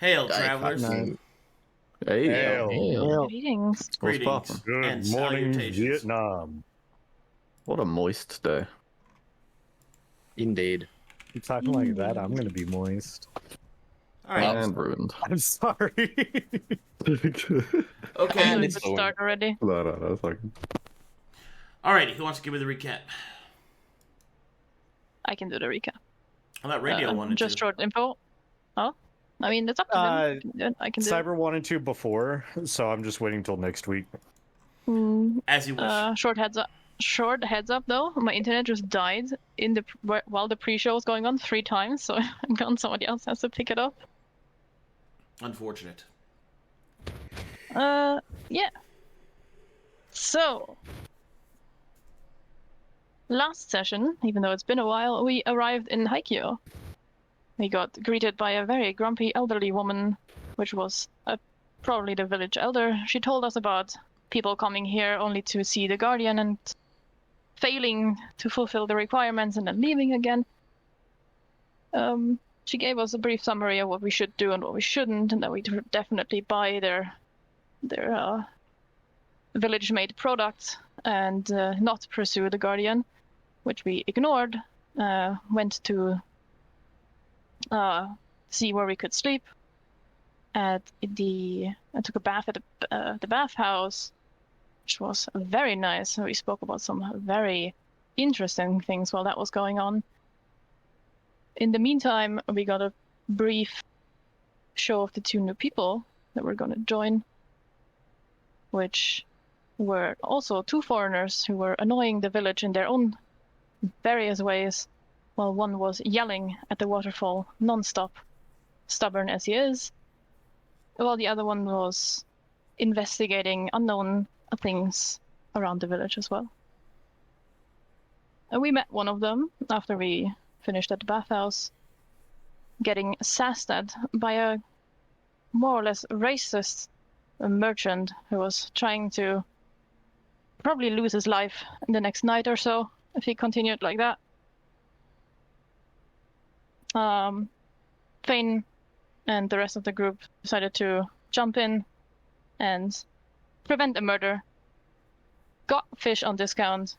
Hail, travelers. Hey. Hail. Greetings. What's Greetings poppin'? Good and morning, salutations. Vietnam. What a moist day. Indeed. You talking like that? I'm gonna be moist. All right. And ruined. I'm sorry. Okay. I'm it's to going. start already. No, that's like... Alrighty. Who wants to give me the recap? I can do the recap. I thought Radio wanted Just to. short info. Oh, I mean, it's up to him. I can do it. Cyber wanted to before, so I'm just waiting till next week. As you wish. Short heads up. Short heads up though. My internet just died while the pre-show was going on 3 times, so I'm gone. Somebody else has to pick it up. Unfortunate. Yeah. So, last session, even though it's been a while, we arrived in Haikyo. We got greeted by a very grumpy elderly woman, which was probably the village elder. She told us about people coming here only to see the Guardian and failing to fulfill the requirements and then leaving again. She gave us a brief summary of what we should do and what we shouldn't, and that we should definitely buy their village-made products and not pursue the Guardian, which we ignored. Went to see where we could sleep. I took a bath at the bathhouse, which was very nice. We spoke about some very interesting things while that was going on. In the meantime, we got a brief show of the 2 new people that were going to join, which were also 2 foreigners who were annoying the village in their own various ways, while one was yelling at the waterfall non-stop, stubborn as he is, while the other one was investigating unknown things around the village as well. And we met one of them after we finished at the bathhouse, getting sassed at by a more or less racist merchant who was trying to probably lose his life in the next night or so if he continued like that. Fane and the rest of the group decided to jump in and prevent a murder, got fish on discount,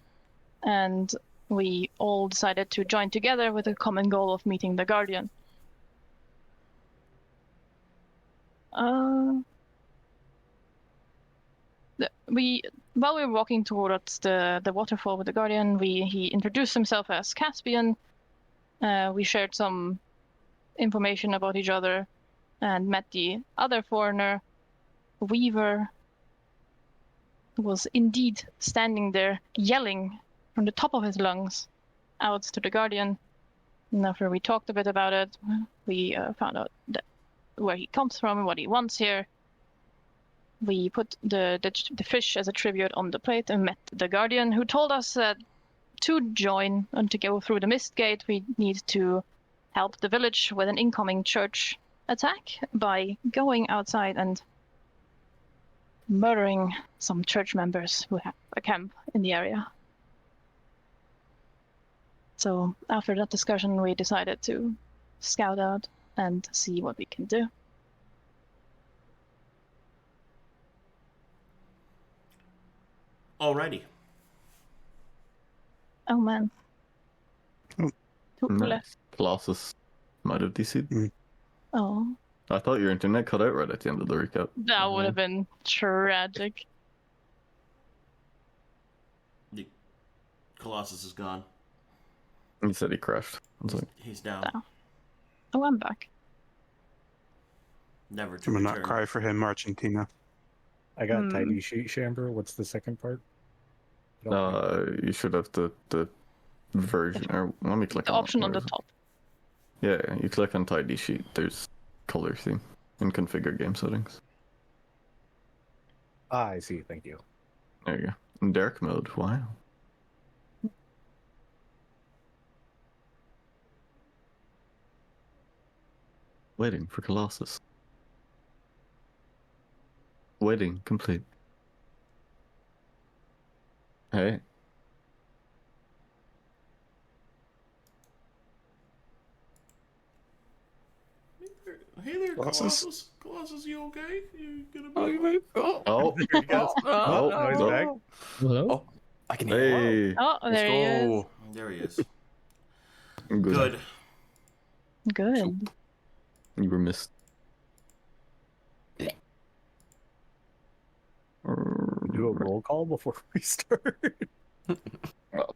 and we all decided to join together with a common goal of meeting the Guardian. While we were walking towards the waterfall with the Guardian, he introduced himself as Caspian. We shared some information about each other and met the other foreigner, Weaver, who was indeed standing there yelling from the top of his lungs out to the Guardian. And after we talked a bit about it, we found out where he comes from and what he wants here. We put the fish as a tribute on the plate and met the Guardian, who told us that to join and to go through the Mist Gate, we need to help the village with an incoming church attack by going outside and murdering some church members who have a camp in the area. So after that discussion, we decided to scout out and see what we can do. Alrighty. Oh man. Oh. Who Nice. left? Colossus might have DC'd. Oh, I thought your internet cut out right at the end of the recap. that would have been tragic. The Colossus is gone. He said he crashed. I was like, He's down. Oh, I'm back. Never to I'm gonna not return. cry for him, Argentina. I got tidy sheet Shamber. What's the second part? you should have the version. Or let me click The on option it. on the Where is it? top. Yeah, you click on tidy sheet. There's color theme in configure game settings. Ah, I see. Thank you. There you go. In dark mode. Wow. Waiting for Colossus. Waiting complete. Hey. Hey there, Colossus? Colossus. Colossus, you okay? You gonna be... Oh, There he goes. Oh, no, he's back. Hello? Oh, I can hear you. hey. Oh, there he is. There he is. Good. Good. You were missed. Do a roll call before we start. I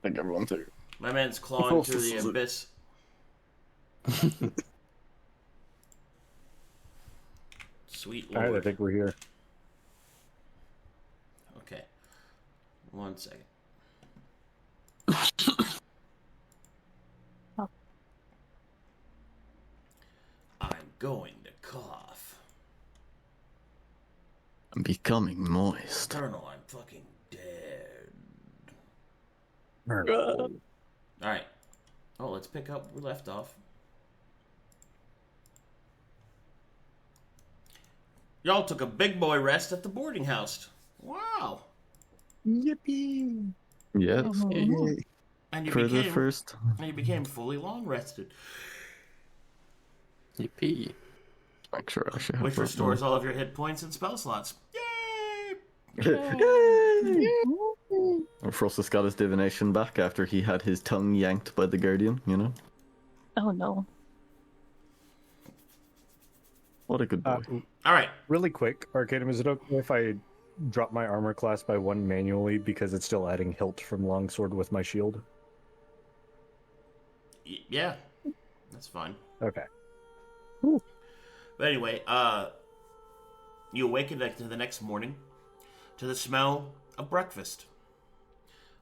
think everyone too. My man's clawing through the abyss. Sweet All right, I lord. think we're here. Okay. 1 second. Oh. I'm going to cough. I'm becoming moist. Colonel, I'm fucking dead. Alright. Oh, let's pick up where we left off. Y'all took a big boy rest at the boarding house. Wow. Yippee! Yes. And you For the became first. and you became fully long rested, Yippee. Make sure I should have which that restores all of your hit points and spell slots. Yay! one. Frostus got his divination back after he had his tongue yanked by the Guardian, you know? Oh no. What a good boy. Alright. Really quick, Arcadum, is it okay if I drop my armor class by 1 manually because it's still adding hilt from longsword with my shield? Yeah. That's fine. Okay. But anyway, you awaken the next morning to the smell of breakfast.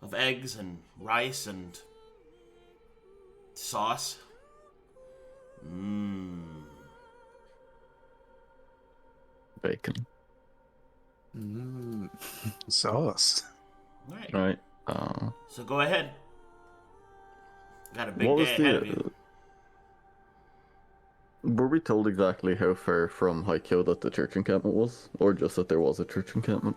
Of eggs and rice and sauce. Mmm. Bacon. Sauce. Alright. Right. So go ahead. Got a big What day was ahead of the. you. Were we told exactly how far from Haikyo that the church encampment was? Or just that there was a church encampment?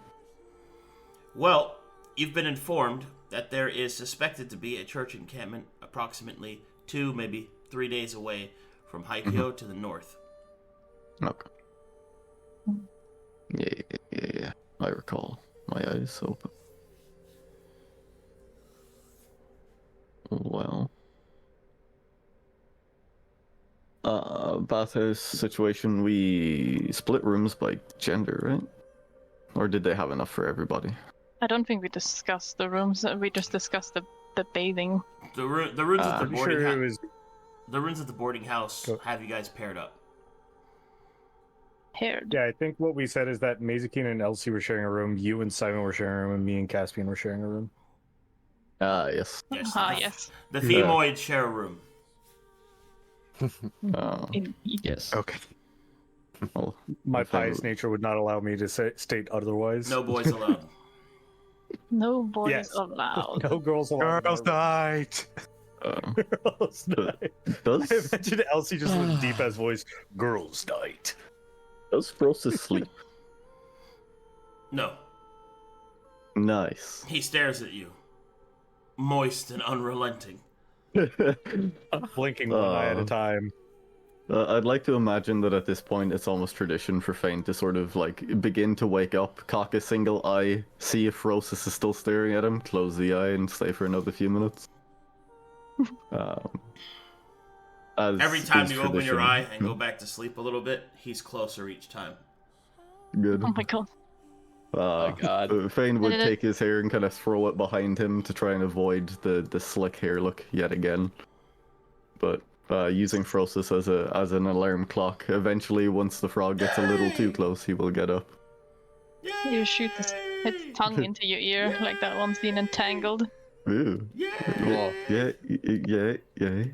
Well, you've been informed that there is suspected to be a church encampment approximately 2, maybe 3 days away from Haikyo to the north. Okay. Yeah. I recall. My eyes open. Well. Bathhouse situation, we split rooms by gender, right? Or did they have enough for everybody? I don't think we discussed the rooms. We just discussed the bathing. The rooms at the I'm boarding sure it house. was. The rooms at the boarding house Go. have you guys paired up. Paired. Yeah, I think what we said is that Mazekeen and Elsie were sharing a room, you and Simon were sharing a room, and me and Caspian were sharing a room. Yes. Yes. Yes. The Femoids share a room. Yes. Okay. Well, My if I- pious nature would not allow me to state otherwise. No boys allowed. No boys Yes. allowed. No girls allowed. Girls' night. Girls' night. I Does imagine Elsie just with a deep ass voice. Girls' night. Frostus sleep? No. Nice. He stares at you. Moist and unrelenting. Blinking one eye at a time. I'd like to imagine that at this point it's almost tradition for Fane to sort of like begin to wake up, cock a single eye, see if Frostus is still staring at him, close the eye, and stay for another few minutes. As Every time is you open your tradition. eye and go back to sleep a little bit, he's closer each time. Good. Oh my god. God. Fane would And it- take his hair and kind of throw it behind him to try and avoid the slick hair look yet again. But using Frostus as an alarm clock, eventually once the frog gets a little too close, he will get up. You shoot its tongue into your ear like that one scene in Tangled. Ooh. Yeah. Yeah.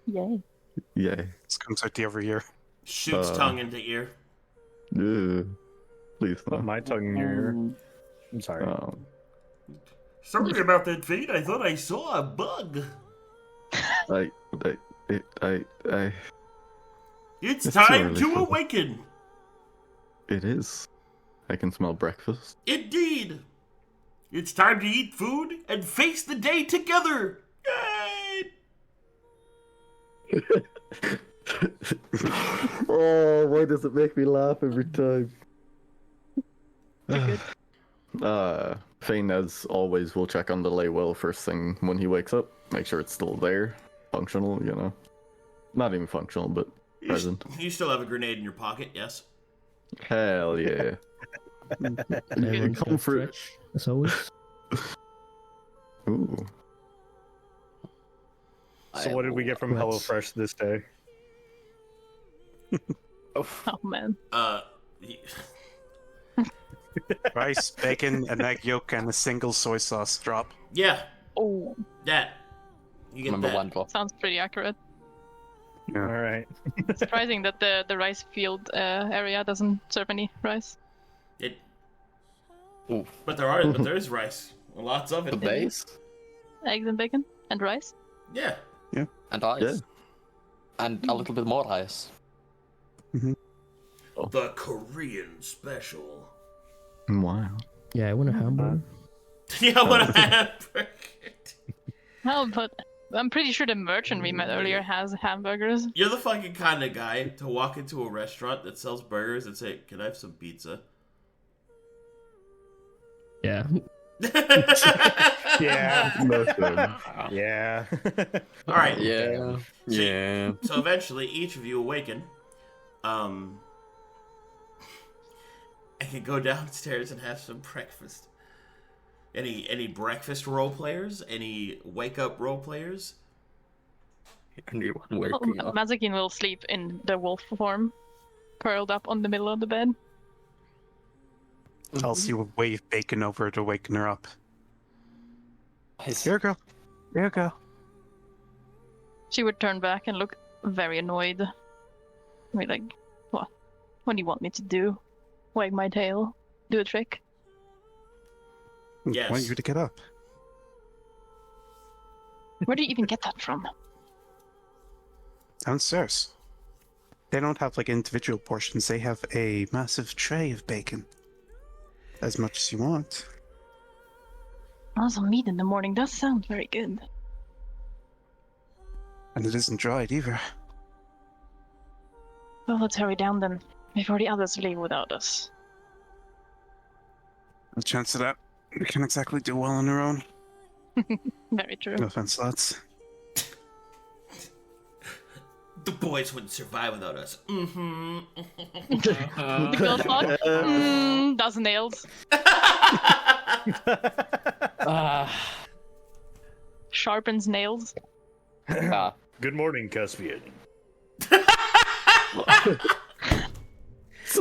Yay. This comes out every year. Shoots tongue into ear. Please Put no. my tongue in your ear. I'm sorry. Sorry about that, Fane. I thought I saw a bug. It's It's time early to for- awaken. It is. I can smell breakfast. Indeed. It's time to eat food and face the day together. Yay! Oh, why does it make me laugh every time? Fane, as always, will check on the lay well first thing when he wakes up. Make sure it's still there. Functional, you know. Not even functional, but present. You still have a grenade in your pocket, yes? Hell yeah. Everyone's got Comfort. stretch, as always. Ooh. So what did we get from HelloFresh this day? Oh man. Rice, bacon, an egg yolk, and a single soy sauce drop. Yeah, Oh, that. You get Number that. one drop. sounds pretty accurate. Yeah. All right. Surprising that the rice field area doesn't serve any rice. It, Ooh. but there is rice. Lots of The it. base Eggs and bacon and rice. Yeah. and rice. Yeah. And a little bit more rice. The Korean special. Wow. Yeah, I want a hamburger. Yeah, what a hamburger. Oh, but I'm pretty sure the merchant we met earlier has hamburgers. You're the fucking kind of guy to walk into a restaurant that sells burgers and say, "Can I have some pizza?" Yeah. Yeah. Nothing. Yeah. All right. Yeah. Yeah. So eventually, each of you awaken. And can go downstairs and have some breakfast. Any breakfast role players? Any wake up role players? Anyone Oh, waking up? Mazekeen will sleep in the wolf form, curled up on the middle of the bed. Elsie would wave bacon over to waken her up. Is- Here, girl. Here, girl. She would turn back and look very annoyed. Be like, what? What do you want me to do? Wag my tail? Do a trick? Yes. I want you to get up. Where do you even get that from? Downstairs. They don't have like individual portions. They have a massive tray of bacon. As much as you want. Also, meat in the morning does sound very good. And it isn't dried either. Well, let's hurry down then, before the others leave without us. No chance of that. We can't exactly do well on our own. Very true. No offense, lads. The boys wouldn't survive without us. Mm-hmm. The girl's like, does nails. Sharpens nails. Ah, Good morning, Caspian.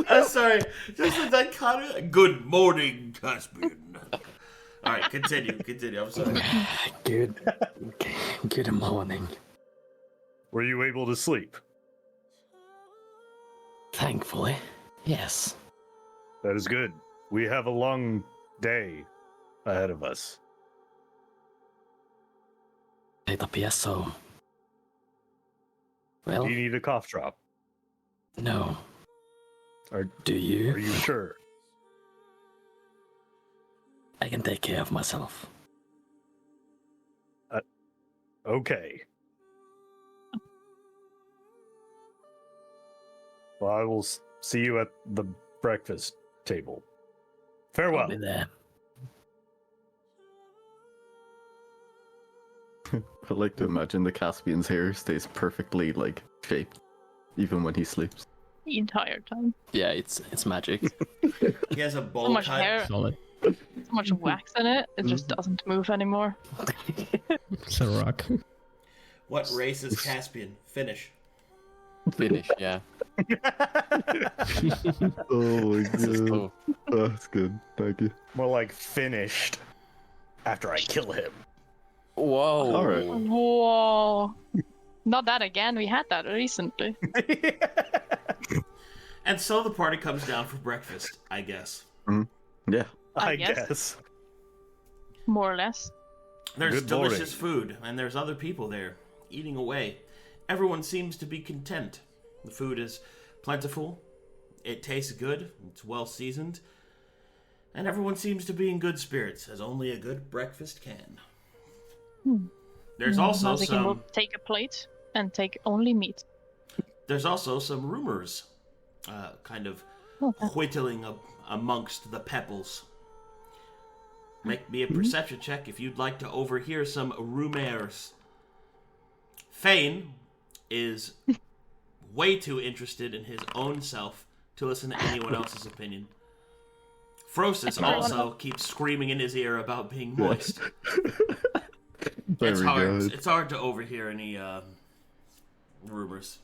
I'm sorry. Just the dichotomy. Good morning, Caspian. All right, continue. I'm sorry. good morning. Were you able to sleep? Thankfully, yes. That is good. We have a long day ahead of us. It appears so. Well, Do you need a cough drop? no. Or Do you? are you sure? I can take care of myself. Okay. Well, I will see you at the breakfast table. Farewell. I'll be there. I like to imagine the Caspian's hair stays perfectly, like, shaped, even when he sleeps. The entire time. Yeah, it's magic. He has a So bowl much cut. hair, Solid. so much wax in it, it just doesn't move anymore. It's a rock. What race is Caspian? Finish. Finish, yeah. Oh my This is god. cool. That's good. Thank you. More like finished after I kill him. Whoa. All right. Whoa. Not that again, we had that recently. And so the party comes down for breakfast, I guess. Yeah. I I guess. guess. More or less. There's Good delicious food, and there's other people there, eating away. Everyone seems to be content. The food is plentiful, it tastes good, it's well seasoned, and everyone seems to be in good spirits, as only a good breakfast can. There's also Mazekeen will some... take a plate and take only meat. there's also some rumors kind of whittling amongst the pebbles. Make me a perception check if you'd like to overhear some rumors. Fane is way too interested in his own self to listen to anyone else's opinion. Frostus also keeps screaming in his ear about being moist. It's hard to overhear any rumors.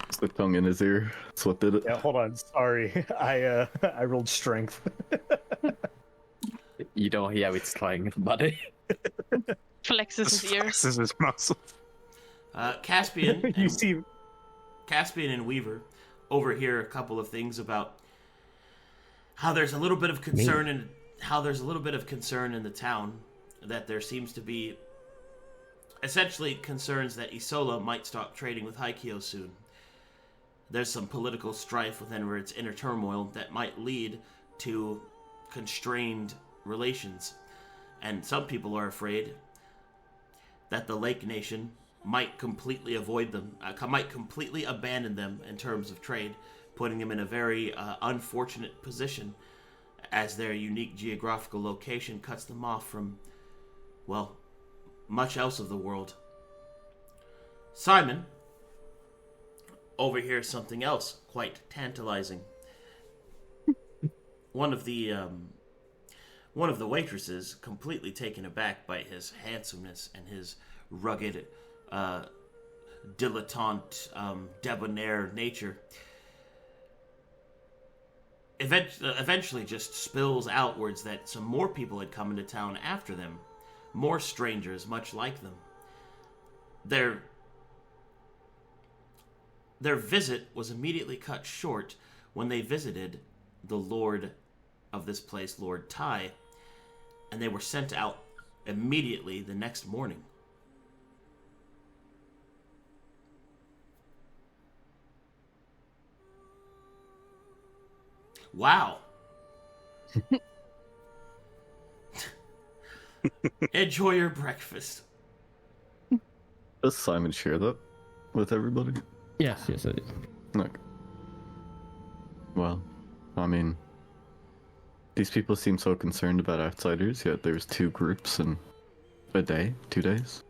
It's the tongue in his ear. That's what did it. Yeah, hold on. Sorry. I rolled strength. You don't hear it's trying, buddy. Flexes his ears. Flexes his muscles. Caspian You see, Caspian and Weaver overhear a couple of things about how there's a little bit of concern in the town, that there seems to be essentially concerns that Isola might stop trading with Haikyo soon. There's some political strife within its inner turmoil that might lead to constrained relations, and some people are afraid that the Lake Nation might completely avoid them, might completely abandon them in terms of trade, putting them in a very unfortunate position as their unique geographical location cuts them off from, well, much else of the world. Simon overhears something else quite tantalizing. One of the waitresses, completely taken aback by his handsomeness and his rugged, dilettante, debonair nature, eventually just spills outwards that some more people had come into town after them, more strangers much like them. Their visit was immediately cut short when they visited the lord of this place, Lord Tai, and they were sent out immediately the next morning. Wow. Enjoy your breakfast. Does Simon share that with everybody? Yes, I did. Look. Well, I mean, these people seem so concerned about outsiders, yet there's 2 groups in a day, 2 days.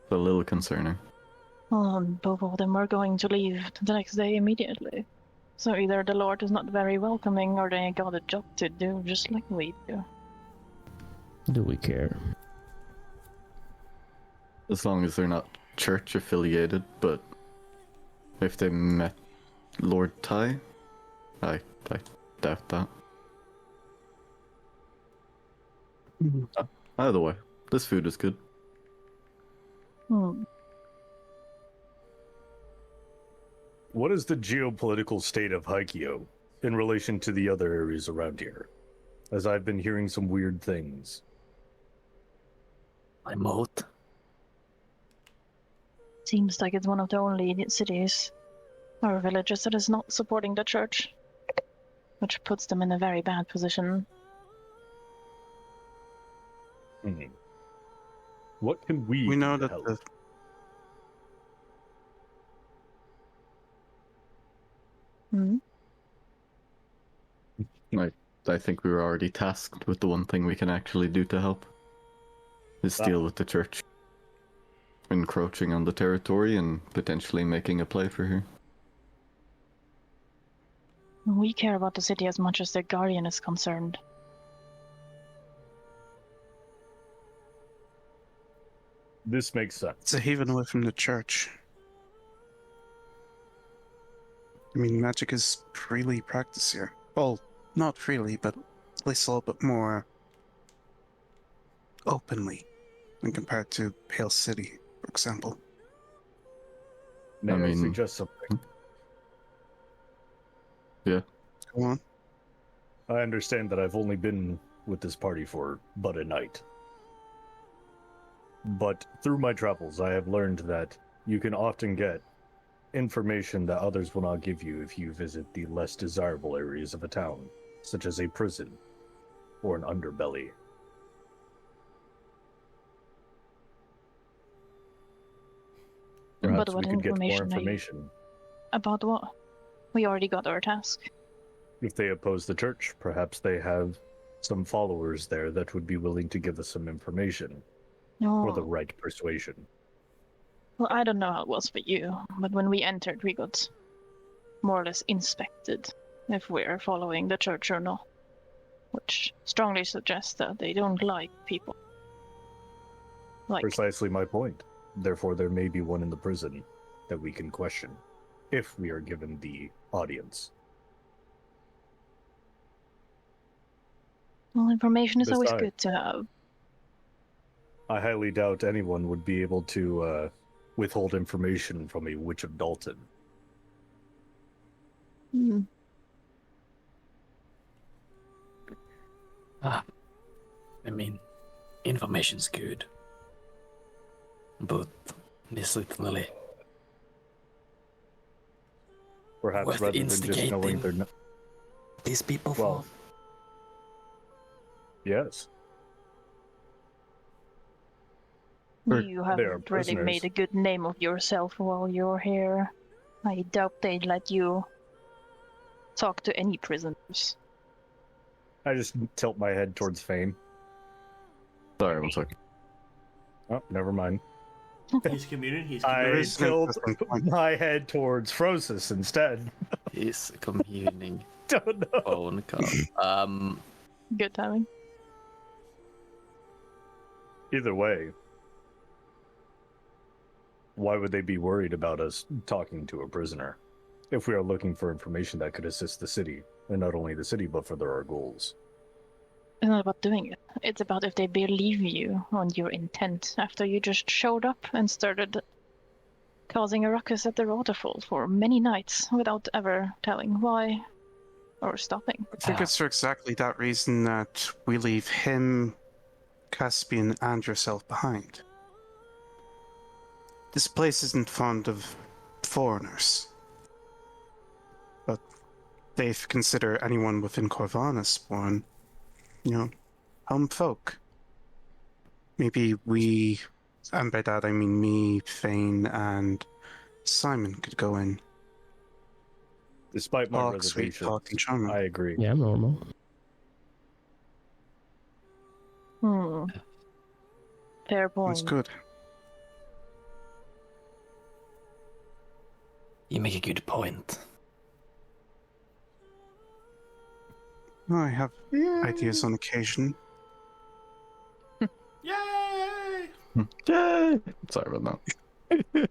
It's a little concerning. Both of them are going to leave the next day immediately. So either the Lord is not very welcoming, or they got a job to do, just like we do. Do we care? As long as they're not church affiliated, but if they met Lord Tai, I doubt that. Either way, this food is good. what is the geopolitical state of Haikyo in relation to the other areas around here? As I've been hearing some weird things. My moat. Seems like it's one of the only cities or villages that is not supporting the church, which puts them in a very bad position. What can we know do to that help? I think we were already tasked with the one thing we can actually do to help. Is deal with the church encroaching on the territory and potentially making a play for her. We care about the city as much as the Guardian is concerned. This makes sense. It's a haven away from the church. I mean, magic is freely practiced here. Well, not freely, but at least a little bit more openly when compared to Pale City, for example. May I mean- suggest something? Yeah. Go on. I understand that I've only been with this party for but a night. But through my travels, I have learned that you can often get information that others will not give you if you visit the less desirable areas of a town, such as a prison or an underbelly. Perhaps what we could get more information are you- information. About what? We already got our task. If they oppose the church, perhaps they have some followers there that would be willing to give us some information for the Oh, right persuasion. well, I don't know how it was for you, but when we entered, we got more or less inspected if we're following the church or not, which strongly suggests that they don't like people. Like, Precisely my point. Therefore, there may be one in the prison that we can question, if we are given the audience. well, information is always Besides- good to have. I highly doubt anyone would be able to withhold information from a witch of Dalton. Hmm. I mean, information's good. But this little Lily. Perhaps Worth rather than just knowing instigating. they're not. These people Well, for. Yes. Or You they are haven't really prisoners. made a good name of yourself while you're here. I doubt they'd let you talk to any prisoners. I just tilt my head towards Fane. Sorry, one second. Oh, never mind. He's communing. He's I communing. is an tilt interesting point. my head towards Frosis instead. He's communing Don't know. phone call. Good timing. Either way, why would they be worried about us talking to a prisoner? If we are looking for information that could assist the city, and not only the city, but further our goals. It's not about doing it. It's about if they believe you on your intent after you just showed up and started causing a ruckus at the waterfall for many nights without ever telling why or stopping. I think it's for exactly that reason that we leave him, Caspian, and yourself behind. This place isn't fond of foreigners, but they consider anyone within Corvallis born, home folk. Maybe we, and by that I mean me, Fane, and Simon could go in. Despite my Talk, sweet reservations, talk, and charming. I agree. Yeah, normal. Fair point. That's good. You make a good point. I have ideas on occasion. Yay! Yay! Sorry about that.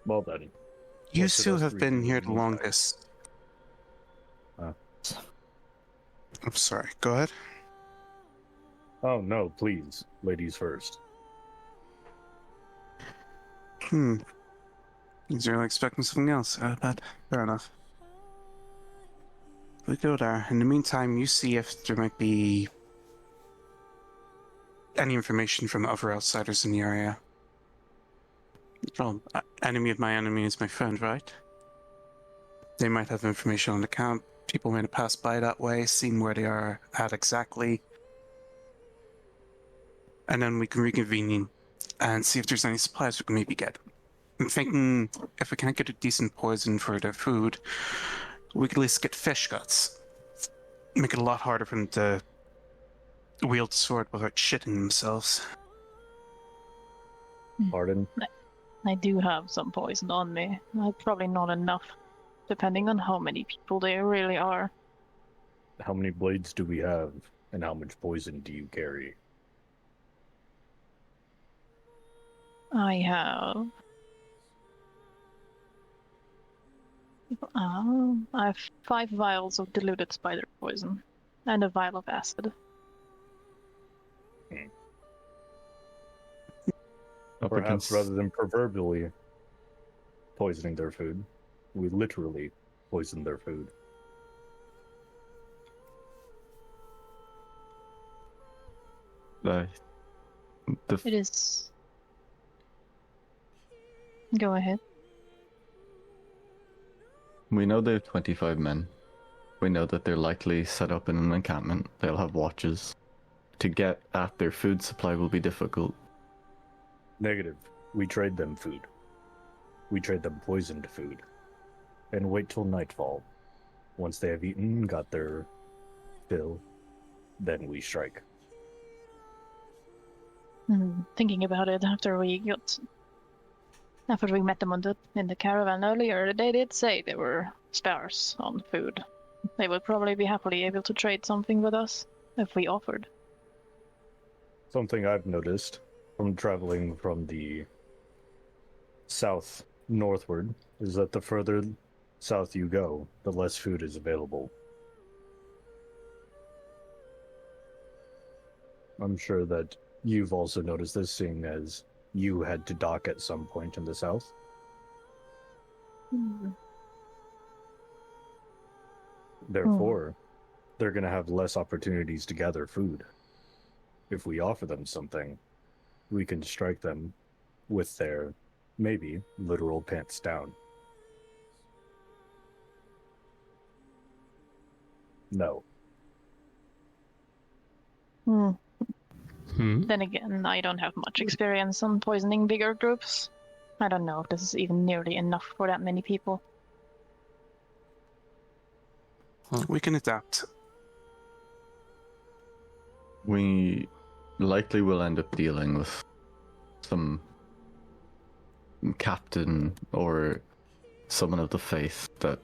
Well then. You What's the two best have been reason here you the need longest. I'm sorry, go ahead. Oh no, please. Ladies first. I was really expecting something else, but fair enough. We go there. In the meantime, you see if there might be any information from other outsiders in the area. Well, enemy of my enemy is my friend, right? They might have information on the camp. People might have passed by that way, seen where they are at exactly. And then we can reconvene and see if there's any supplies we can maybe get. I'm thinking if we can't get a decent poison for their food, we could at least get fish guts. Make it a lot harder for them to wield the sword without shitting themselves. Pardon? I do have some poison on me. Probably not enough, depending on how many people there really are. How many blades do we have, and how much poison do you carry? I have. I have 5 vials of diluted spider poison, and a vial of acid. Up Perhaps against- rather than proverbially poisoning their food, we literally poison their food. the It is. Go ahead. We know they have 25 men. We know that they're likely set up in an encampment. They'll have watches. To get at their food supply will be difficult. Negative. We trade them food. We trade them poisoned food. And wait till nightfall. Once they have eaten, got their fill, then we strike. Thinking about it, after we met them in the caravan earlier, they did say they were sparse on food. They would probably be happily able to trade something with us if we offered. Something I've noticed from traveling from the south northward is that the further south you go, the less food is available. I'm sure that you've also noticed this, seeing as you had to dock at some point in the south. Therefore, they're going to have less opportunities to gather food. If we offer them something, we can strike them with their, maybe, literal pants down. No. Then again, I don't have much experience on poisoning bigger groups. I don't know if this is even nearly enough for that many people. We can adapt. We likely will end up dealing with some captain or someone of the faith that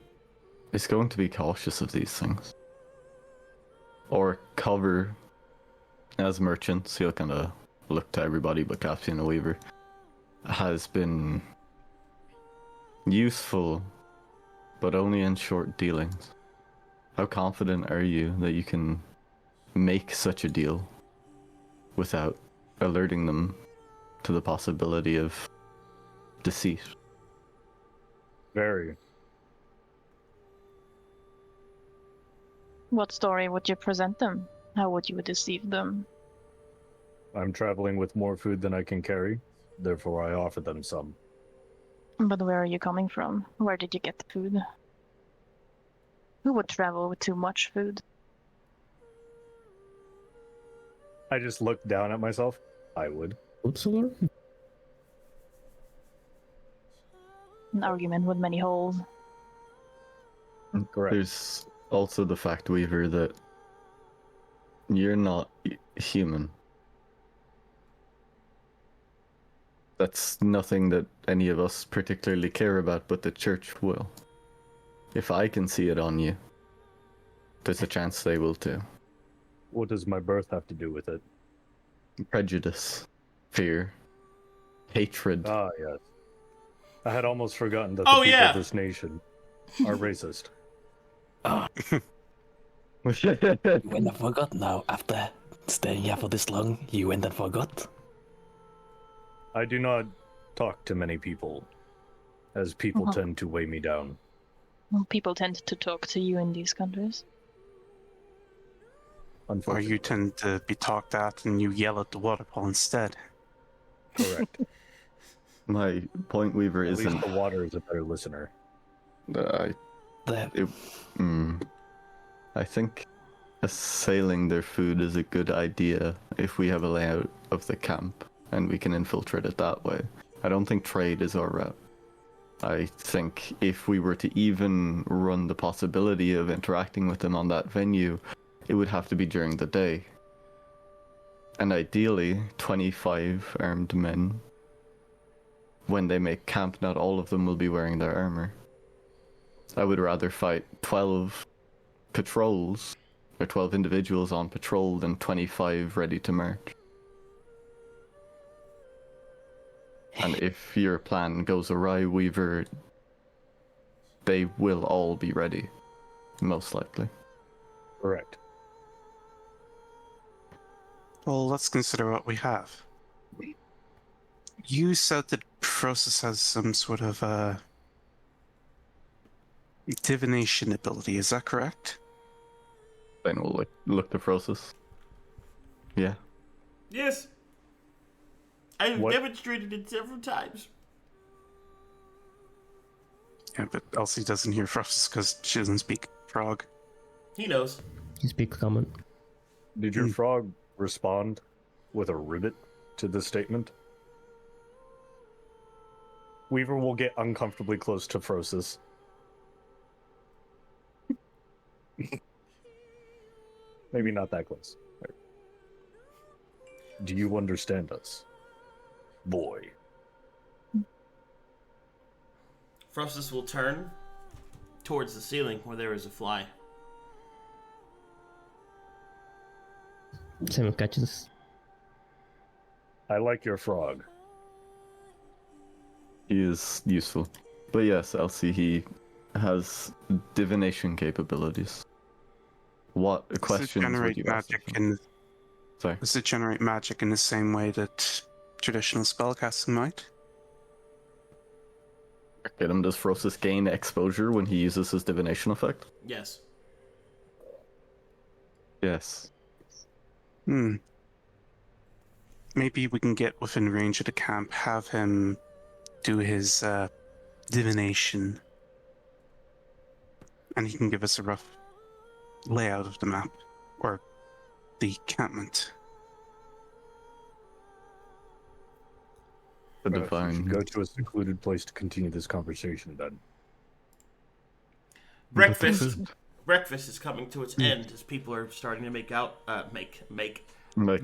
is going to be cautious of these things. Or cover, as merchants, he'll kind of look to everybody but Captain Weaver, has been useful, but only in short dealings. How confident are you that you can make such a deal without alerting them to the possibility of deceit? Very. What story would you present them? How would you deceive them? I'm traveling with more food than I can carry, therefore I offer them some. But where are you coming from? Where did you get the food? Who would travel with too much food? I just looked down at myself. I would. Uppsala? An argument with many holes. Correct. There's also the fact, Weaver, that you're not human. That's nothing that any of us particularly care about, but the church will. If I can see it on you, there's a chance they will too. What does my birth have to do with it? Prejudice, fear, hatred. Ah, yes. I had almost forgotten that Oh, the people yeah. of this nation are racist. You went and forgot now, after staying here for this long, you went and forgot? I do not talk to many people, as people tend to weigh me down. Well, people tend to talk to you in these countries. Or Unfortunately. you tend to be talked at and you yell at the waterfall instead. Correct. My point, Weaver, At least isn't. the water is a better listener. I think assailing their food is a good idea if we have a layout of the camp and we can infiltrate it that way. I don't think trade is our route. I think if we were to even run the possibility of interacting with them on that venue, it would have to be during the day. And ideally, 25 armed men. When they make camp, not all of them will be wearing their armor. I would rather fight 12 patrols, or 12 individuals on patrol, than 25 ready to march. And if your plan goes awry, Weaver, they will all be ready. Most likely. Correct. Well, let's consider what we have. You said that Process has some sort of divination ability, is that correct? Then we'll look to Frosis. Yeah. Yes. I've What? demonstrated it several times. Yeah, but Elsie doesn't hear Process because she doesn't speak frog. He knows. He speaks common. Did your frog respond with a ribbit to this statement? Weaver will get uncomfortably close to Frosis. Maybe not that close. Do you understand us, boy? Frostus will turn towards the ceiling where there is a fly. Simon catches. I like your frog. He is useful. But yes, Elsie, he has divination capabilities. What questions would you ask him? Sorry. Does it generate magic in the same way that traditional spellcasting might? Arcadum, does Frosis gain exposure when he uses his divination effect? Yes. Yes. Maybe we can get within range of the camp, have him do his divination, and he can give us a rough layout of the map, or the encampment. The We divine. should go to a secluded place to continue this conversation then. Breakfast is coming to its end as people are starting to make out. Make. Oh.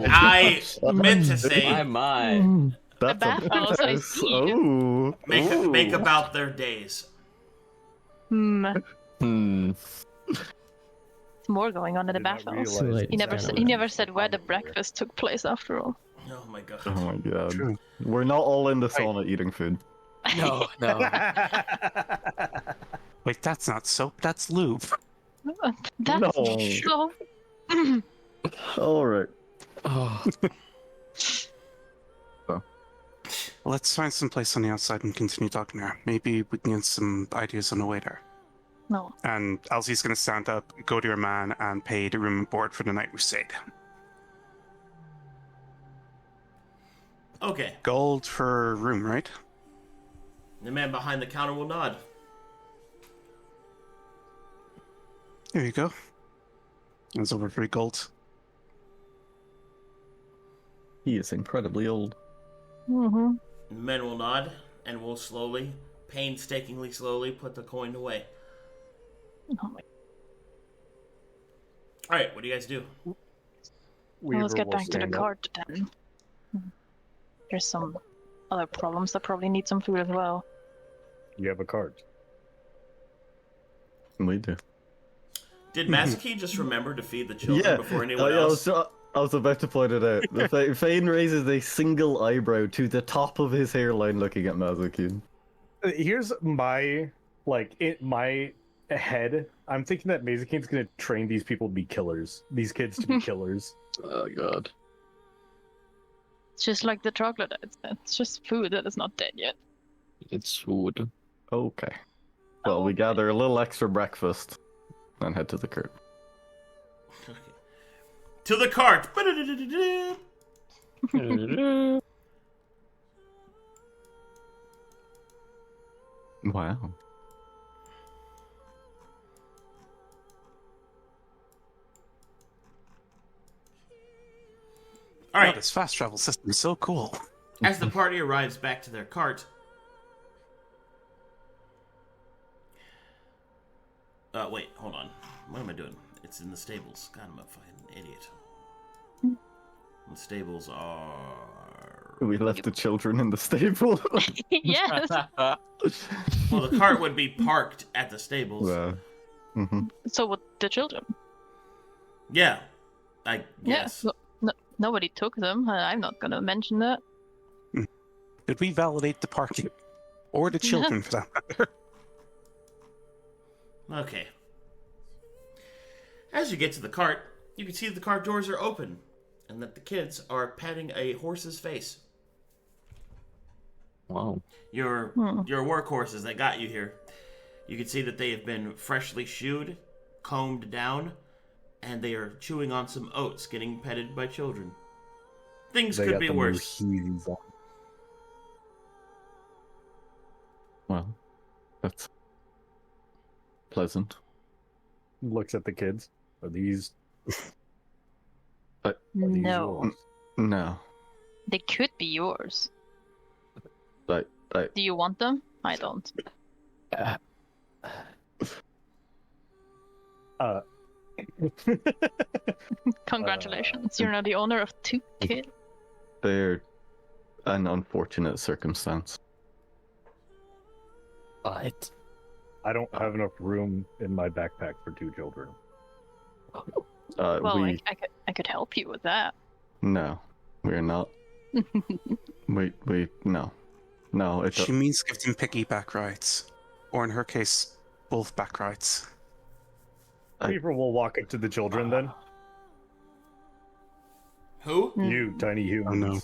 I meant to say My. That's bathhouse, I see. Oh. make about their days. There's more going on in the Did not bathhouse. realize He He never said where the breakfast took place after all. Oh my god. Oh my god. True. We're not all in the sauna eating food. No. Wait, that's not soap, that's lube. That's No. so... Alright. Oh. Let's find some place on the outside and continue talking there. Maybe we can get some ideas on the way there. No. And Elsie's going to stand up, go to your man, and pay the room and board for the night we stayed. Okay. Gold for room, right? The man behind the counter will nod. Here you go. That's over 3 gold. He is incredibly old. Mm-hmm. The men will nod and will slowly, painstakingly slowly, put the coin away. Oh my... Alright, what do you guys do? Well, Weaver let's get will back to the stand up. cart then. There's some other problems that probably need some food as well. You have a cart. We do. Did Mazekeen just remember to feed the children before anyone else? I was about to point it out. Fane raises a single eyebrow to the top of his hairline looking at Mazekeen. Here's my, in my head, I'm thinking that Mazekeen's gonna train these people to be killers. These kids to be killers. Oh god. It's just like the chocolate. It's just food that is not dead yet. It's food. Okay. Well, we gather a little extra breakfast and head to the cart. Okay. To the cart! Wow. Alright, This fast travel system is so cool. as the party arrives back to their cart... wait, hold on. What am I doing? It's in the stables. God, I'm a fucking idiot. The stables are... We left the children in the stable. Yes. Well, the cart would be parked at the stables. So would the children. Yeah, I guess. Yeah. Nobody took them. I'm not gonna mention that. Did we validate the parking? Or the children, for that matter? Okay. As you get to the cart, you can see that the cart doors are open, and that the kids are patting a horse's face. Wow. Your workhorses that got you here. You can see that they have been freshly shoed, combed down, and they are chewing on some oats, getting petted by children. Things They could got be the new worse. heels on. Well, that's pleasant. Looks at the kids. Are these No. yours? No. They could be yours. Do you want them? I don't. Congratulations, you're now the owner of 2 kids. They're an unfortunate circumstance. But I don't have enough room in my backpack for 2 children. Well, I could help you with that. No, we're not. No. She means give them piggyback rights. Or in her case, both back rights. Reaper will walk up to the children then. Who? You, tiny humans. Oh, no.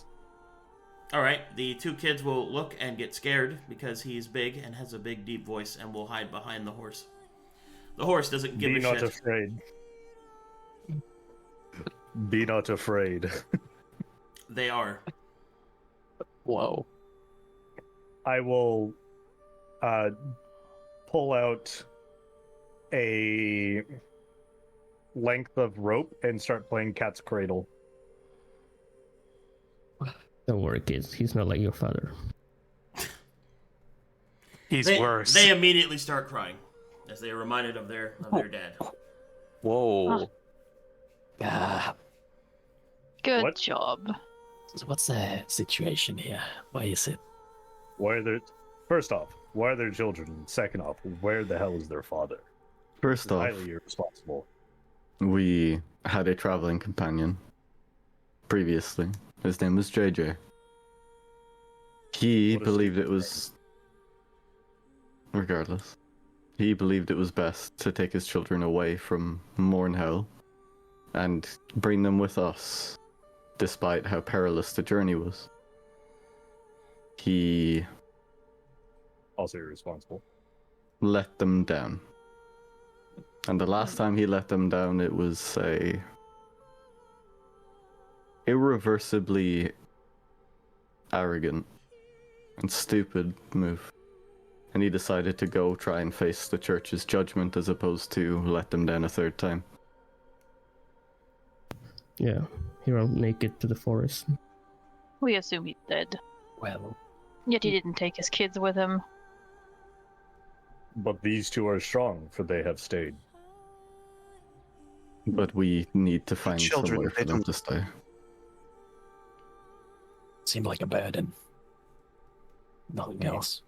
All right, the 2 kids will look and get scared because he's big and has a big, deep voice and will hide behind the horse. The horse doesn't give a shit. Be not afraid. Be not afraid. They are. whoa. I will pull out a length of rope and start playing cat's cradle. Don't worry, kids. He's not like your father. He's worse. They immediately start crying as they are reminded of their dad. Whoa. Good What? job. So what's the situation here? Why is it? Why are there... First off, why are there children? Second off, where the hell is their father? First It's off, highly irresponsible. we had a traveling companion previously. His name was JJ. He What is believed his it was... Regardless. He believed it was best to take his children away from Mornhell and bring them with us, despite how perilous the journey was. He Also irresponsible. let them down. And the last time he let them down, it was a irreversibly arrogant and stupid move. And he decided to go try and face the church's judgment as opposed to let them down a third time. Yeah, he ran naked to the forest. We assume he's dead. Well, Yet he didn't take his kids with him. But these 2 are strong, for they have stayed. But we need to find children, somewhere they for them don't- to stay. seemed like a burden. Nothing else.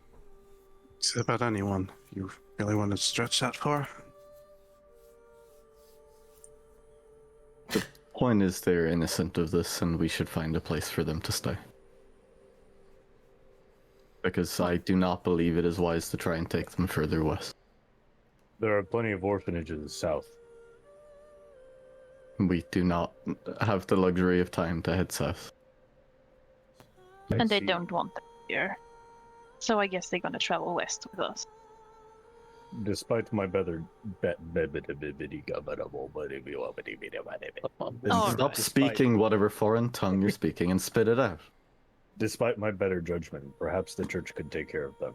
It's about anyone, if you really want to stretch that far. Point is, they're innocent of this, and we should find a place for them to stay. Because I do not believe it is wise to try and take them further west. There are plenty of orphanages south. We do not have the luxury of time to head south. And they see. don't want them here. So I guess they're gonna travel west with us. Despite my better All Stop right. speaking whatever foreign tongue you're speaking and spit it out. Despite my better judgment, perhaps the church could take care of them.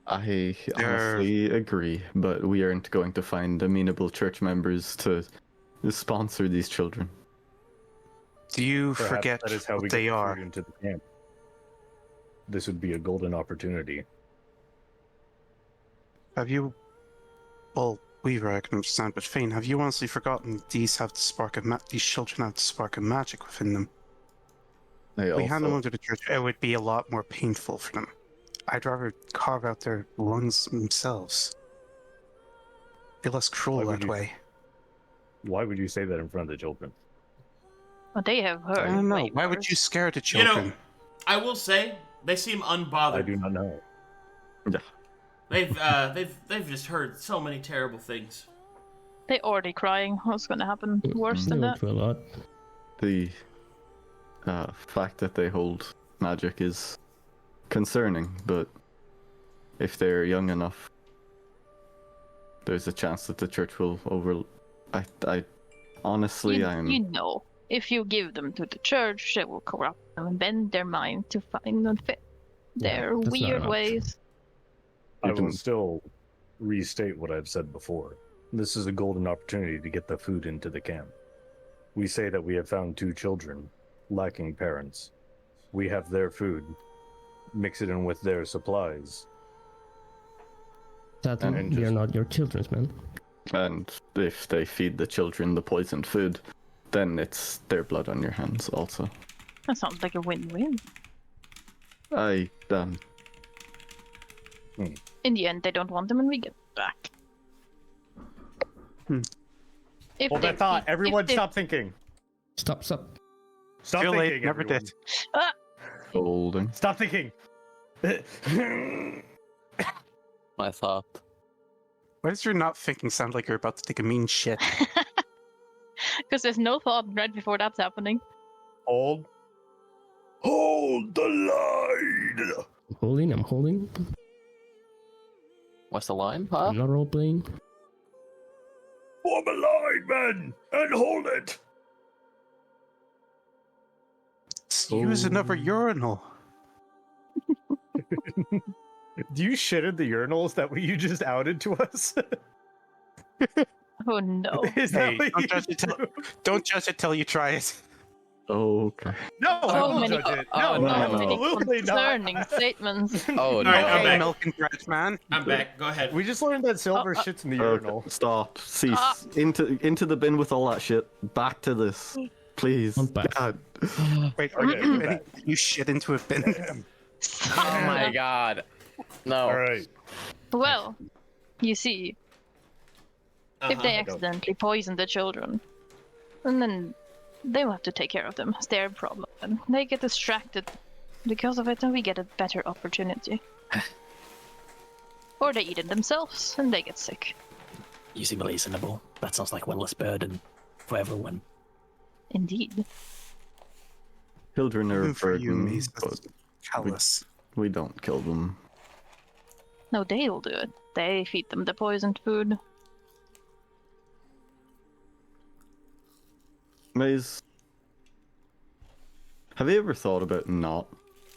I They're- honestly agree, but we aren't going to find amenable church members to sponsor these children. Do you Perhaps forget that is how we what they get are? food into the camp. This would be a golden opportunity. Have you... Well, Weaver, I can understand, but Fane, have you honestly forgotten these have the spark of these children have the spark of magic within them? I We hand them also, under the church, it would be a lot more painful for them. I'd rather carve out their lungs themselves. Be less cruel Why would that you- way. Why would you say that in front of the children? But they have heard. I don't know. way Why would worse. you scare the You know- children? I will say they seem unbothered. I do not know. They've just heard so many terrible things. They already crying. What's gonna happen worse They than went that? through a lot. the fact that they hold magic is concerning, but if they're young enough, there's a chance that the church will I honestly, You know, if you give them to the church, they will corrupt them and bend their mind to find and fit their that's not weird an option. ways. I You will can- still restate what I've said before. This is a golden opportunity to get the food into the camp. We say that we have found 2 children, lacking parents. we have their food, mix it in with their supplies. Sadly, And we are just- not your children's man. And if they feed the children the poisoned food, then it's their blood on your hands also. That sounds like a win-win. In the end, they don't want them, and we get back. If Hold they that thought. feed- Everyone if they- stop thinking. Stop. Stop Too thinking, late, never everyone. did. Holding. Stop thinking. I thought. Why does your not thinking sound like you're about to take a mean shit? Because there's no thought right before that's happening. Hold the line. I'm holding. What's the line, huh? I'm not role playing. Form a line, men, and hold it. Use another urinal. Do you shit in the urinals that you just outed to us? Oh no. Is that Hey, what don't you judge it till- do? Don't judge it till you try it. Okay. No, I So won't many, judge it. oh, No, no. absolutely concerning not. statements. Oh All right, I'm Hey, back. milk and bread, man. I'm back. Go ahead. We just learned that Silver shits in the urinal. Okay, stop. Cease. Ah. Into the bin with all that shit. Back to this. Please. I'm back. God. Wait, Okay, we're back. you shit into a bin. Oh my god. No. All right. Well, you see, if they Uh-huh. accidentally poison the children, and then they will have to take care of them. It's their problem. And they get distracted because of it, and we get a better opportunity. Or they eat it themselves, and they get sick. You seem reasonable. That sounds like one less burden for everyone. Indeed. Children are a Even for you, burden, Mace, but that's callous. we don't kill them. No, they'll do it. They feed them the poisoned food. Maze, have you ever thought about not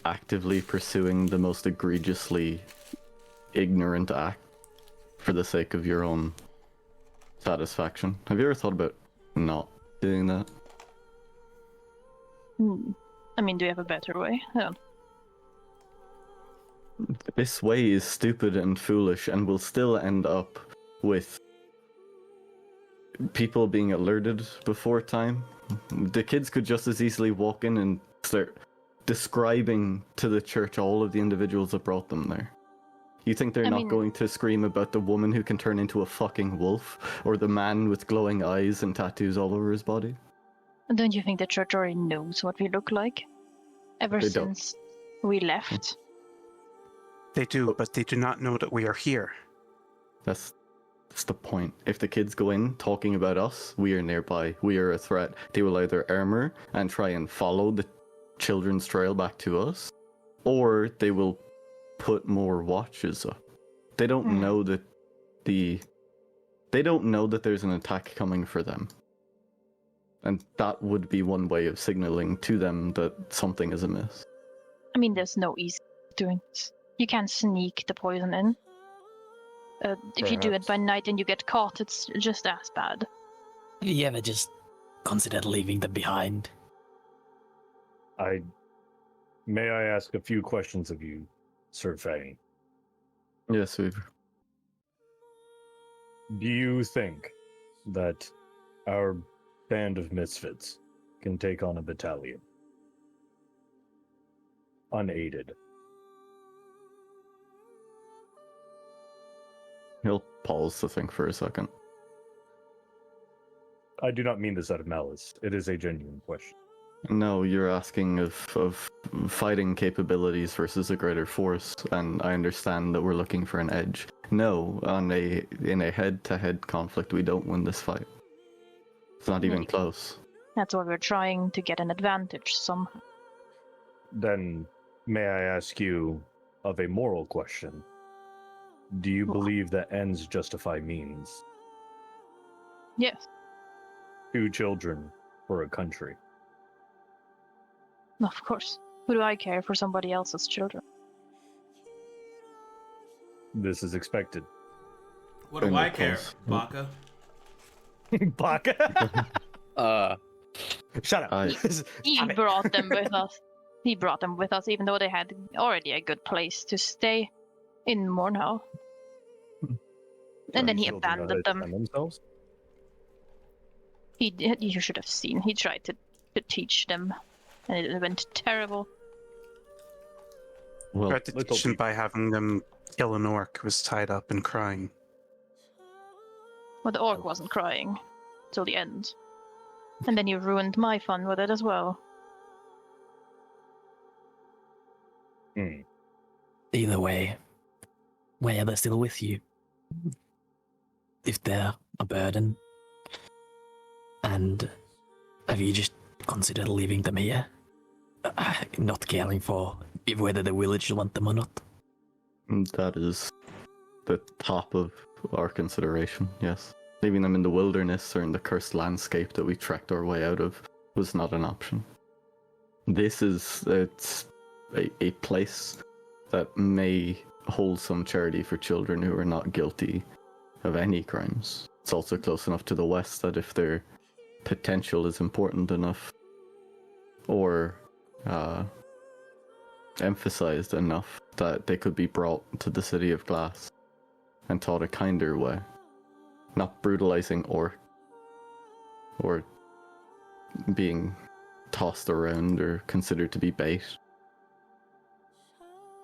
actively pursuing the most egregiously ignorant act for the sake of your own satisfaction? Have you ever thought about not doing that? I mean, do you have a better way? Yeah. This way is stupid and foolish and will still end up with people being alerted before time. The kids could just as easily walk in and start describing to the church all of the individuals that brought them there. You think they're I not mean- going to scream about the woman who can turn into a fucking wolf, or the man with glowing eyes and tattoos all over his body? Don't you think the church already knows what we look like? Ever They don't. since we left? They do, but they do not know that we are here. That's the point. If the kids go in talking about us, we are nearby, we are a threat, they will either armor and try and follow the children's trail back to us, or they will put more watches up. They don't know that they don't know that there's an attack coming for them. And that would be one way of signaling to them that something is amiss. I mean, there's no easy doing this. You can't sneak the poison in. If you do it Perhaps. by night and you get caught, it's just as bad. Have you ever just considered leaving them behind? May I ask a few questions of you, Sir Fane? Yes, Weaver. Do you think that our band of misfits can take on a battalion? Unaided. He'll pause to think for a second. I do not mean this out of malice. It is a genuine question. No, you're asking of fighting capabilities versus a greater force, and I understand that we're looking for an edge. No, in a head-to-head conflict, we don't win this fight. It's not even close. That's why we're trying to get an advantage somehow. Then, may I ask you of a moral question? Do you believe that ends justify means? Yes, 2 children for a country. of course. Who do I care for somebody else's children? This is expected. What do I care, Baka? Baka? Uh, Shut up. I- He brought them with us. He brought them with us, even though they had already a good place to stay in Mornau. And then he abandoned them. Themselves? You should have seen. He tried to teach them, and it went terrible. Well, Tried to teach them by having them kill an orc who was tied up and crying. Well, the orc wasn't crying till the end. And then you ruined my fun with it as well. Either way, why are they still with you? If they're a burden. And have you just considered leaving them here? Not caring for whether the village want them or not? That is the top of our consideration, yes. Leaving them in the wilderness or in the cursed landscape that we trekked our way out of was not an option. It's a place that may hold some charity for children who are not guilty of any crimes. It's also close enough to the west that if their potential is important enough or emphasized enough, that they could be brought to the City of Glass and taught a kinder way. Not brutalizing or being tossed around or considered to be bait.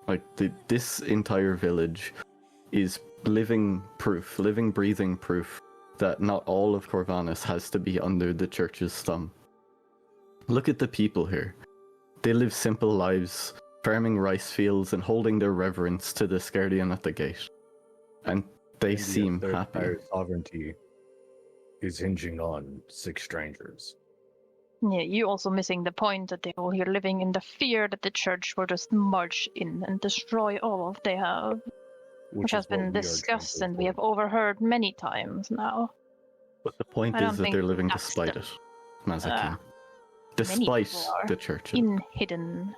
Like, this entire village is living proof, living, breathing proof that not all of Corvallis has to be under the church's thumb. Look at the people here. They live simple lives, farming rice fields and holding their reverence to this guardian at the gate. And they seem happy. Their sovereignty is hinging on 6 strangers. Yeah, you also missing the point that they're all here living in the fear that the church will just march in and destroy all of they have. Which has been discussed and we have overheard many times now. But the point is that they're living despite it, Mazekeen. Despite the church. In hidden.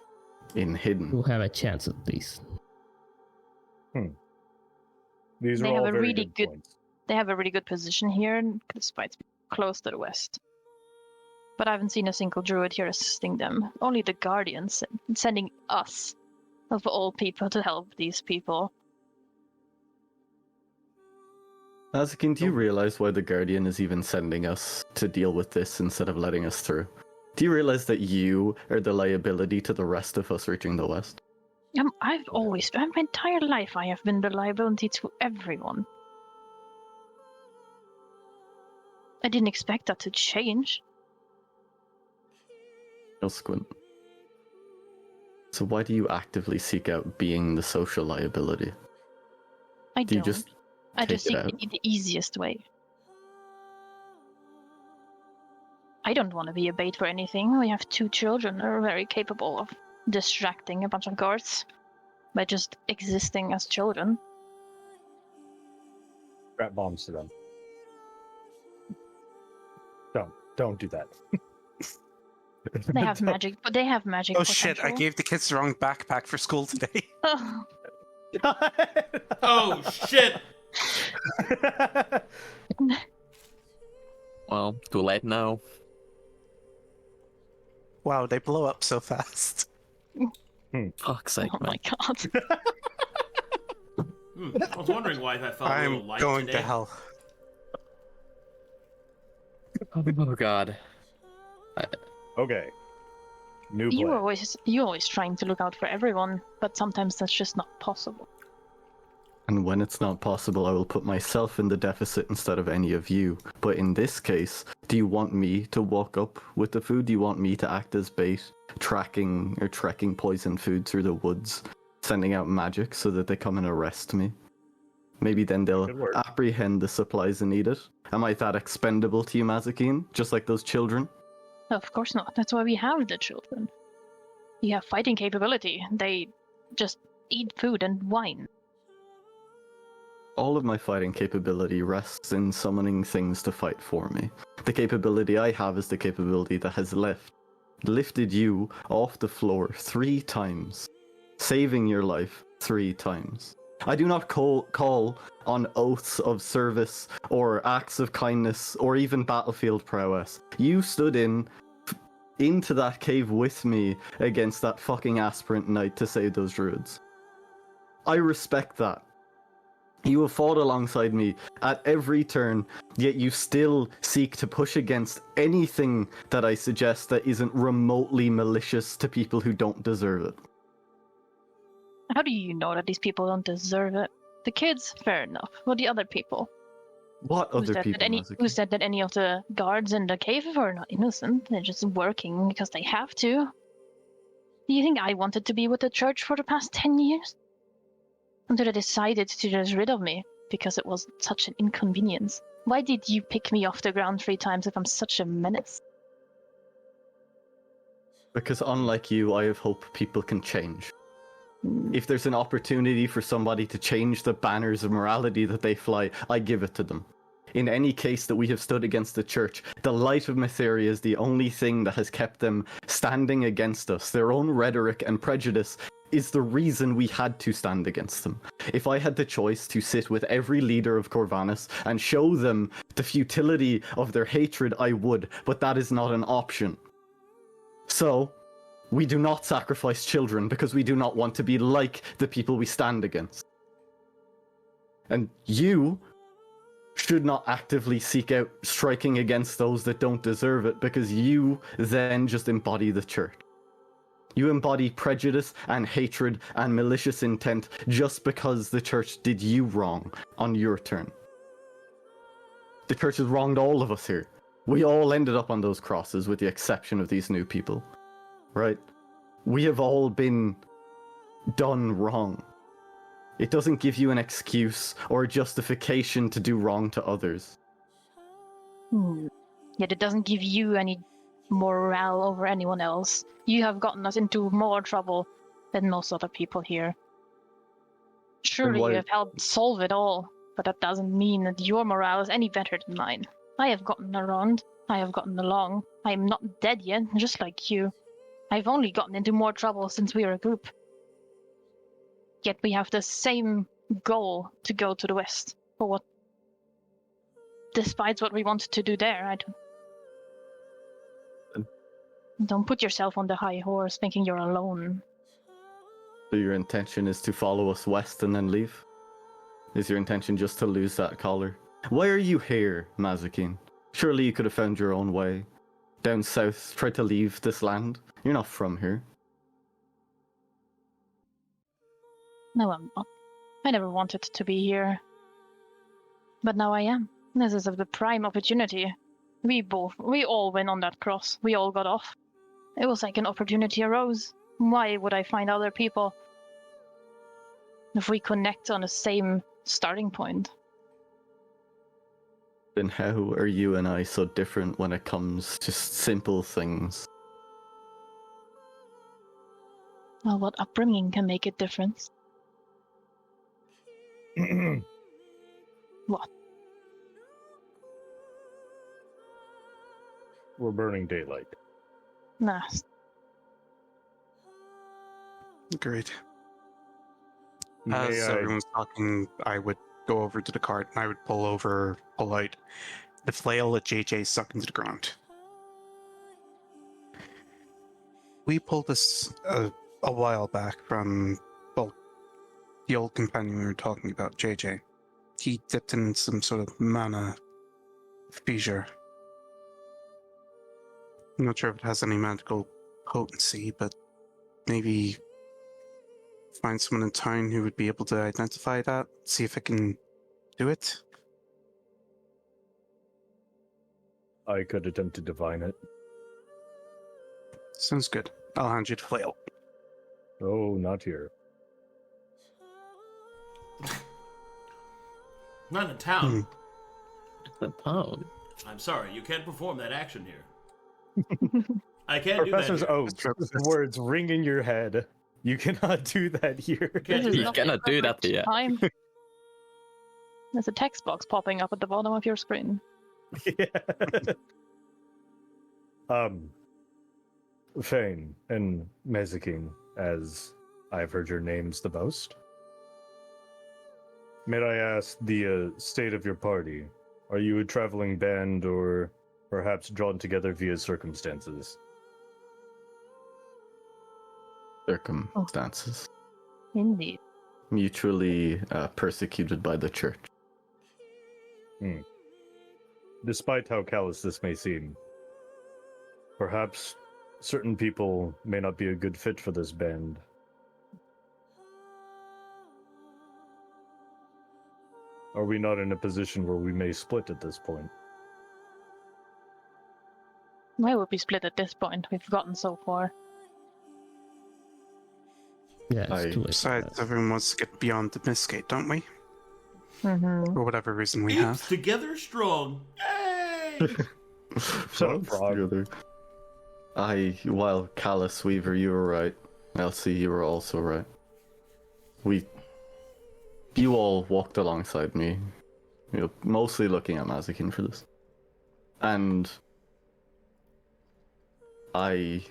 We'll have a chance at least. These are all very good points. They have a really good position here, despite being close to the west. But I haven't seen a single druid here assisting them. Only the guardians sending us, of all people, to help these people. Mazekeen, do you realize why the Guardian is even sending us to deal with this instead of letting us through? Do you realize that you are the liability to the rest of us reaching the west? My entire life I have been the liability to everyone. I didn't expect that to change. No squint. So why do you actively seek out being the social liability? I don't. I just seek seek the easiest way. I don't want to be a bait for anything. We have 2 children that are very capable of distracting a bunch of guards by just existing as children. Strap bombs to them. Don't do that. They have magic, but they have magic. Oh shit! I gave the kids the wrong backpack for school today. Oh. Oh shit! Well, too late now. Wow, they blow up so fast. Fuck's sake, Oh my god. I was wondering why that felt a little I'm light going today. to hell. Oh god. Okay. New plan. You always trying to look out for everyone, but sometimes that's just not possible. And when it's not possible, I will put myself in the deficit instead of any of you. But in this case, do you want me to walk up with the food? Do you want me to act as bait, trekking poison food through the woods, sending out magic so that they come and arrest me? Maybe then they'll apprehend the supplies and eat it. Am I that expendable to you, Mazekeen? Just like those children? Of course not. That's why we have the children. You have fighting capability. They just eat food and wine. All of my fighting capability rests in summoning things to fight for me. The capability I have is the capability that has lifted you off the floor 3 times, saving your life 3 times. I do not call on oaths of service or acts of kindness or even battlefield prowess. You stood in into that cave with me against that fucking aspirant knight to save those druids. I respect that. You have fought alongside me at every turn, yet you still seek to push against anything that I suggest that isn't remotely malicious to people who don't deserve it. How do you know that these people don't deserve it? The kids, fair enough. But the other people? What other people, Who said that any of the guards in the cave were not innocent? They're just working because they have to. Do you think I wanted to be with the church for the past 10 years? Until they decided to get rid of me, because it was such an inconvenience. Why did you pick me off the ground 3 times if I'm such a menace? Because unlike you, I have hope people can change. If there's an opportunity for somebody to change the banners of morality that they fly, I give it to them. In any case that we have stood against the church, the light of Mytheria is the only thing that has kept them standing against us. Their own rhetoric and prejudice is the reason we had to stand against them. If I had the choice to sit with every leader of Corvallis and show them the futility of their hatred, I would, but that is not an option. So, we do not sacrifice children because we do not want to be like the people we stand against. And you should not actively seek out striking against those that don't deserve it, because you then just embody the church. You embody prejudice and hatred and malicious intent just because the church did you wrong on your turn. The church has wronged all of us here. We all ended up on those crosses with the exception of these new people. Right? We have all been done wrong. It doesn't give you an excuse or a justification to do wrong to others. Yet it doesn't give you any morale over anyone else. You have gotten us into more trouble than most other people here. Surely you have helped solve it all, but that doesn't mean that your morale is any better than mine. I have gotten around. I have gotten along. I am not dead yet, just like you. I've only gotten into more trouble since we were a group. Yet we have the same goal to go to the west. For what? Despite what we wanted to do there, I don't put yourself on the high horse thinking you're alone. So your intention is to follow us west and then leave? Is your intention just to lose that collar? Why are you here, Mazekeen? Surely you could have found your own way. Down south, tried to leave this land. You're not from here. No, I'm not. I never wanted to be here. But now I am. This is the prime opportunity. We all went on that cross. We all got off. It was like an opportunity arose. Why would I find other people if we connect on the same starting point? Then how are you and I so different when it comes to simple things? Well, what upbringing can make a difference? What? We're burning daylight. Nah. Great. As everyone's talking, I would go over to the cart and I would pull out the flail that JJ stuck into the ground. We pulled this a while back from, well, the old companion we were talking about, JJ. He dipped in some sort of mana fissure. I'm not sure if it has any magical potency, but maybe find someone in town who would be able to identify that, see if it can do it. I could attempt to divine it. Sounds good. I'll hand you the flail. Oh, not here. Not in town. The town. I'm sorry, you can't perform that action here. I can't Professor's do that. oath. Words ring in your head. You cannot do that here. You cannot do that here. Time. There's a text box popping up at the bottom of your screen. Yeah. Fane and Mazekeen, as I've heard your names the most. May I ask the state of your party? Are you a traveling band or perhaps drawn together via circumstances? circumstances. Indeed. Mutually persecuted by the church. Despite how callous this may seem, perhaps certain people may not be a good fit for this band. Are we not in a position where we may split at this point? Why would we split at this point? We've gotten so far. Yeah, it's too late. Besides, everyone wants to get beyond the Mistgate, don't we? Mm-hmm. For whatever reason we Apes have. together strong. Yay! Shut up, Frog. While Callus Weaver, you were right. Elsie, you were also right. You all walked alongside me, mostly looking at Mazekeen for this. And I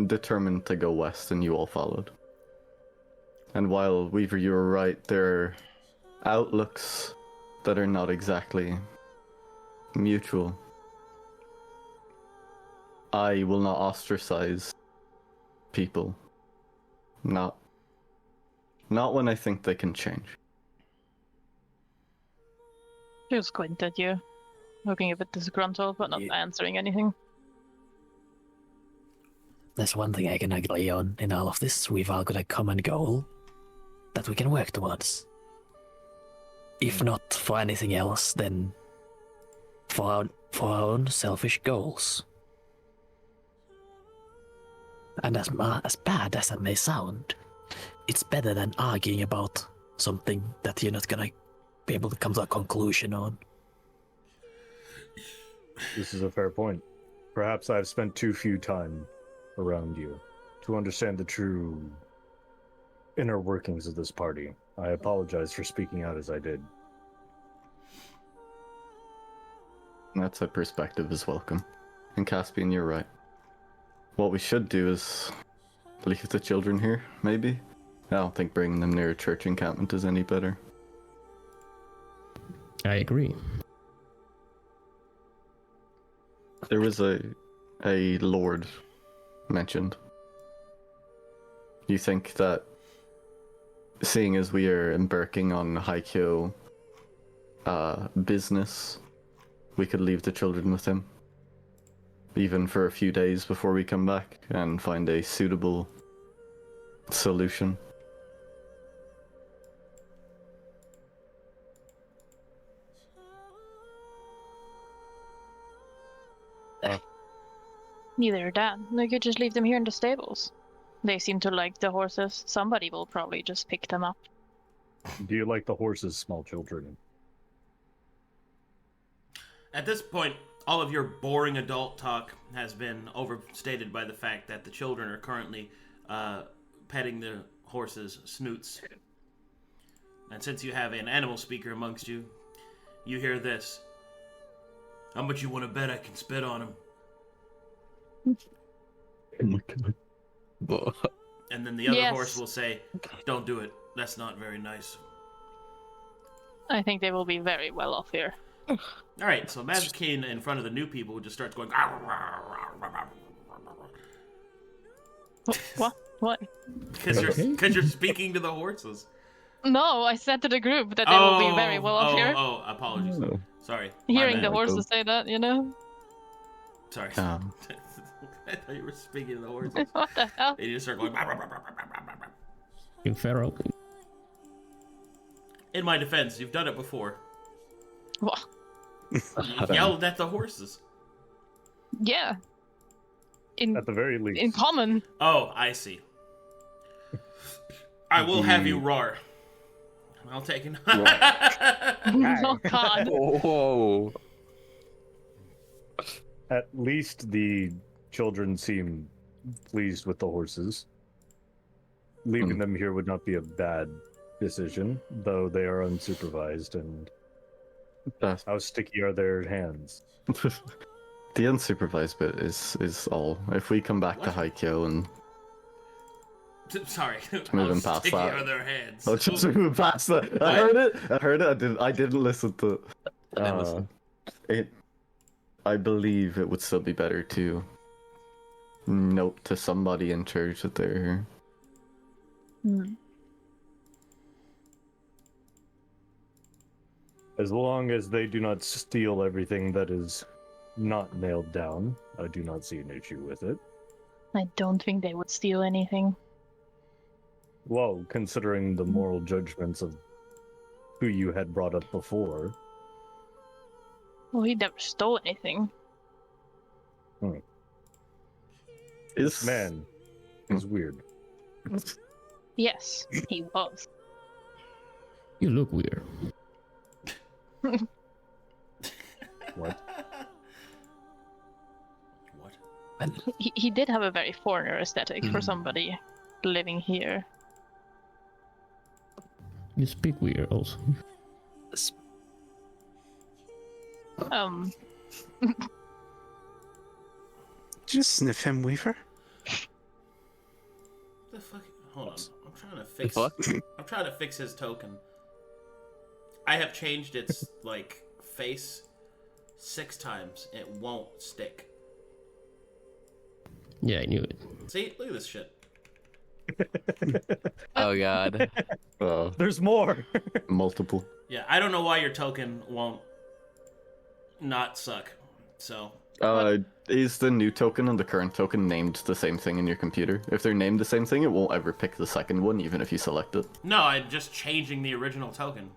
determined to go west, and you all followed. And while Weaver, you were right, there are outlooks that are not exactly mutual. I will not ostracize people. Not when I think they can change. She was squint at you, looking a bit disgruntled, but not answering anything. There's one thing I can agree on in all of this. We've all got a common goal that we can work towards. If not for anything else, then for our own selfish goals. And as bad as that may sound, it's better than arguing about something that you're not gonna be able to come to a conclusion on. This is a fair point. Perhaps I've spent too few time around you to understand the true inner workings of this party. I apologize for speaking out as I did. That's a perspective is welcome. And Caspian, you're right. What we should do is leave the children here, maybe? I don't think bringing them near a church encampment is any better. I agree. There was a lord mentioned. You think that, seeing as we are embarking on Haikyo business, we could leave the children with him? Even for a few days before we come back and find a suitable solution. Neither that. They could just leave them here in the stables. They seem to like the horses. Somebody will probably just pick them up. Do you like the horses, small children? At this point, all of your boring adult talk has been overstated by the fact that the children are currently petting the horses' snoots. And since you have an animal speaker amongst you, you hear this. How much you want to bet I can spit on him? Oh my god. And then the other Yes. horse will say, don't do it. That's not very nice. I think they will be very well off here. Alright, so Mazekeen in front of the new people just starts going... What? What? Because you're speaking to the horses. No, I said to the group that they will be very well off here. Oh, apologies. Oh. Sorry. My Hearing bad. the horses say that, you know? Sorry. I thought you were speaking to the horses. What the hell? They just start going... You Pharaoh. In my defense, you've done it before. What? You yelled at the horses. Yeah. At the very least. In common. Oh, I see. I will have you roar. I'll take it. Oh, God. Whoa. At least the children seem pleased with the horses. Leaving them here would not be a bad decision, though they are unsupervised, and how sticky are their hands? The unsupervised bit is all. If we come back to Haikyo and Sorry. moving past sticky that. are their hands. I'll just move past that. I heard it. I didn't listen to it. I believe it would still be better to note to somebody in charge that they're here. Hmm. As long as they do not steal everything that is not nailed down, I do not see an issue with it. I don't think they would steal anything. Well, considering the moral judgments of who you had brought up before. Well, he never stole anything. Is Man, is weird. Yes, he was. You look weird. What? What? He did have a very foreigner aesthetic for somebody living here. You speak weird also. Just sniff him, Weaver. The fuck? Hold on. I'm trying to fix. What? I'm trying to fix his token. I have changed its face 6 times. It won't stick. Yeah, I knew it. See, look at this shit. Oh god. There's more! multiple. Yeah, I don't know why your token won't not suck. So. Is the new token and the current token named the same thing in your computer? If they're named the same thing, it won't ever pick the second one, even if you select it. No, I'm just changing the original token.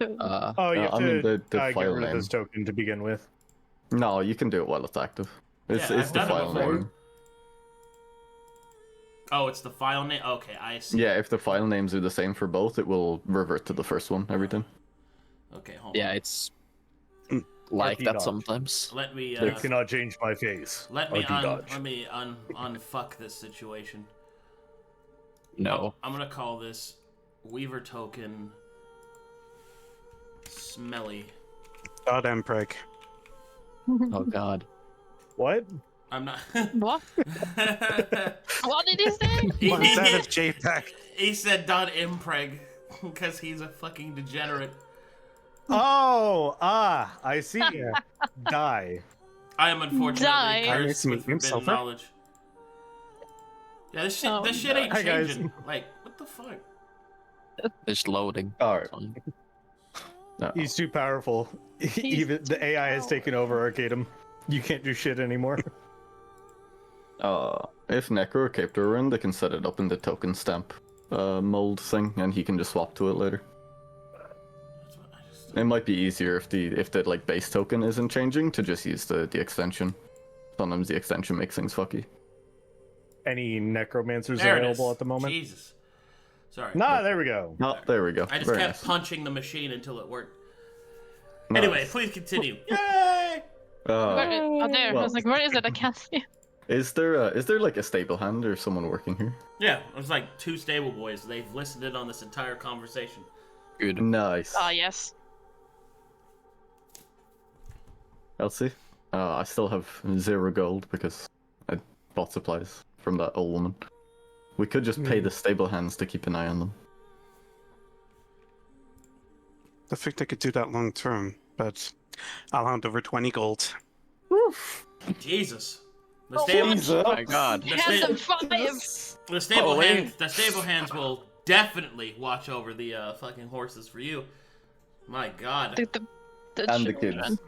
Oh, you have I to mean, the get file rid of name. this token to begin with. No, you can do it while it's active. It's, Yeah, it's I've the done it file before. name. Oh, it's the file name? Okay, I see. Yeah, if the file names are the same for both, it will revert to the first one every time. Okay, hold Yeah, on. it's like that Arcadum. sometimes. Let me They cannot change my face. let me Arcadum. unfuck this situation. No. I'm gonna call this Weaver token Smelly. Goddamn prig. Oh god. What? I'm not. What? What did he say? What is that of JPEG? He said .impreg because he's a fucking degenerate. Oh, I see. Die. I am unfortunately Die. cursed Hi, with it's me, forbidden Silva. knowledge. Yeah, this shit, Oh, this shit ain't Hi, guys. changing. Like, what the fuck? It's loading. Alright. No. He's too powerful. Even the AI has taken over Arcadum. You can't do shit anymore. If Necro or Cape are in, they can set it up in the token stamp mold thing, and he can just swap to it later. That's what I just... It might be easier if the like base token isn't changing to just use the extension. Sometimes the extension makes things fucky. Any necromancers There it available is. at the moment? Jesus. Sorry. Nah, there we go. Oh, there we go. I just Very kept nice. punching the machine until it worked. Nice. Anyway, please continue. Yay! Oh, there. I well- was like, where is it? I can't see. Is there like a stable hand or someone working here? Yeah, it was like 2 stable boys. They've listened in on this entire conversation. Good. Nice. Ah, yes. Elsie? I still have 0 gold because I bought supplies from that old woman. We could just pay the stable hands to keep an eye on them. I think they could do that long term, but I'll hand over 20 gold. Jesus. The Oh, stable, Jesus. Oh my god. the, Handsome sta- 5! the stable Holy. hand, the stable hands will definitely watch over the fucking horses for you. My God. The And the children. kids.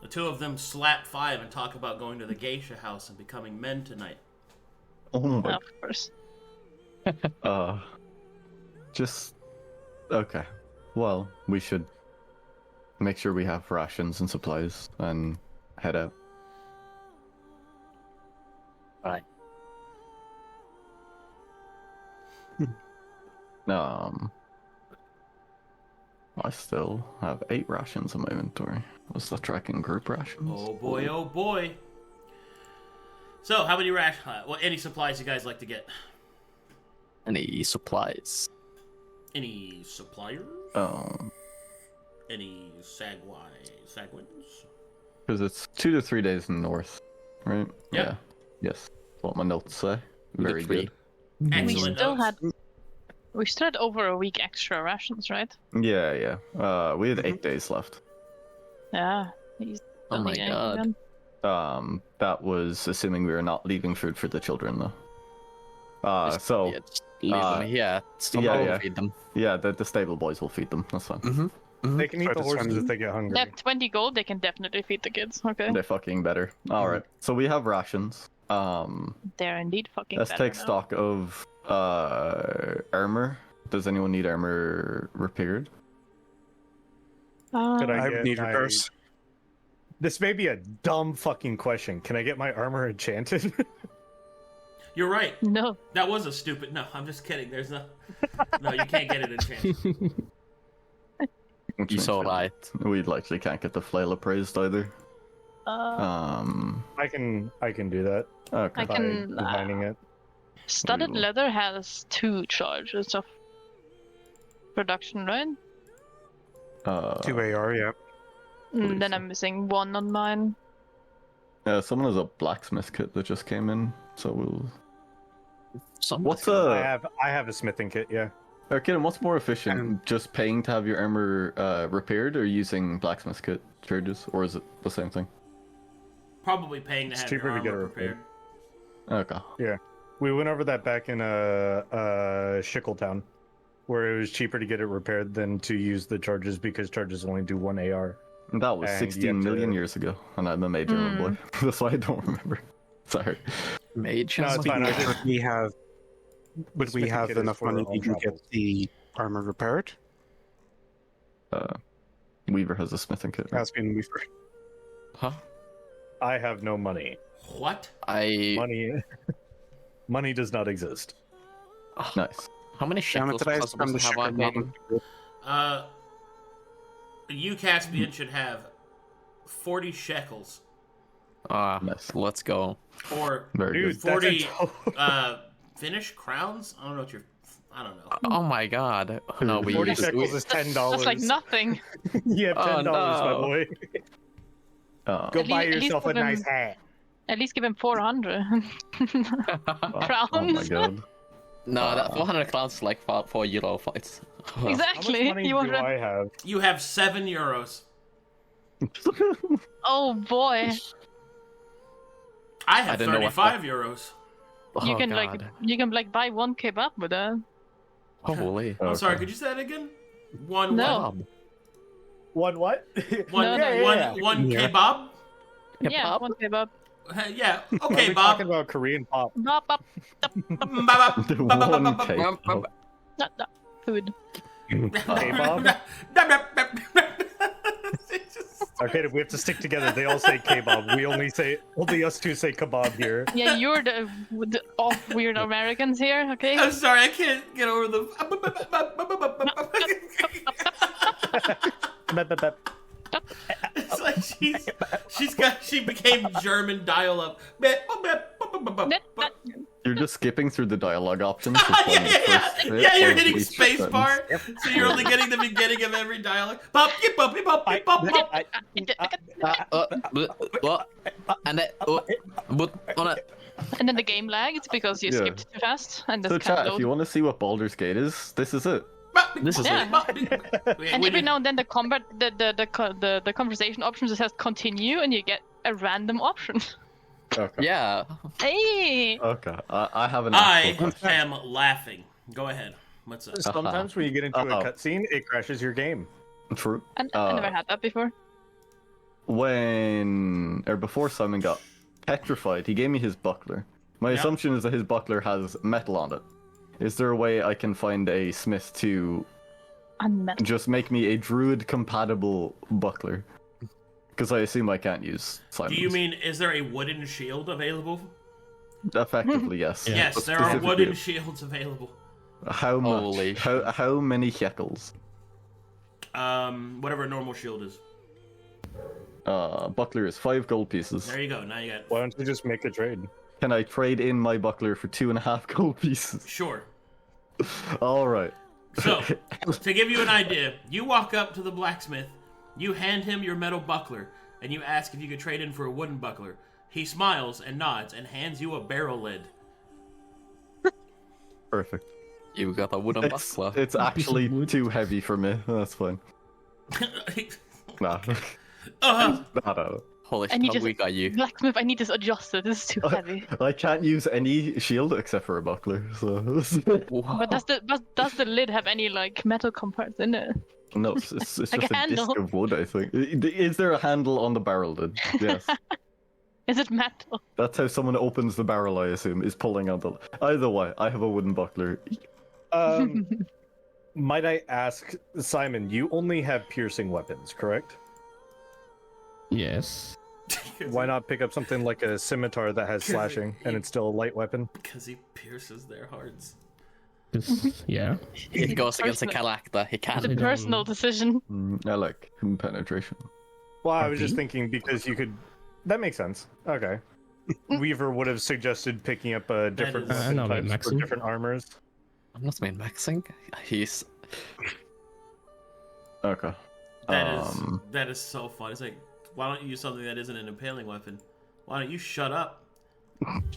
The 2 of them slap 5 and talk about going to the geisha house and becoming men tonight. Oh my. Of course. Just okay. Well, we should make sure we have rations and supplies and head out. Right. I still have 8 rations in my inventory. Was that tracking group rations? Oh boy, oh boy. So, how many any supplies you guys like to get? Any supplies? Any suppliers? Um, Any Sagwins? because it's 2 to 3 days north, right? Yep. Yeah. Yes. What my notes say. Very Three. good. Excellent notes. We still had over a week extra rations, right? Yeah. We had 8 days left. Yeah. He's Oh my god. That was assuming we were not leaving food for the children, though. So Yeah, just leave them here. Someone will feed them. yeah, the stable boys will feed them. That's fine. They can eat the horses if they get hungry. They have 20 gold, they can definitely feed the kids, okay? They're fucking better. All right. So we have rations. They're indeed fucking Let's better take now. stock of armor. Does anyone need armor repaired? Could I get need my- repairs. This may be a dumb fucking question. Can I get my armor enchanted? You're right. No. That was a stupid. No, I'm just kidding. There's no. No, you can't get it enchanted. Which You means so we- right. We likely can't get the flail appraised either. I can do that Okay. I by can, designing it. Studded Ooh. leather has 2 charges of production, right? 2 AR, yeah. Believe Then so. I'm missing 1 on mine. Someone has a blacksmith kit that just came in, so we'll. What's I have a smithing kit, yeah. Arcadum, what's more efficient? Just paying to have your armor repaired, or using blacksmith kit charges, or is it the same thing? Probably paying to It's have cheaper your to get armor it repaired. prepared. Okay. We went over that back in Shickletown, where it was cheaper to get it repaired than to use the charges because charges only do 1 AR. That was And 16 you have million to- years ago, and I'm a major boy. That's why I don't remember. Sorry. Mage. No, it's fine. I just, Would we have Smithing kit is enough for money all to even travels. get the armor repaired? Weaver has a smithing kit. Right? Caspian Weaver. Huh? I have no money. What? Money does not exist. Nice. How many Damn it, shekels did I am I spend the supposed to have sugar on money? You Caspian should have 40 shekels Nice. Let's go. or Very Dude, good. 40 Finnish crowns. I don't know what you're. I don't know. Oh my god. No, we 40 use shekels is $10. That's like nothing. You have $10, my no. boy. Go At buy least yourself a give him- nice hat. At least give him 400 crowns. Oh my god. No, that 400 crowns is like €4. It's Exactly. How much money You do want to... I have? You have 7 euros. Oh boy. I I have didn't know what 35 euros. You Oh, can God. buy 1 kebab with that. Holy. I'm sorry. Okay. Could you say that again? One. No. One what? One. No, no. One Yeah. kebab. Yeah, Kebab? 1 kebab. Yeah. Are Okay, we Bob. talking about Korean pop? Bop, bop. The one cake. No, no. Food. K-Bob? Okay, we have to stick together. They all say K-Bob. Only us two say kebab here. Yeah, you're the off weird Americans here, okay? I'm sorry, I can't get over the. It's like she became German dial-up. You're just skipping through the dialogue options. Yeah, you're hitting spacebar, so you're only getting the beginning of every dialogue. Pop, yip, pop, yip, pop, yip, pop, pop. And then, on it. And then the game lags because you Yeah. skipped too fast, and So this chat, can't if load. you want to see what Baldur's Gate is, this is it. This is Yeah. And We every did- now and then the combat, the conversation options just has continue, and you get a random option. Okay. Yeah. Hey, Okay. I have an I actual question. am laughing. Go ahead. What's up? Sometimes when you get into Uh-oh. a cutscene, it crashes your game. True. I never had that before. Before Simon got petrified, he gave me his buckler. My Yeah. assumption is that his buckler has metal on it. Is there a way I can find a smith to Unmet. just make me a druid compatible buckler? Because I assume I can't use Do Simon's. you mean, is there a wooden shield available? Effectively, yes. Yes, But there are specifically, wooden shields available. How much? Holy How many shekels? Whatever a normal shield is. Buckler is 5 gold pieces. There you go. Now you got. Why don't you just make a trade? Can I trade in my buckler for 2.5 gold pieces? Sure. All right. So, to give you an idea, you walk up to the blacksmith, you hand him your metal buckler, and you ask if you could trade in for a wooden buckler. He smiles and nods and hands you a barrel lid. Perfect. You got a wooden It's buckler. actually wood. too heavy for me. That's fine. Nah. Uh-huh. No. Holy I shit, need how to weak are you? Blacksmith, I need this adjusted. This is too heavy. I can't use any shield except for a buckler, so... But does the lid have any like metal compartments in it? No, it's just Like a a disc handle. of wood, I think. Is there a handle on the barrel then? Yes. Is it metal? That's how someone opens the barrel, I assume, is pulling out the... Either way, I have a wooden buckler. Might I ask, Simon, you only have piercing weapons, correct? Yes. Why not pick up something like a scimitar that has slashing and it's still a light weapon? Because he pierces their hearts. Yeah. It goes against the Personal. character. He It's can't. a personal decision. I like penetration. Well, I was just RP? thinking because you could... That makes sense. Okay. Weaver would have suggested picking up a different is- weapon no, but types for maxing. different armors. I'm not main maxing. He's. Okay. That is so fun. It's like, why don't you use something that isn't an impaling weapon? Why don't you shut up?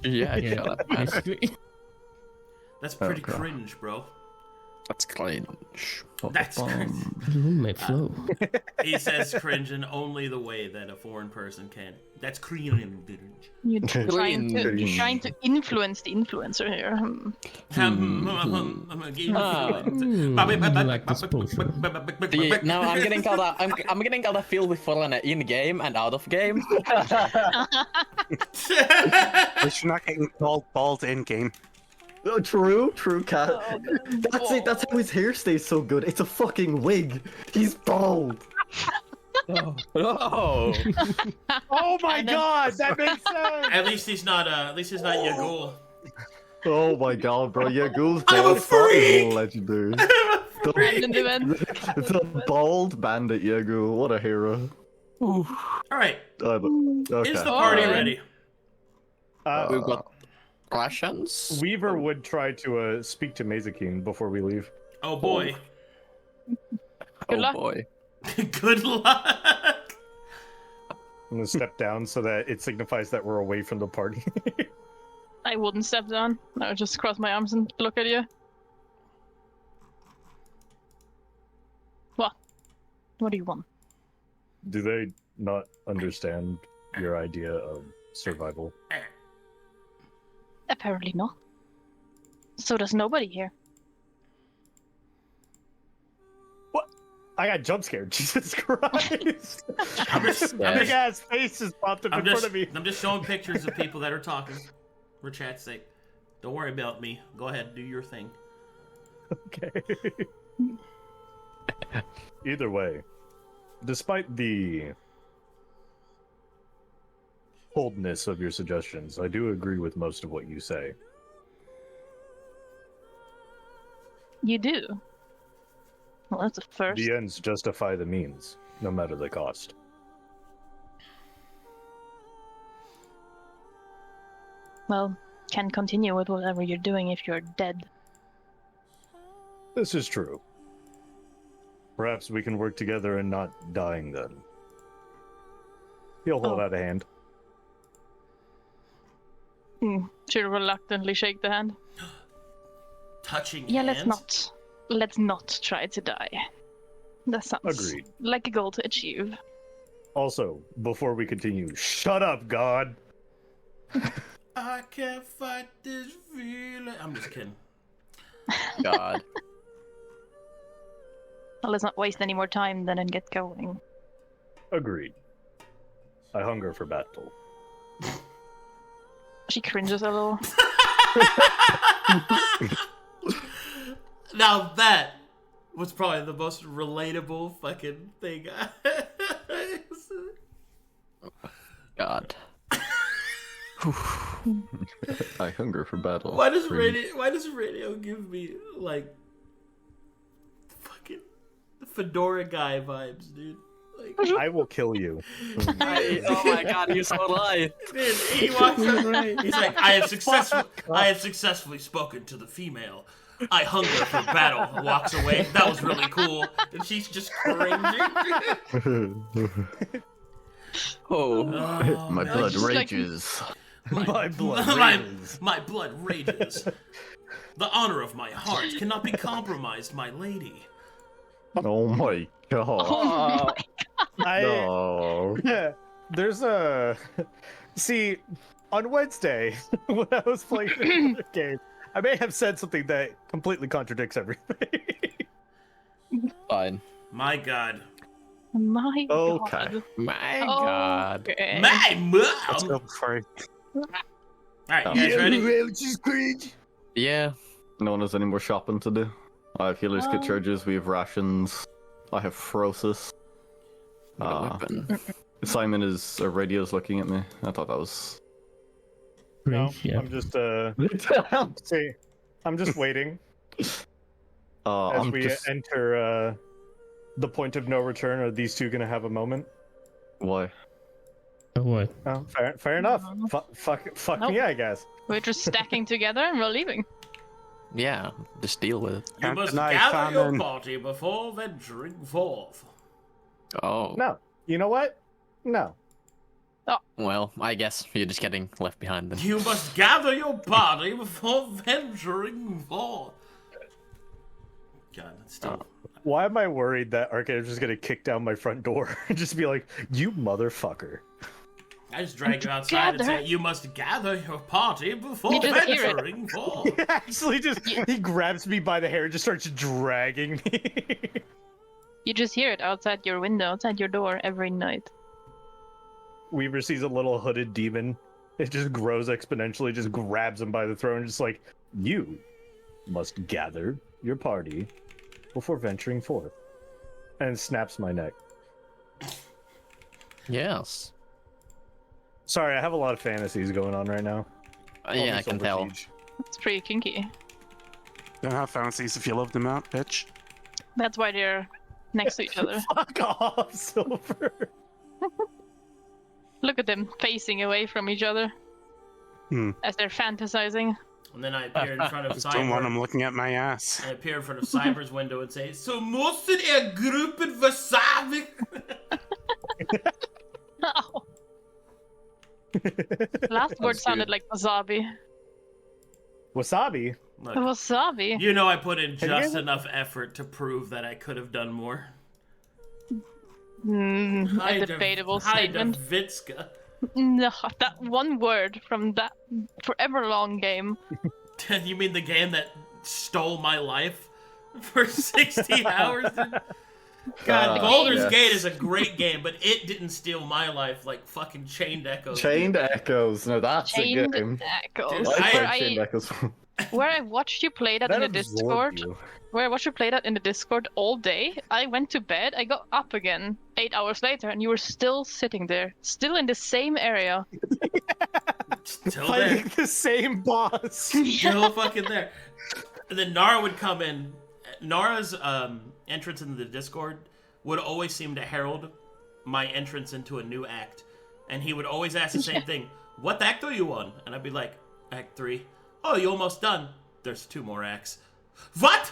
Yeah, Yeah, shut up, man. basically. That's pretty Okay. cringe, bro. That's cringe. That's cringe. Roommate flow. He says cringe in only the way that a foreign person can. That's cringe. You're trying Cringe. to influence the influencer here. You like this potion. Now I'm getting called out. I'm getting called a filthy foreigner in game and out of game. At least you're not getting called bald in game. Oh, true, cat. That's Oh. it, that's how his hair stays so good. It's a fucking wig. He's bald. No. Oh my god, that makes sense! At least he's not Yagul. Oh my god, bro. Yeah, Ghoul's I'm a bald spot is freak! legendary. Random event. It's a bald bandit, Yagul. What a hero. Alright, Okay. is the party Alright. ready? We've got rations. Weaver would try to speak to Mazekeen before we leave. Oh boy. Good luck. Boy. Good luck. I'm gonna step down so that it signifies that we're away from the party. I wouldn't step down. I would just cross my arms and look at you. What? What do you want? Do they not understand your idea of survival? Apparently not. So does nobody here. I got jump scared. Jesus Christ! I'm just Big ass faces popped up in front of me. I'm just showing pictures of people that are talking for chat's sake. Don't worry about me. Go ahead, do your thing. Okay. Either way, despite the coldness of your suggestions, I do agree with most of what you say. You do. Well, that's a first. The ends justify the means, no matter the cost. Well, can continue with whatever you're doing if you're dead. This is true. Perhaps we can work together and not dying then. He'll hold out a hand. She'll reluctantly shake the hand. Touching Yeah, hands? let's not try to die. That sounds Agreed. like a goal to achieve. Also, before we continue, shut up, God! I can't fight this feeling. I'm just kidding. God. Well, let's not waste any more time then and get going. Agreed. I hunger for battle. She cringes a little. Now that was probably the most relatable fucking thing. God. I hunger for battle. Why does radio give me like fucking Fedora guy vibes, dude? Like, I will kill you. Oh my god, you're so alive. dude, he walks up, he's like, I have successfully spoken to the female. I hunger for battle. Walks away. That was really cool. And she's just cringing. Oh. My man. blood just like- rages. My blood My blood rages. The honor of my heart cannot be compromised, my lady. Oh my god. Oh my I, No. there's a see on Wednesday when I was playing the game, I may have said something that completely contradicts everything. Fine. My God. My Okay. God. My God. Okay. My Let's mom. go before All right, you guys ready? Yeah. No one has any more shopping to do. I have healer's kit charges, we have rations. I have Frosis. Got a weapon. Simon is radio's looking at me. I thought that was No, Yeah. I'm just see, I'm just waiting as I'm we just enter the point of no return. Are these two gonna have a moment? why? Oh, what? Oh, fair enough. Fuck Nope. me, I guess. We're just stacking together and we're leaving. Yeah, just deal with it. You Can't must deny gather your famine. party before venturing forth. Oh. No, you know what? No. Well, I guess you're just getting left behind then. You must gather your party before venturing forth. God, that's still. Why am I worried that Arcadum's just gonna kick down my front door and just be like, "You motherfucker"? I just drag you outside and Gather. say, you must gather your party before You just hear it. venturing forth. He actually just he grabs me by the hair and just starts dragging me. You just hear it outside your window, outside your door every night. Weaver sees a little hooded demon. It just grows exponentially, just grabs him by the throat and just like, "You must gather your party before venturing forth," and snaps my neck. Yes. Sorry, I have a lot of fantasies going on right now. Yeah, I can tell. It's pretty kinky. Don't have fancies if you love them out, bitch. That's why they're next to each other. Fuck off, Silver. Look at them facing away from each other as they're fantasizing. And then I appear in front of Don't want them Cyber. looking at my ass. I appear in front of Cyber's window and say, "So måste er gruppen wasabi." Oh. Last word sounded like wasabi. Wasabi. Look, Wasabi? you know I put in you just guys- enough effort to prove that I could have done more. A debatable statement. Vitska. No, that one word from that forever long game. You mean the game that stole my life for 60 hours? God, Baldur's yes. Gate is a great game, but it didn't steal my life like fucking Chained Echoes. Chained Echoes. No, that's a Chained game. Echoes. Dude, I Where played Chained Echoes. where I watched you play that in the absorbed Discord. you. Where I watched you play that in the Discord all day. I went to bed. I got up again 8 hours later, and you were still sitting there, still in the same area. Still there. Fighting the same boss. Still fucking there. And then Nara would come in. Nara's entrance into the Discord would always seem to herald my entrance into a new act. And he would always ask the same thing. What act are you on? And I'd be like, Act 3. Oh, you almost done. There's 2 more acts. What?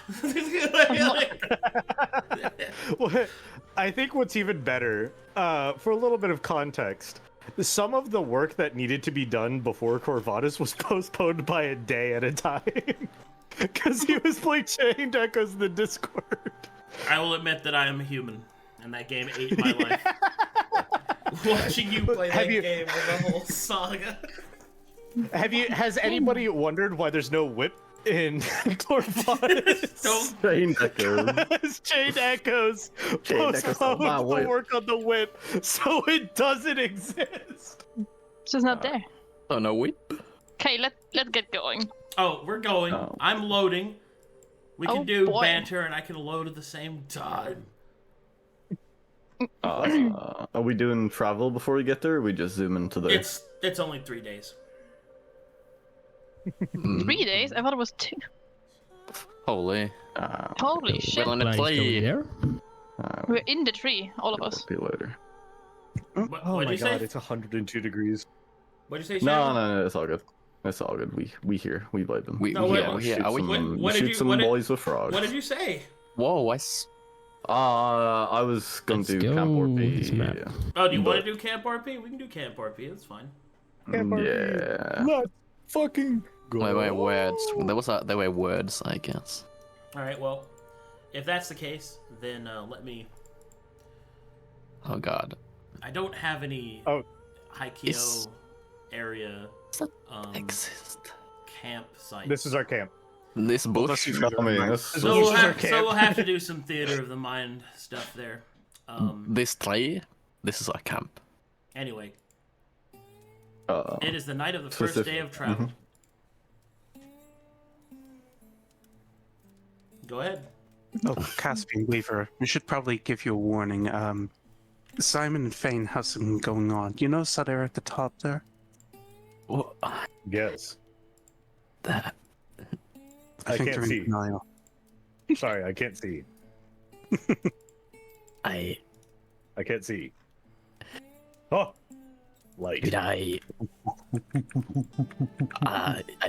I think what's even better, for a little bit of context, some of the work that needed to be done before Corvatus was postponed by a day at a time. Because he was playing Chained Echoes in the Discord. I will admit that I am a human, and that game ate my life. Watching you play that game was a whole saga. Has anybody wondered why there's no whip in Corvatus? Don't. Chained Echoes. Chained Echoes Chained Echoes postponed on my the whip. work on the whip, so it doesn't exist. It's just not there. Oh no, wait. Okay, let's get going. Oh, we're going. Oh. I'm loading. We can Oh, do boy. banter, and I can load at the same time. Are we doing travel before we get there, or we just zoom into there? It's only 3 days. 3 days? I thought it was 2. Holy. Holy shit. Well, on a Flying play. over there? We're in the tree, all of us. Be later. What, Oh what'd my you god, say? it's 102 degrees. What'd you say, No, Shamber? no, it's all good. It's all good. We here. We vibe them. We, No, we, wait, yeah, wait, yeah, are we? What did shoot you- some what did- boys with frogs. What did you say? Whoa, I was gonna Let's do go, Camp this map. Orpy. Oh, do you want But- to do Camp RP? We can do Camp RP. That's fine. Yeah. Let's fucking go. Wait, words. There were words, I guess. All right. Well, if that's the case, then let me. Oh god. I don't have any Haikyo area exist. campsite. This is our camp. This bush. So we'll have to do some theater of the mind stuff there. This tree. This is our camp. Anyway, it is the night of the first day of travel. Go ahead. Oh, Caspian Weaver, we should probably give you a warning. Simon and Fane have something going on. You notice that area at the top there? Well, Yes. that. I think can't they're in see. denial. Sorry, I can't see. I can't see. Oh! Light. Did I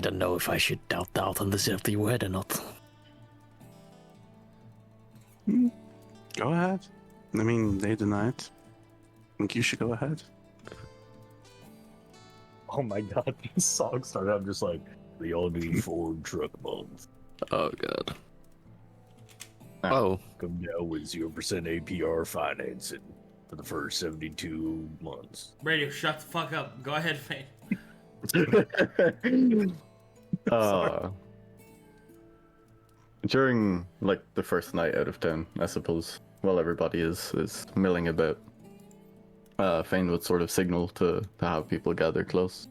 don't know if I should doubt and deserve the word or not. Go ahead. I mean, they deny it. I think you should go ahead. Oh my god, this song started. I'm just like, the only Ford truck month. Oh god. Oh. Come down with 0% APR financing for the first 72 months. Radio, shut the fuck up. Go ahead, Fane. During like the first night out of town, I suppose, while everybody is milling about, Fane would sort of signal to have people gather close.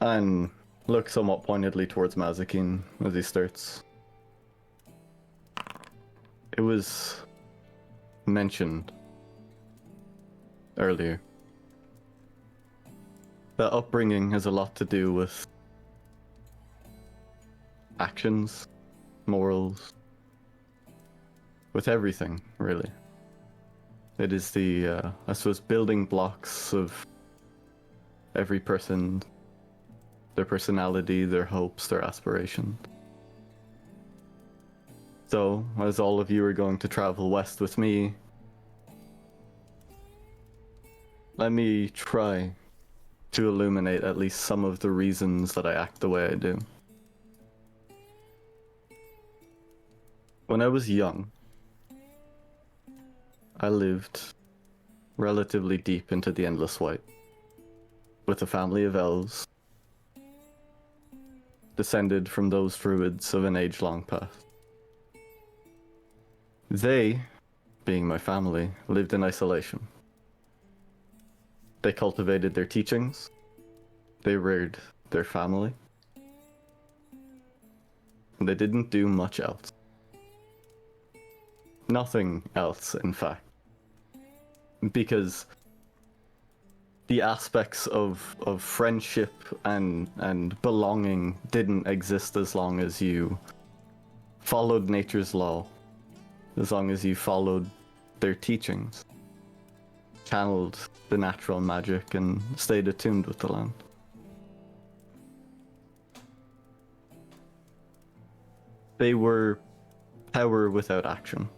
And look somewhat pointedly towards Mazekeen as he starts. It was mentioned earlier that upbringing has a lot to do with actions, morals, with everything, really. It is the, I suppose, building blocks of every person, their personality, their hopes, their aspirations. So, as all of you are going to travel west with me, let me try to illuminate at least some of the reasons that I act the way I do. When I was young, I lived relatively deep into the Endless White, with a family of elves, descended from those druids of an age long past. They, being my family, lived in isolation. They cultivated their teachings, they reared their family, and they didn't do much else. Nothing else, in fact. Because the aspects of friendship and belonging didn't exist as long as you followed nature's law, as long as you followed their teachings, channeled the natural magic, and stayed attuned with the land. They were power without action.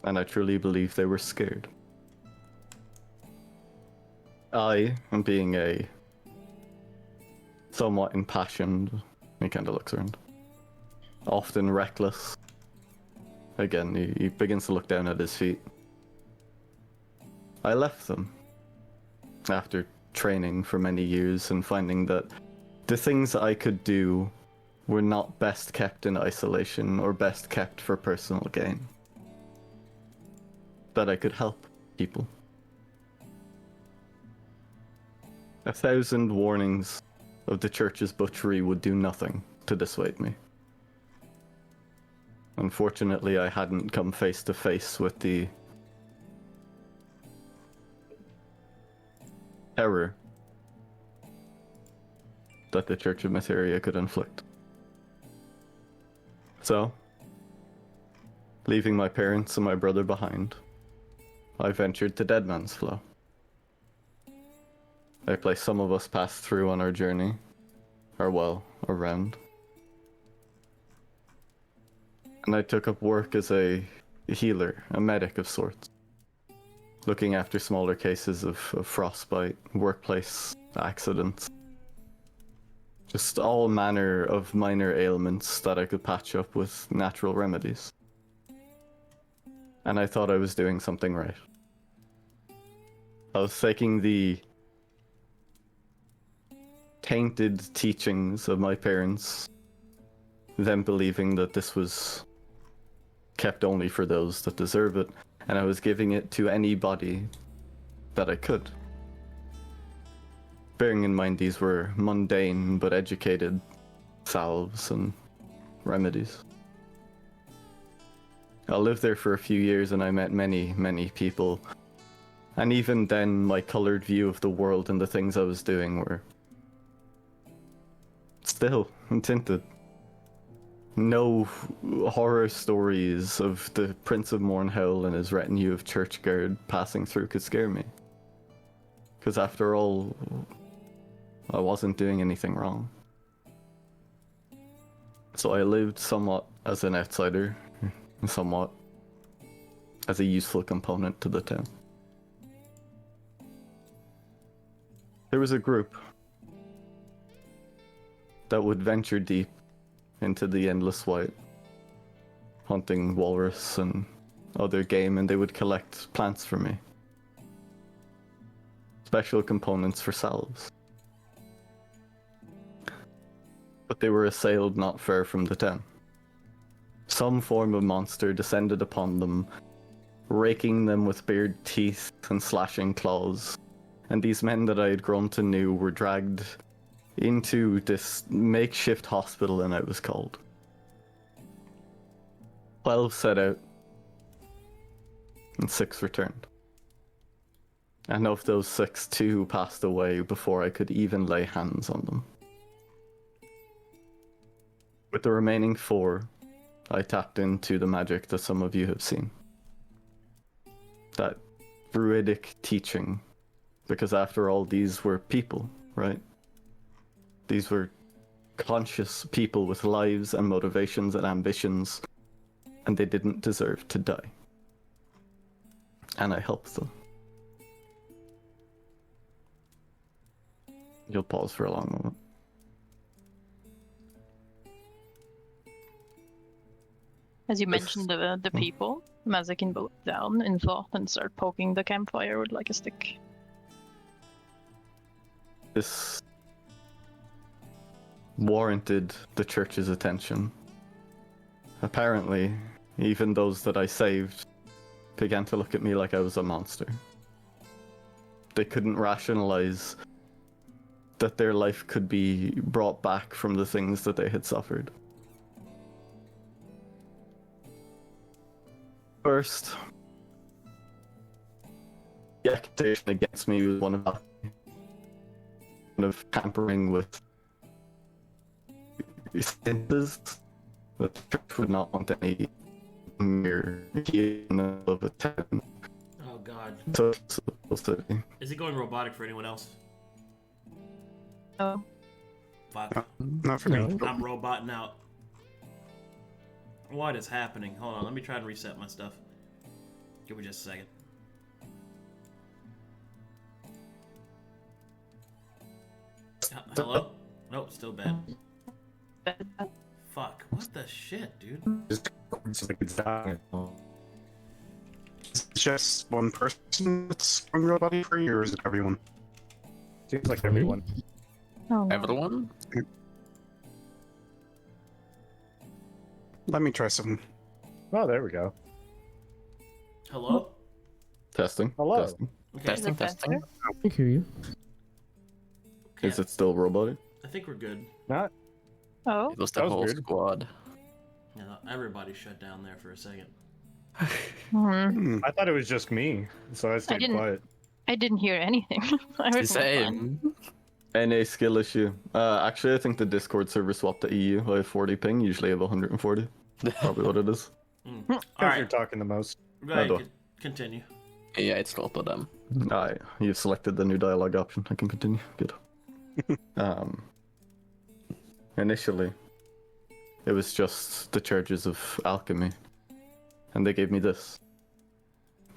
And I truly believe they were scared. I, being a somewhat impassioned, he kind of looks around, often reckless. Again, he begins to look down at his feet. I left them after training for many years and finding that the things I could do were not best kept in isolation or best kept for personal gain. That I could help people. 1,000 warnings of the church's butchery would do nothing to dissuade me. Unfortunately, I hadn't come face to face with the terror that the Church of Materia could inflict. So, leaving my parents and my brother behind, I ventured to Dead Man's Flow. A place some of us passed through on our journey, or well, around. And I took up work as a healer, a medic of sorts, looking after smaller cases of frostbite, workplace accidents, just all manner of minor ailments that I could patch up with natural remedies. and I thought I was doing something right. I was taking the tainted teachings of my parents, them believing that this was kept only for those that deserve it, and I was giving it to anybody that I could. Bearing in mind these were mundane but educated salves and remedies. I lived there for a few years and I met many, many people. And even then, my colored view of the world and the things I was doing were still tinted. No horror stories of the Prince of Mornhell and his retinue of churchguard passing through could scare me. Because after all, I wasn't doing anything wrong. So I lived somewhat as an outsider, somewhat as a useful component to the town. There was a group that would venture deep into the endless white, hunting walrus and other game, and they would collect plants for me. Special components for salves. But they were assailed not far from the town. Some form of monster descended upon them, raking them with bared teeth and slashing claws, and these men that I had grown to know were dragged into this makeshift hospital, and it was called. 12 set out, and 6 returned. And of those 6, 2 passed away before I could even lay hands on them. With the remaining 4, I tapped into the magic that some of you have seen. That druidic teaching, because after all, these were people, right? These were conscious people with lives and motivations and ambitions, and they didn't deserve to die. And I helped them. You'll pause for a long moment. As you mentioned the people, Mazekeen bowed down in thought and started poking the campfire with like a stick. This warranted the church's attention. Apparently, even those that I saved began to look at me like I was a monster. They couldn't rationalize that their life could be brought back from the things that they had suffered. First, the accusation against me was one of tampering with senses. The church would not want any mere of a 10. Oh god. So it's supposed to be. Is it going robotic for anyone else? Oh. Fuck. Not for me. I'm roboting out. What is happening? Hold on, let me try to reset my stuff. Give me just a second. Hello? Nope, still bad. Fuck, what the shit, dude? Is it just one person that's on your body free, or is it everyone? Seems like everyone. Oh, no. Everyone? Let me try something. Oh, there we go. Hello? Testing. Hello. Testing. Okay. Testing, testing. I hear you. Okay, Is it still robotic? I think we're good. Not. Oh. It was That the was whole weird. squad. Yeah, everybody shut down there for a second. Hmm. I thought it was just me, so I stayed didn't- quiet. I didn't hear anything. I heard Same. NA skill issue. Actually, I think the Discord server swapped to EU. I have 40 ping, usually I have 140. Probably what it is. Because Alright, you're talking the most. go ahead, Hold on. continue. Yeah, it's both of them. Aye, you've selected the new dialogue option. I can continue. Good. Initially, it was just the charges of alchemy, and they gave me this.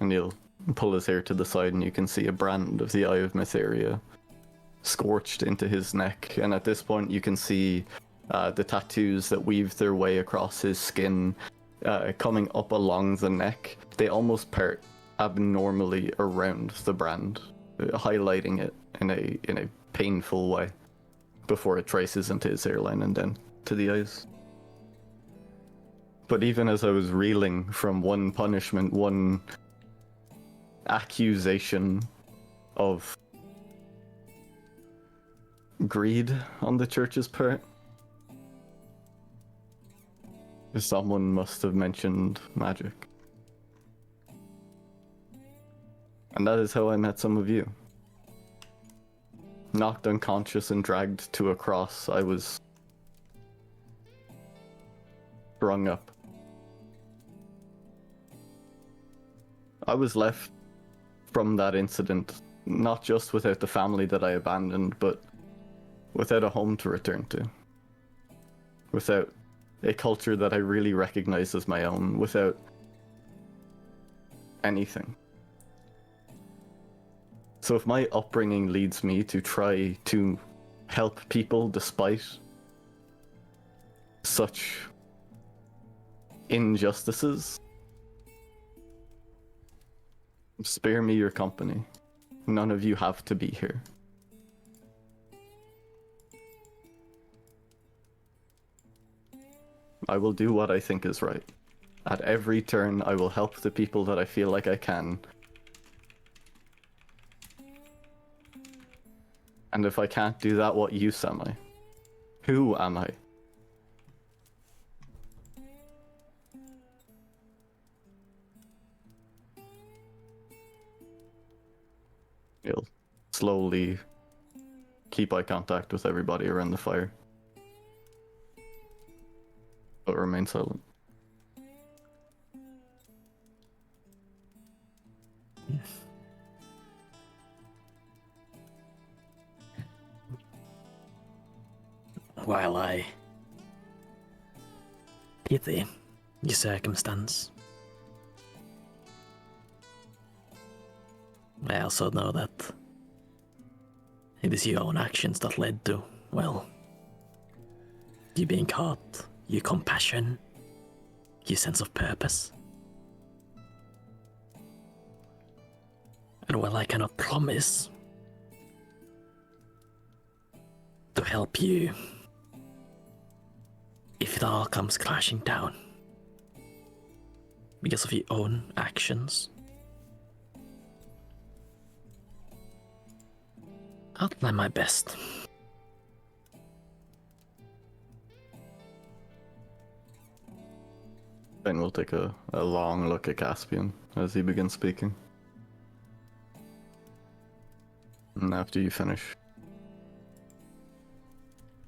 And you'll pull his hair to the side, and you can see a brand of the Eye of Mytheria scorched into his neck. And at this point, you can see the tattoos that weave their way across his skin, coming up along the neck. They almost part abnormally around the brand, highlighting it in a painful way before it traces into his hairline and then to the eyes. But even as I was reeling from one punishment, one accusation of greed on the church's part, someone must have mentioned magic. And that is how I met some of you. Knocked unconscious and dragged to a cross, I was strung up. I was left from that incident, not just without the family that I abandoned, but without a home to return to. Without a culture that I really recognize as my own, without anything. So if my upbringing leads me to try to help people despite such injustices, spare me your company. None of you have to be here. I will do what I think is right. At every turn, I will help the people that I feel like I can. And if I can't do that, what use am I? Who am I? You'll slowly keep eye contact with everybody around the fire, but remain silent. While I pity your circumstance, I also know that it is your own actions that led to, well, you being caught, your compassion, your sense of purpose. And while I cannot promise to help you if it all comes crashing down because of your own actions, I'll try my best. Ben will take a long look at Caspian as he begins speaking. And after you finish,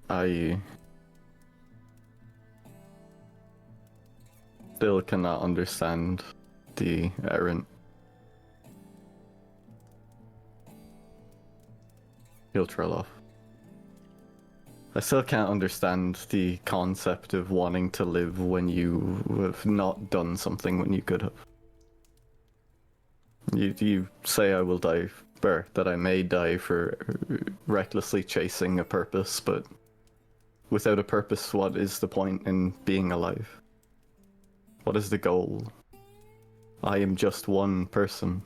I still cannot understand the errant. He'll trail off. I still can't understand the concept of wanting to live when you have not done something when you could have. You say I will die, or that I may die for recklessly chasing a purpose, but without a purpose, what is the point in being alive? What is the goal? I am just one person.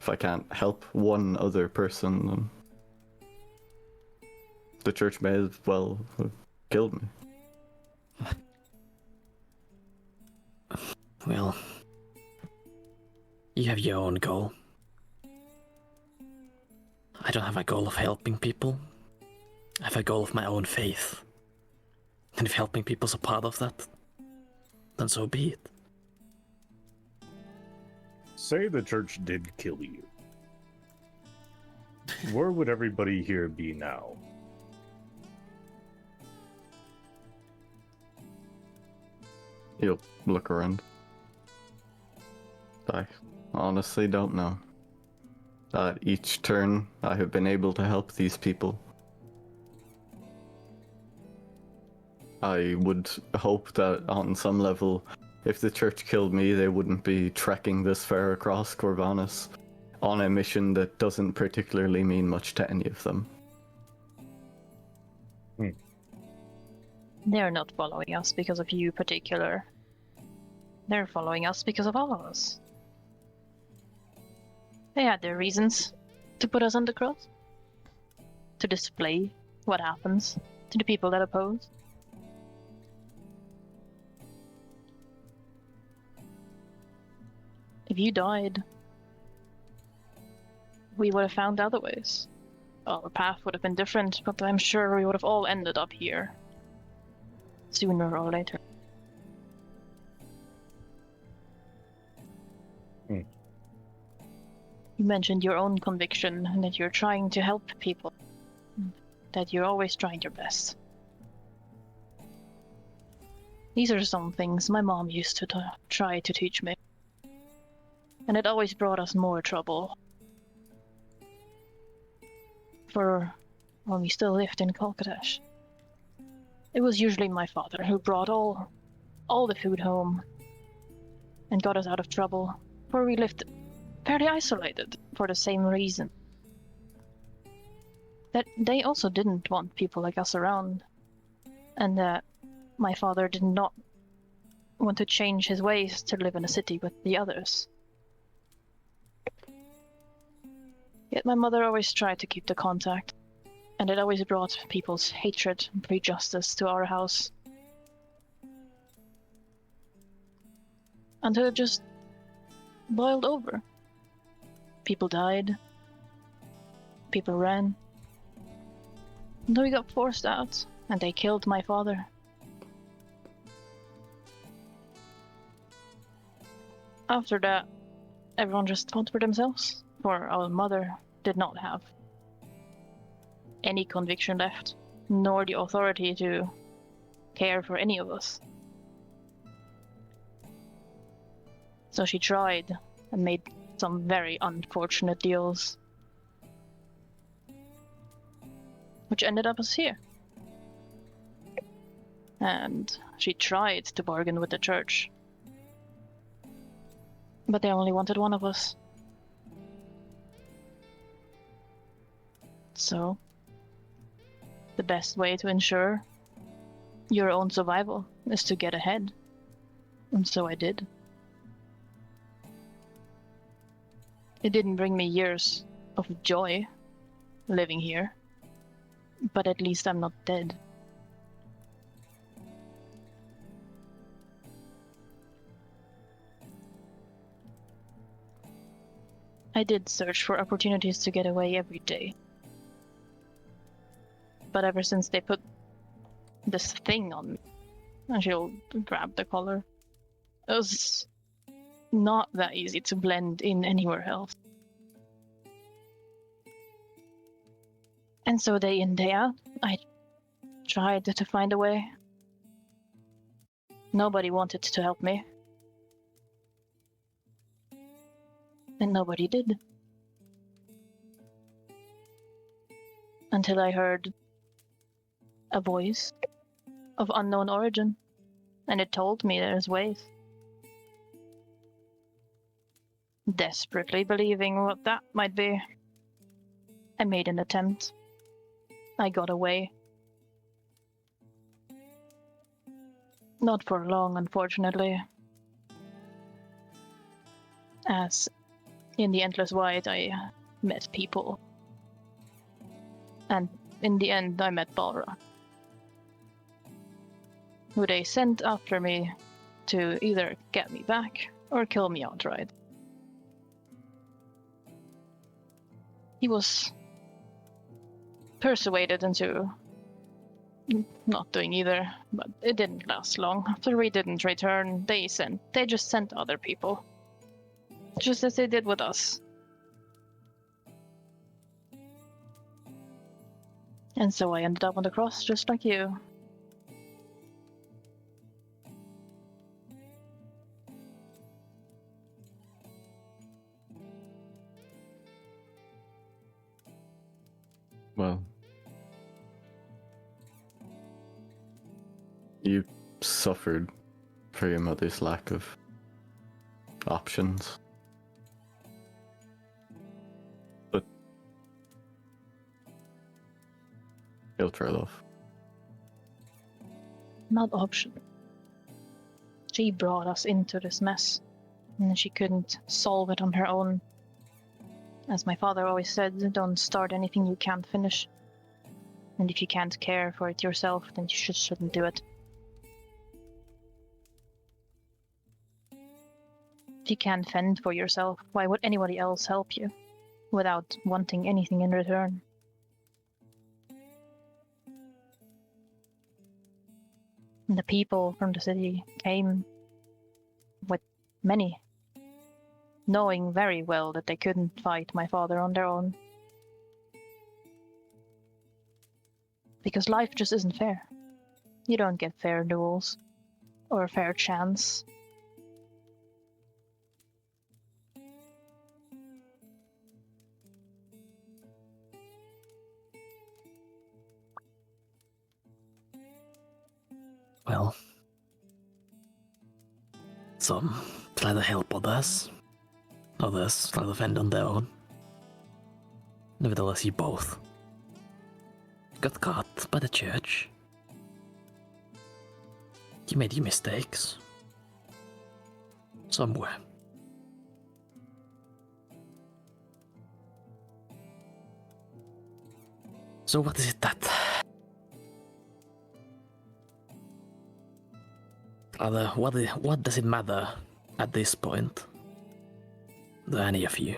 If I can't help one other person, then the church may as well have killed me. Well, you have your own goal. I don't have a goal of helping people. I have a goal of my own faith. And if helping people is a part of that, then so be it. Say the church did kill you. Where would everybody here be now? He'll look around. I honestly don't know. At each turn, I have been able to help these people. I would hope that on some level, if the church killed me, they wouldn't be trekking this far across Corvallis on a mission that doesn't particularly mean much to any of them. They're not following us because of you particular. They're following us because of all of us. They had their reasons to put us on the cross. To display what happens to the people that oppose. If you died, we would have found other ways. Our path would have been different, but I'm sure we would have all ended up here. Sooner or later. You mentioned your own conviction and that you're trying to help people. That you're always trying your best. These are some things my mom used to try to teach me. And it always brought us more trouble. For when we still lived in Kolkadesh. It was usually my father who brought all the food home and got us out of trouble, for we lived fairly isolated for the same reason. That they also didn't want people like us around, and that my father did not want to change his ways to live in a city with the others. Yet my mother always tried to keep the contact, and it always brought people's hatred and prejudice to our house. Until it just boiled over. People died. People ran. Until we got forced out, and they killed my father. After that, everyone just fought for themselves, for our mother did not have any conviction left, nor the authority to care for any of us. So she tried and made some very unfortunate deals, which ended up us here. And she tried to bargain with the church, but they only wanted one of us. So, the best way to ensure your own survival is to get ahead. And so I did. It didn't bring me years of joy living here, but at least I'm not dead. I did search for opportunities to get away every day. But ever since they put this thing on me, and she'll grab the collar, it was not that easy to blend in anywhere else. And so day in, day out, I tried to find a way. Nobody wanted to help me. And nobody did. Until I heard a voice of unknown origin, and it told me there's ways. Desperately believing what that might be, I made an attempt. I got away. Not for long, unfortunately. As in the Endless Void, I met people. And in the end, I met Balrak, who they sent after me to either get me back or kill me outright. He was persuaded into not doing either, but it didn't last long. After we didn't return, they just sent other people. Just as they did with us. And so I ended up on the cross, just like you. Well, you suffered for your mother's lack of options. But he'll trail off. not option. She brought us into this mess, and she couldn't solve it on her own. As my father always said, don't start anything you can't finish. And if you can't care for it yourself, then you shouldn't do it. If you can't fend for yourself, why would anybody else help you, without wanting anything in return? And the people from the city came with many, knowing very well that they couldn't fight my father on their own. Because life just isn't fair. You don't get fair duels, or a fair chance. Well, some try to help others try to fend on their own. Nevertheless, you both got caught by the church. You made your mistakes. Somewhere. So what is it that... what does it matter at this point? To any of you?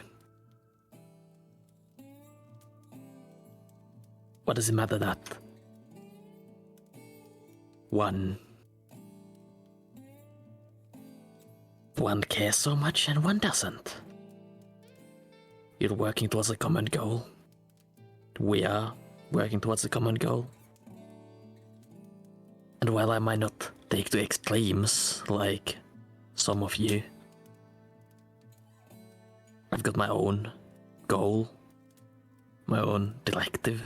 What does it matter that one cares so much and one doesn't? You're working towards a common goal. We are working towards a common goal. And while I might not take to extremes like some of you, I've got my own goal, my own directive.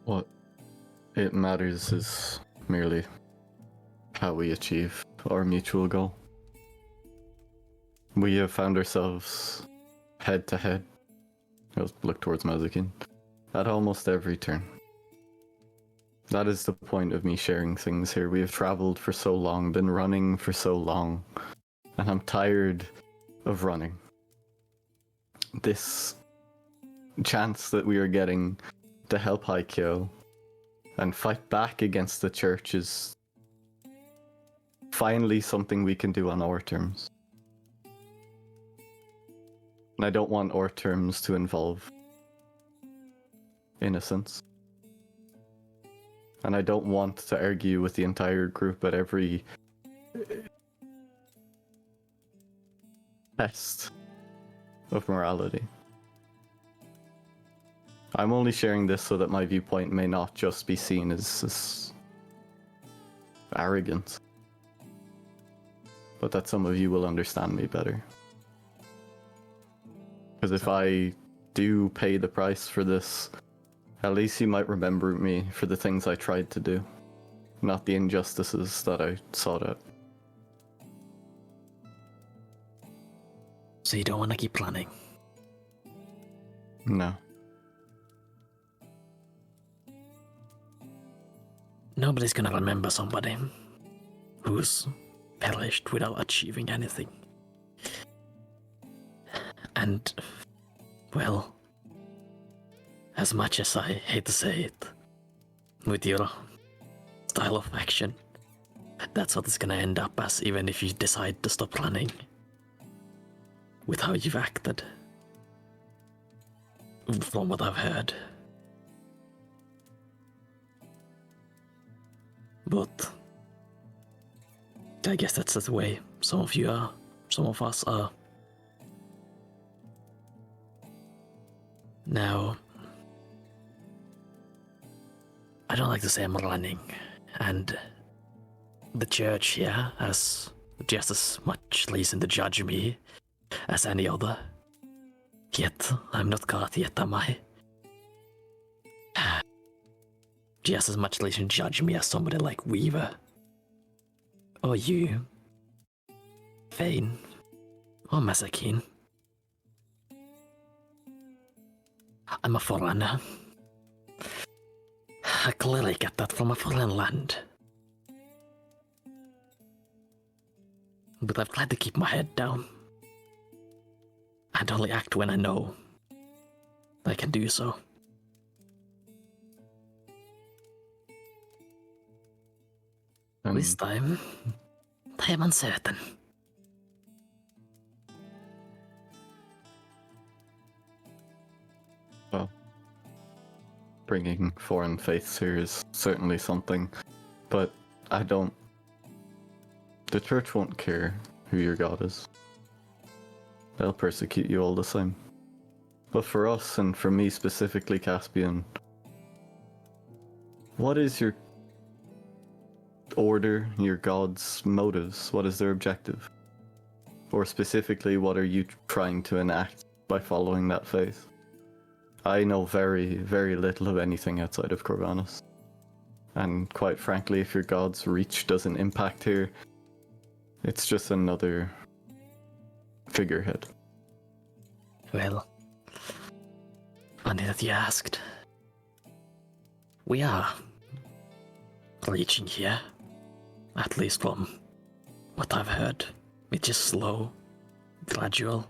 What it matters is merely how we achieve our mutual goal. We have found ourselves head to head. I'll look towards Mazekeen. At almost every turn. That is the point of me sharing things here. We have traveled for so long, been running for so long, and I'm tired of running. This chance that we are getting to help Haikyo and fight back against the church is finally something we can do on our terms. And I don't want our terms to involve innocence. And I don't want to argue with the entire group at every test of morality. I'm only sharing this so that my viewpoint may not just be seen as arrogance, but that some of you will understand me better. Because if I do pay the price for this, at least you might remember me for the things I tried to do, not the injustices that I sought out. So you don't want to keep planning? No. Nobody's gonna remember somebody who's perished without achieving anything. And, well, as much as I hate to say it, with your style of action, that's what it's gonna end up as, even if you decide to stop running. With how you've acted. From what I've heard. But I guess that's the way some of you are, some of us are. Now, I don't like to say I'm running, and the church here has just as much reason to judge me as any other. Yet, I'm not caught yet, am I? Just as much reason to judge me as somebody like Weaver. Or you. Fane or Mazekeen. I'm a foreigner. I clearly get that from a foreign land. But I've tried to keep my head down. And only act when I know I can do so. This time, I am uncertain. Well, bringing foreign faiths here is certainly something, but I don't... The church won't care who your god is. They'll persecute you all the same. But for us, and for me specifically, Caspian, what is your order, your god's motives? What is their objective? Or specifically, what are you trying to enact by following that faith? I know very, very little of anything outside of Corvallis. And quite frankly, if your god's reach doesn't impact here, it's just another figurehead. Well, funny that you asked. We are reaching here, at least from what I've heard. It's just slow, gradual.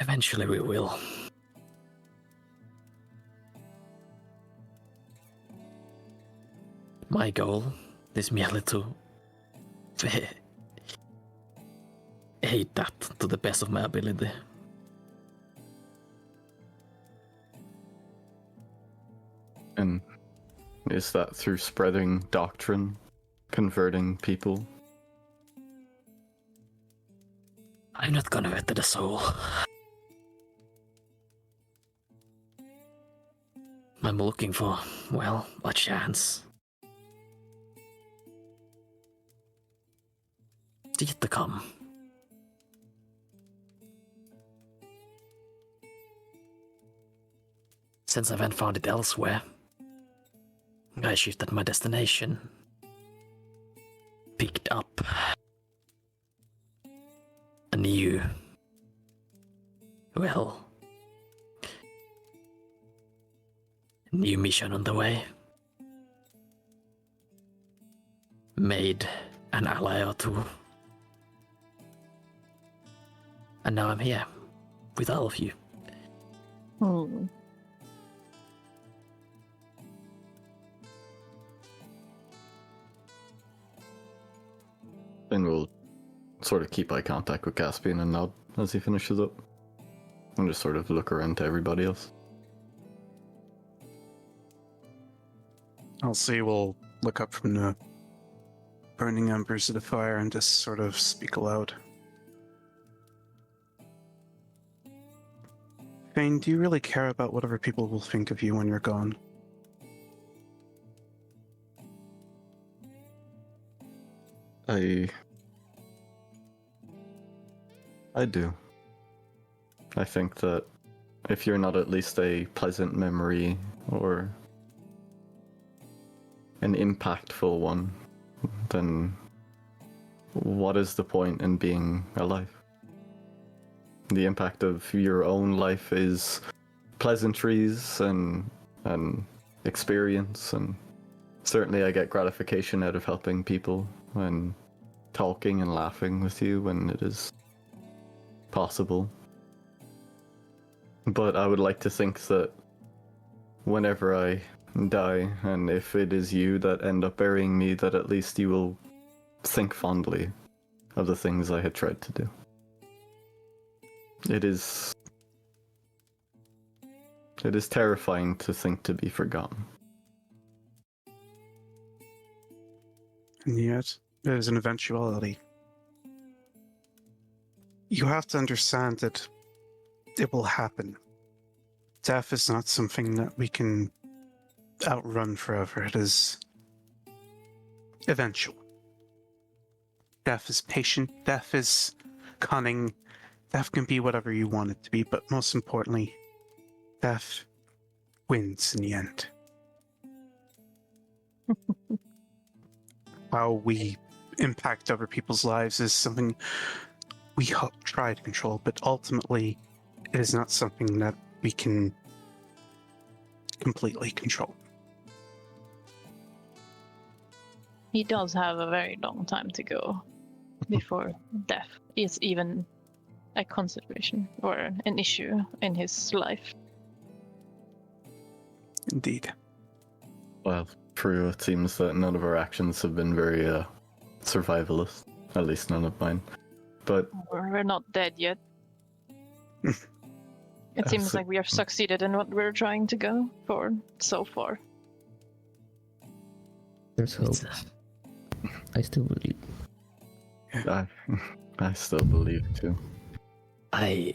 Eventually we will. My goal is merely to aid that to the best of my ability. And is that through spreading doctrine, converting people? I'm not converted a soul. I'm looking for, well, a chance. Yet to come. Since I haven't found it elsewhere, I shifted my destination. Picked up a new, new mission on the way. Made an ally or two. And now I'm here, with all of you. Then we'll sort of keep eye contact with Caspian and nod as he finishes up. And just sort of look around to everybody else. Elsie will look up from the burning embers of the fire and just sort of speak aloud. Fane, do you really care about whatever people will think of you when you're gone? I do. I think that if you're not at least a pleasant memory or an impactful one, then what is the point in being alive? The impact of your own life is pleasantries and experience, and certainly I get gratification out of helping people and talking and laughing with you when it is possible. But I would like to think that whenever I die, and if it is you that end up burying me, that at least you will think fondly of the things I had tried to do. It is terrifying to think to be forgotten. And yet, there's an eventuality. You have to understand that it will happen. Death is not something that we can outrun forever. It is eventual. Death is patient. Death is cunning. Death can be whatever you want it to be, but most importantly, death wins in the end. how we impact other people's lives is something we try to control, but ultimately it is not something that we can completely control. He does have a very long time to go before death is even a consideration or an issue in his life. Indeed. Well, true. It seems that none of our actions have been very survivalist. At least none of mine. But We're not dead yet. It seems like we have succeeded in what we're trying to go for so far. There's hope. I still believe. I still believe too. I'm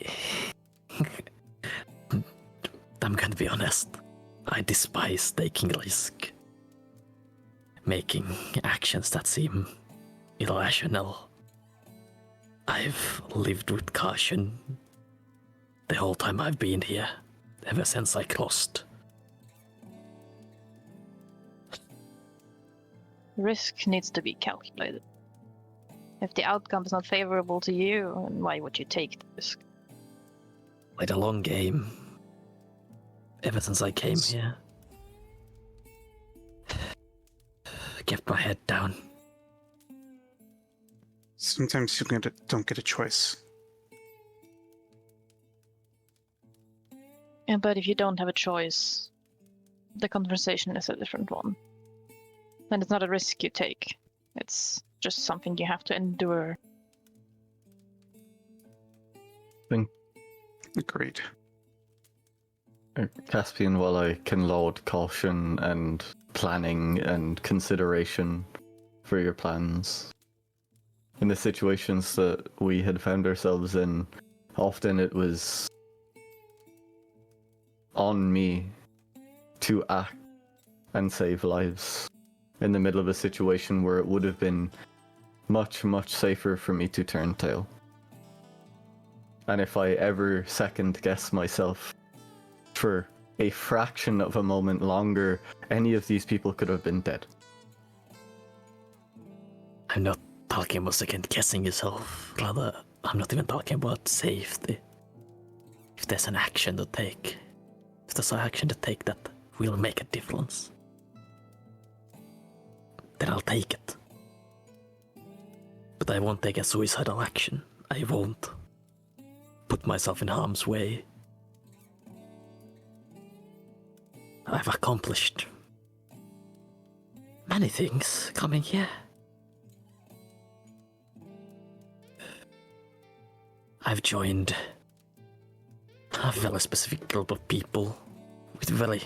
gonna be honest. I despise taking risk. Making actions that seem irrational. I've lived with caution the whole time I've been here, ever since I crossed. Risk needs to be calculated. If the outcome is not favorable to you, then why would you take the risk? Played a long game. Ever since I came here. Kept my head down. Sometimes you don't get a choice. Yeah, but if you don't have a choice, the conversation is a different one. And it's not a risk you take. It's just something you have to endure. Agreed. Caspian, while I can laud caution and planning and consideration for your plans, in the situations that we had found ourselves in, often it was on me to act and save lives in the middle of a situation where it would have been much, much safer for me to turn tail. And if I ever second guess myself for a fraction of a moment longer, any of these people could have been dead. I'm not talking about second guessing yourself, rather, I'm not even talking about safety. If there's an action to take, if there's an action to take that will make a difference, then I'll take it. But I won't take a suicidal action. I won't put myself in harm's way. I've accomplished many things coming here. I've joined a very specific group of people with very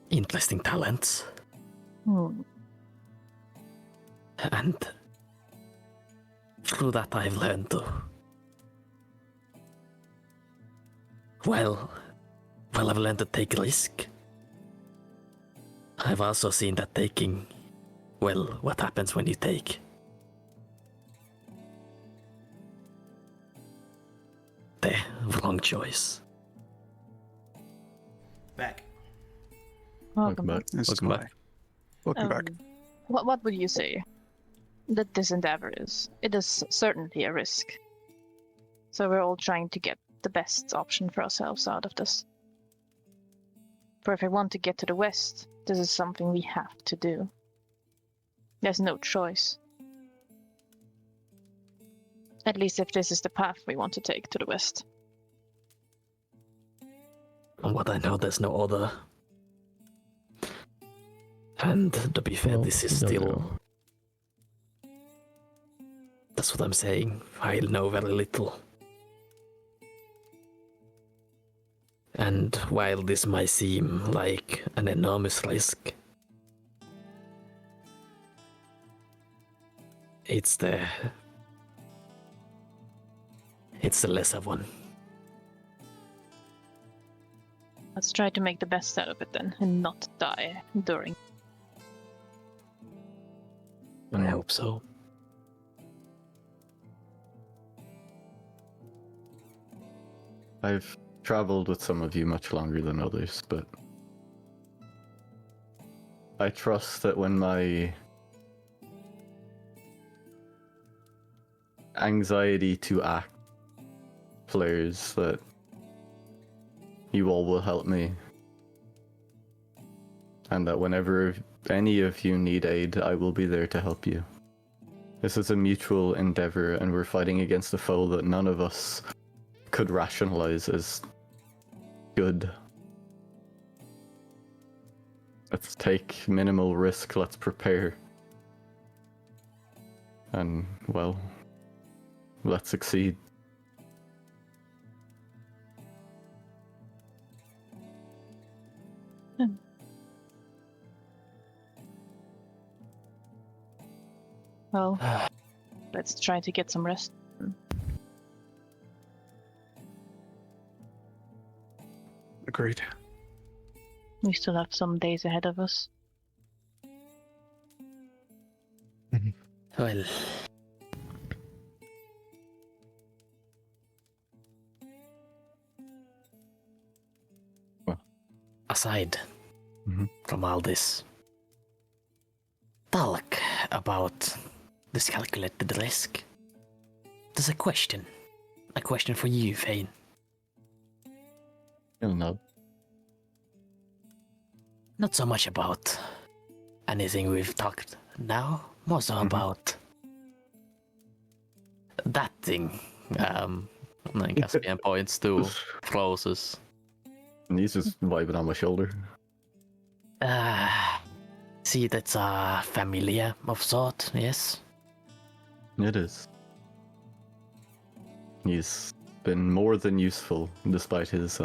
interesting talents. And through that I've learned to... Well, I've learned to take risk. I've also seen that taking... Well, what happens when you take... the wrong choice. Back. Welcome back. Welcome back. Welcome back. What would you say that this endeavor is? It is certainly a risk. So we're all trying to get the best option for ourselves out of this. For if we want to get to the west, this is something we have to do. There's no choice. At least if this is the path we want to take to the west. From what I know, there's no other. And to be fair, this is still... That's what I'm saying. I know very little. And while this might seem like an enormous risk, it's the lesser one. Let's try to make the best out of it then, and not die during. I hope so. I've traveled with some of you much longer than others, but I trust that when my anxiety to act players that you all will help me. And that whenever any of you need aid, I will be there to help you. This is a mutual endeavor, and we're fighting against a foe that none of us could rationalize as good. Let's take minimal risk, let's prepare. And, well, let's succeed. Well, let's try to get some rest. Agreed. We still have some days ahead of us. Well, aside from all this talk about this calculated risk, there's a question for you, Fane. You'll know. Not so much about anything we've talked now, more so about that thing. And Caspian points to Colossus. And he's just vibing on my shoulder. See, that's a familiar of sort, yes? It is. He's been more than useful, despite his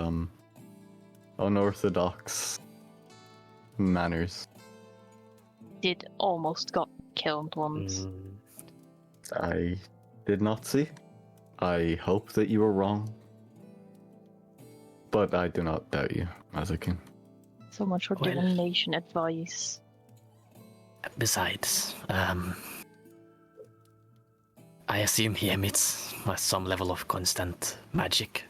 unorthodox manners. Did almost got killed once. I did not see. I hope that you were wrong. But I do not doubt you, Mazekeen. So much for divination advice. Besides, I assume he emits some level of constant magic.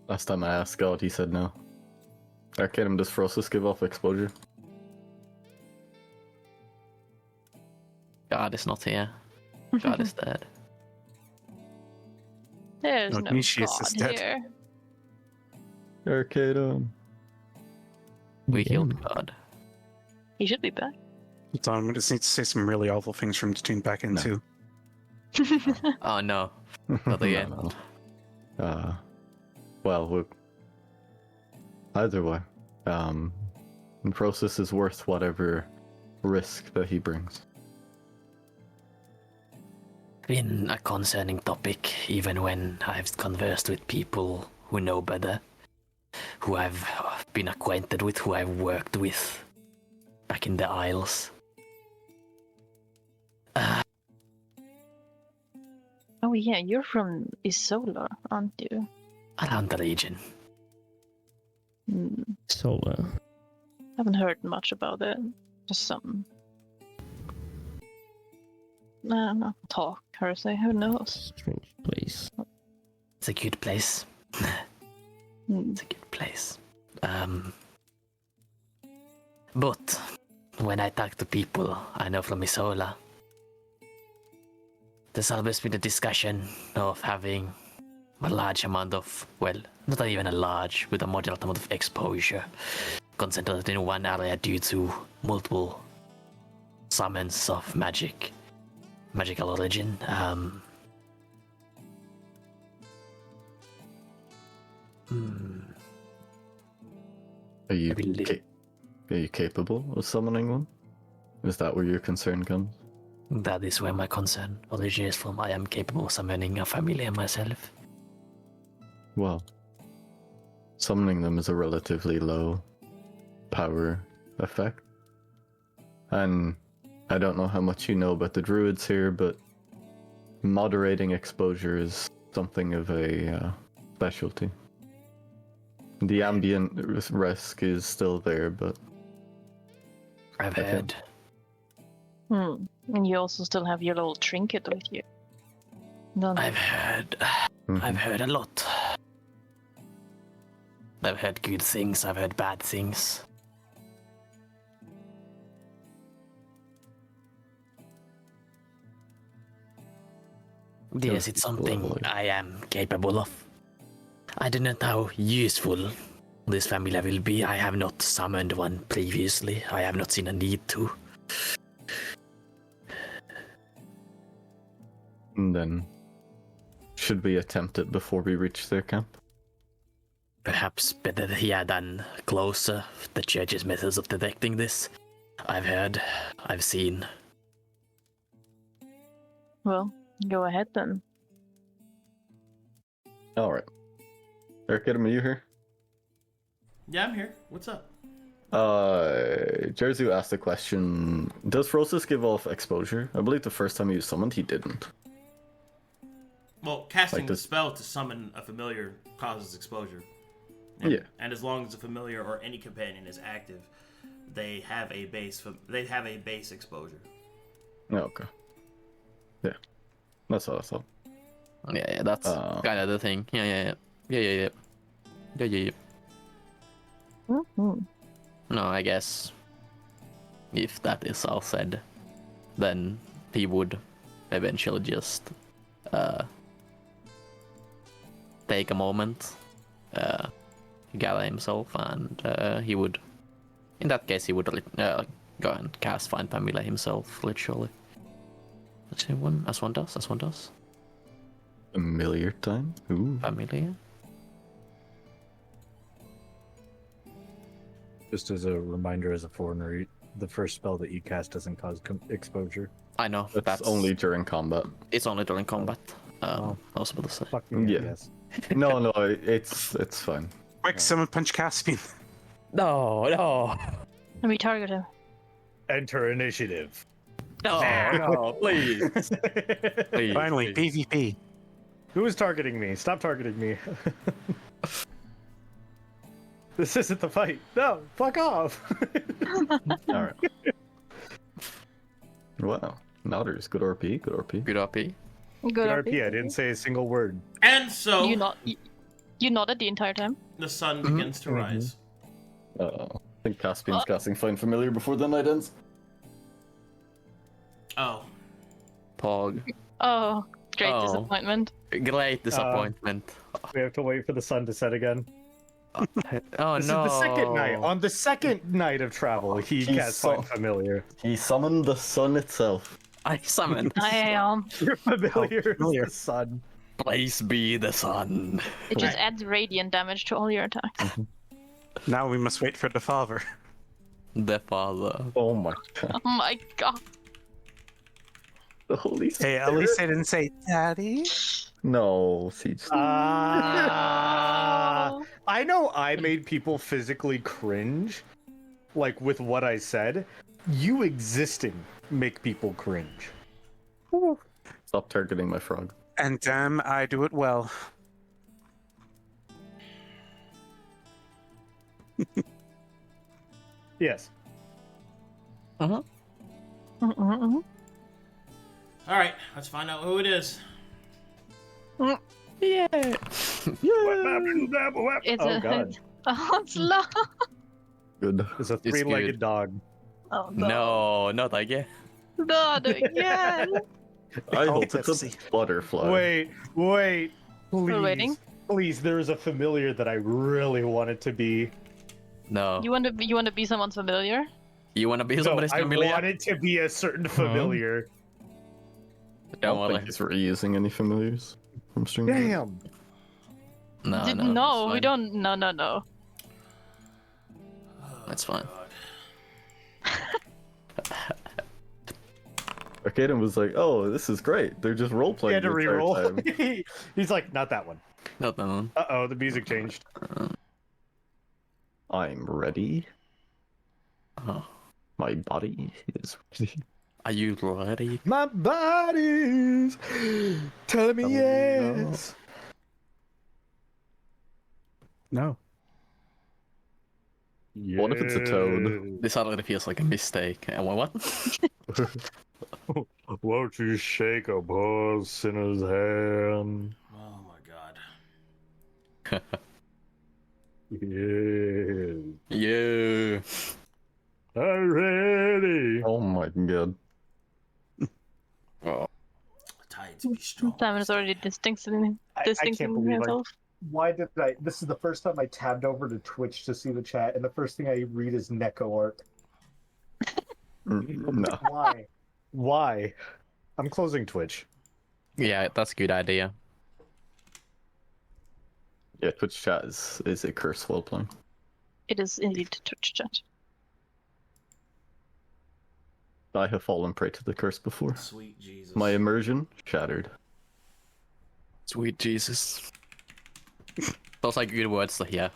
Last time I asked God, he said no. Arcadum, does Frostus give off exposure? God is not here. God is dead. There's no Ignatius is god dead. here. Arcadum. We killed God. He should be back. Hold on, we just need to say some really awful things for him to tune back into. Oh no. Not again. No. Well, look. Either way, the process is worth whatever risk that he brings. Been a concerning topic, even when I've conversed with people who know better, who I've been acquainted with, who I've worked with back in the Isles. Oh yeah, you're from Isola, aren't you? Around the region. So, Haven't heard much about it. Just some talk, or say, who knows? strange place. It's a good place. It's a good place. But when I talk to people I know from Isola, there's always been a discussion of having a large amount of, well, not even a large, with a moderate amount of exposure concentrated in one area due to multiple summons of magical origin. Are you I believe- are you capable of summoning one? Is that where your concern comes? That is where my concern originates from. I am capable of summoning a familiar myself. Well, summoning them is a relatively low power effect. And I don't know how much you know about the druids here, but moderating exposure is something of a specialty. The ambient risk is still there, but I've Okay. heard. And you also still have your little trinket with you. Don't I've heard. I've heard a lot. I've heard good things. I've heard bad things. Yes, it's something I am capable of. I don't know how useful this familiar will be. I have not summoned one previously. I have not seen a need to. And then, should we attempt it before we reach their camp? Perhaps better here than closer. The church's methods of detecting this. I've heard, I've seen. Well, go ahead then. Alright. Arcadum, are you here? Yeah, I'm here. What's up? Jerzu asked the question, does Frostus give off exposure? I believe the first time he was summoned, he didn't. Well, casting Like the this- spell to summon a familiar causes exposure. Yeah. And as long as a familiar or any companion is active, they have a base exposure. Oh, okay. Yeah. That's all I thought. Yeah, that's kind of the thing. Yeah. Mm-hmm. No, I guess if that is all said, then he would eventually just take a moment, gather himself, and he would, in that case, he would go and cast Find Familiar himself, literally. Let's see, as one does. Familiar time? Ooh. Familiar. Just as a reminder, as a foreigner, the first spell that you cast doesn't cause exposure. I know, That's only during combat. It's only during combat. I was about to say. Fuck me, Yeah. yes. No, it's fine. Quick, someone punch Caspian. No. Let me target him. Enter initiative. No, please. Please. Finally, please. PvP. Who is targeting me? Stop targeting me. This isn't the fight. No, fuck off. Alright. Wow. Nowder's good RP, good RP. Good RP. Good RP, I didn't say a single word. And so You nodded the entire time. the sun begins to rise. I think Caspian's casting Find Familiar before the night ends. Oh, Pog. Oh, great Oh. disappointment. Great disappointment. We have to wait for the sun to set again. Oh This no. is the second night. On the second night of travel, he He's cast so- Find Familiar. He summoned the sun itself. I summoned. I Your familiar familiar. is the sun. Please be the sun. It just adds radiant damage to all your attacks. Now we must wait for the father. The father. Oh my god. Oh my god. The Holy Hey, Spirit. at least I didn't say daddy. No, Siege. I know I made people physically cringe, like with what I said. You existing make people cringe. Stop targeting my frog. And damn, I do it well. Yes. Mm-hmm. all right. Let's find out who it is. Yeah. It's Oh a god. onslaught. Good. It's a It's three-legged good. dog. Oh no. No, not again. Not again. I call hope it it's a tipsy. butterfly. Wait, please. We're waiting. Please, there is a familiar that I really want it to be. No. You want to be someone's familiar? You wanna be No, somebody's I familiar? want it to be a certain familiar. I Don't don't think worry. he's reusing any familiars from Stream. Damn. No, Did- no. no, it's we fine. don't. No. That's fine. Arcadum was like, "Oh, this is great. They're just role He playing had to the entire reroll. time." He's like, not that one. Not that one. Uh-oh, the music changed. I'm ready. Oh. My body is ready. Are you ready? My body's telling me yes. No. What if it's a toad? This already feels like a mistake. What? Won't you shake a poor sinner's hand? Oh my god. Yeah. Yeah. I'm ready. Oh my god. Oh. The tides be strong. Simon is already distancing I can't believe himself. Why did I? This is the first time I tabbed over to Twitch to see the chat, and the first thing I read is Neko art. No. Why? I'm closing Twitch. Yeah, that's a good idea. Yeah, Twitch chat is a curse while playing. It is indeed Twitch chat. I have fallen prey to the curse before. Sweet Jesus. My immersion shattered. Sweet Jesus. Those are good words to hear.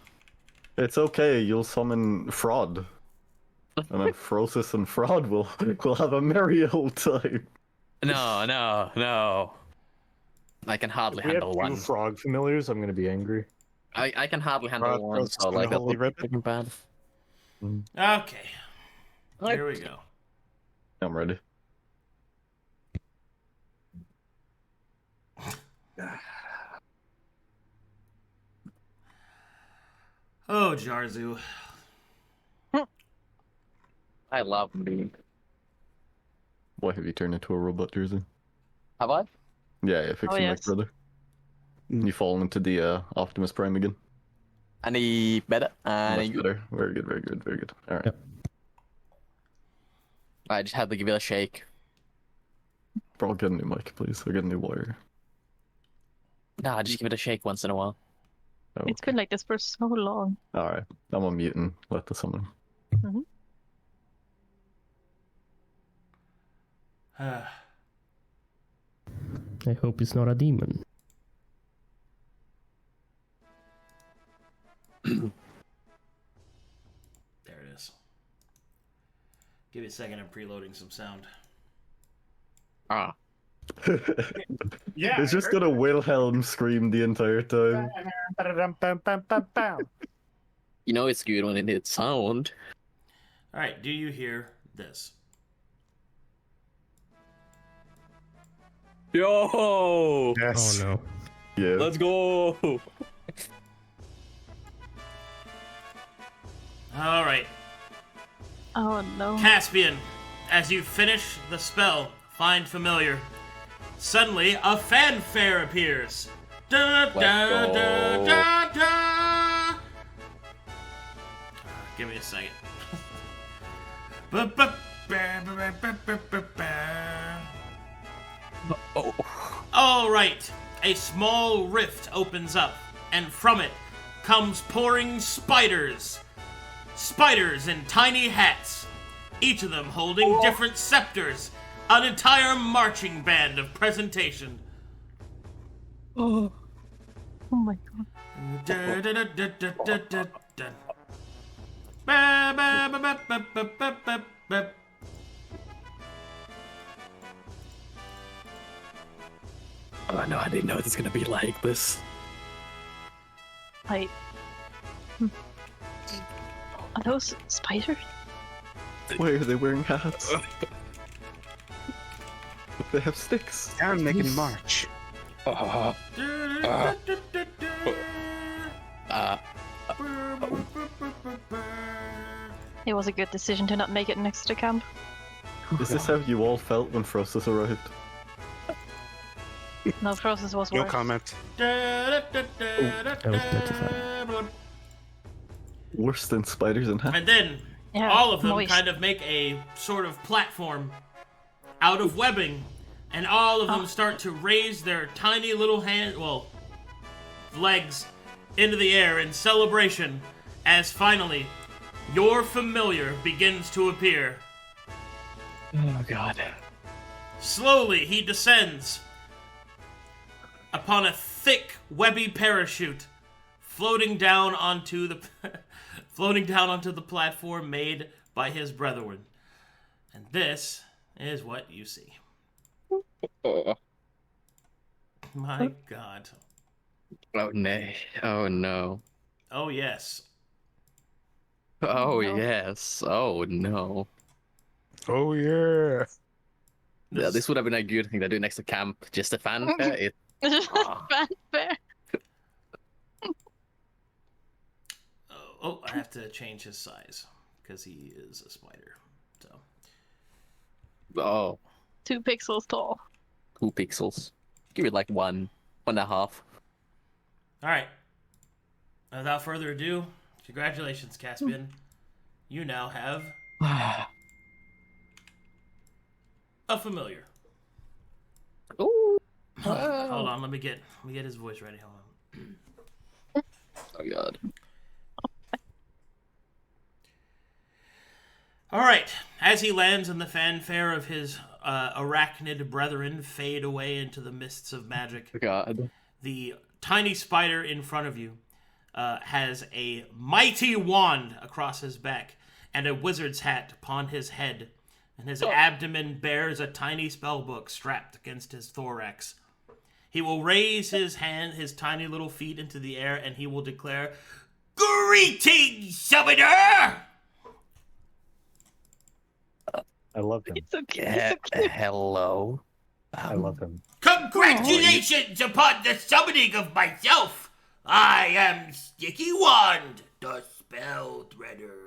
It's okay, you'll summon Fraud. And then Frosis and Fraud will have a merry old time. No. I can hardly If we have handle two one. frog familiars, I'm gonna be angry. I can hardly handle Frog one, roast so and like a that's holy ribbon. looking bad. Okay. Here we go. I'm ready. Oh, Jarzu. I love being. Why have you turned into a robot, Jersey? Have I? Yeah, fixing yes. my brother. You fallen into the Optimus Prime again. Any better? Much better. Very good, very good, very good. Alright. Yep. I just had to give it a shake. Bro, get a new mic, please. Or get a new wire. Nah, just give it a shake once in a while. Oh, It's been like this for so long. Alright. I'm a mutant. Let the summon. I hope it's not a demon. There it is. Give me a second. I'm preloading some sound. Ah. Yeah. It's just gonna Wilhelm scream the entire time. You know it's good when it hits sound. Alright, do you hear this? Yo! Yes. Oh no. Yeah. Let's go! Alright. Oh no. Caspian, as you finish the spell, find familiar. Suddenly, a fanfare appears. Da, da, Let's da, go. da, da. Give me a second. Ba, ba, ba, ba, ba, ba, ba, ba. Oh. All right, a small rift opens up, and from it comes pouring spiders. Spiders in tiny hats, each of them holding different scepters, an entire marching band of presentation. Oh my god. Da, da, da, da, da, da, da, da. Ba, ba, ba, ba, ba, ba, ba, ba, ba. Oh no, I didn't know it was gonna be like this. Are those spiders? Why are they wearing hats? They have sticks. Down making march. Da, da, da, da, da, da. It was a good decision to not make it next to camp. Is this how you all felt when Frostus arrived? No, process was No worse. comment. Da, da, da, da, that was petrified. da. Worse than spiders and hats? And then Yeah, all of them moist. kind of make a sort of platform out of webbing, and all of them start to raise their tiny little legs into the air in celebration as finally your familiar begins to appear. Oh god. Slowly he descends upon a thick, webby parachute, floating down onto the platform made by his brethren. And this is what you see. Oh My God. no. Oh no. Oh yes. Oh No. yes. Oh no. Oh yeah. Yeah, this would have been a good thing to do next to camp. Just a fanfare. It. Ah. Fanfare. Oh, I have to change his size because he is a spider. So Oh. 2 pixels tall. 2 pixels. Give it like 1.5. All right. Without further ado, congratulations, Caspian. You now have a familiar. Ooh. Hold on, let me get his voice ready. Hold on. Oh god. All right. As he lands and the fanfare of his arachnid brethren fade away into the mists of magic, God. the tiny spider in front of you has a mighty wand across his back and a wizard's hat upon his head, and his abdomen bears a tiny spellbook strapped against his thorax. He will raise his tiny little feet into the air, and he will declare, "Greetings, summoner!" I love him. It's okay. Hello. I love him. Congratulations upon the summoning of myself! I am Sticky Wand, the spell threader.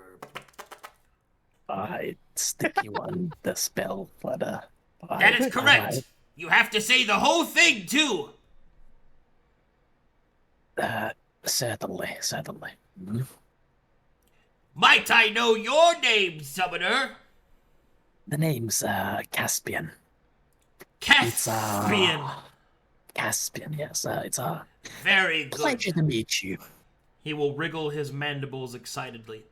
Sticky one, the spell flutter. That is correct. You have to say the whole thing, too. Certainly. Hmm? Might I know your name, summoner? The name's Caspian. Caspian. Caspian, yes. It's a Very good. pleasure to meet you. He will wriggle his mandibles excitedly.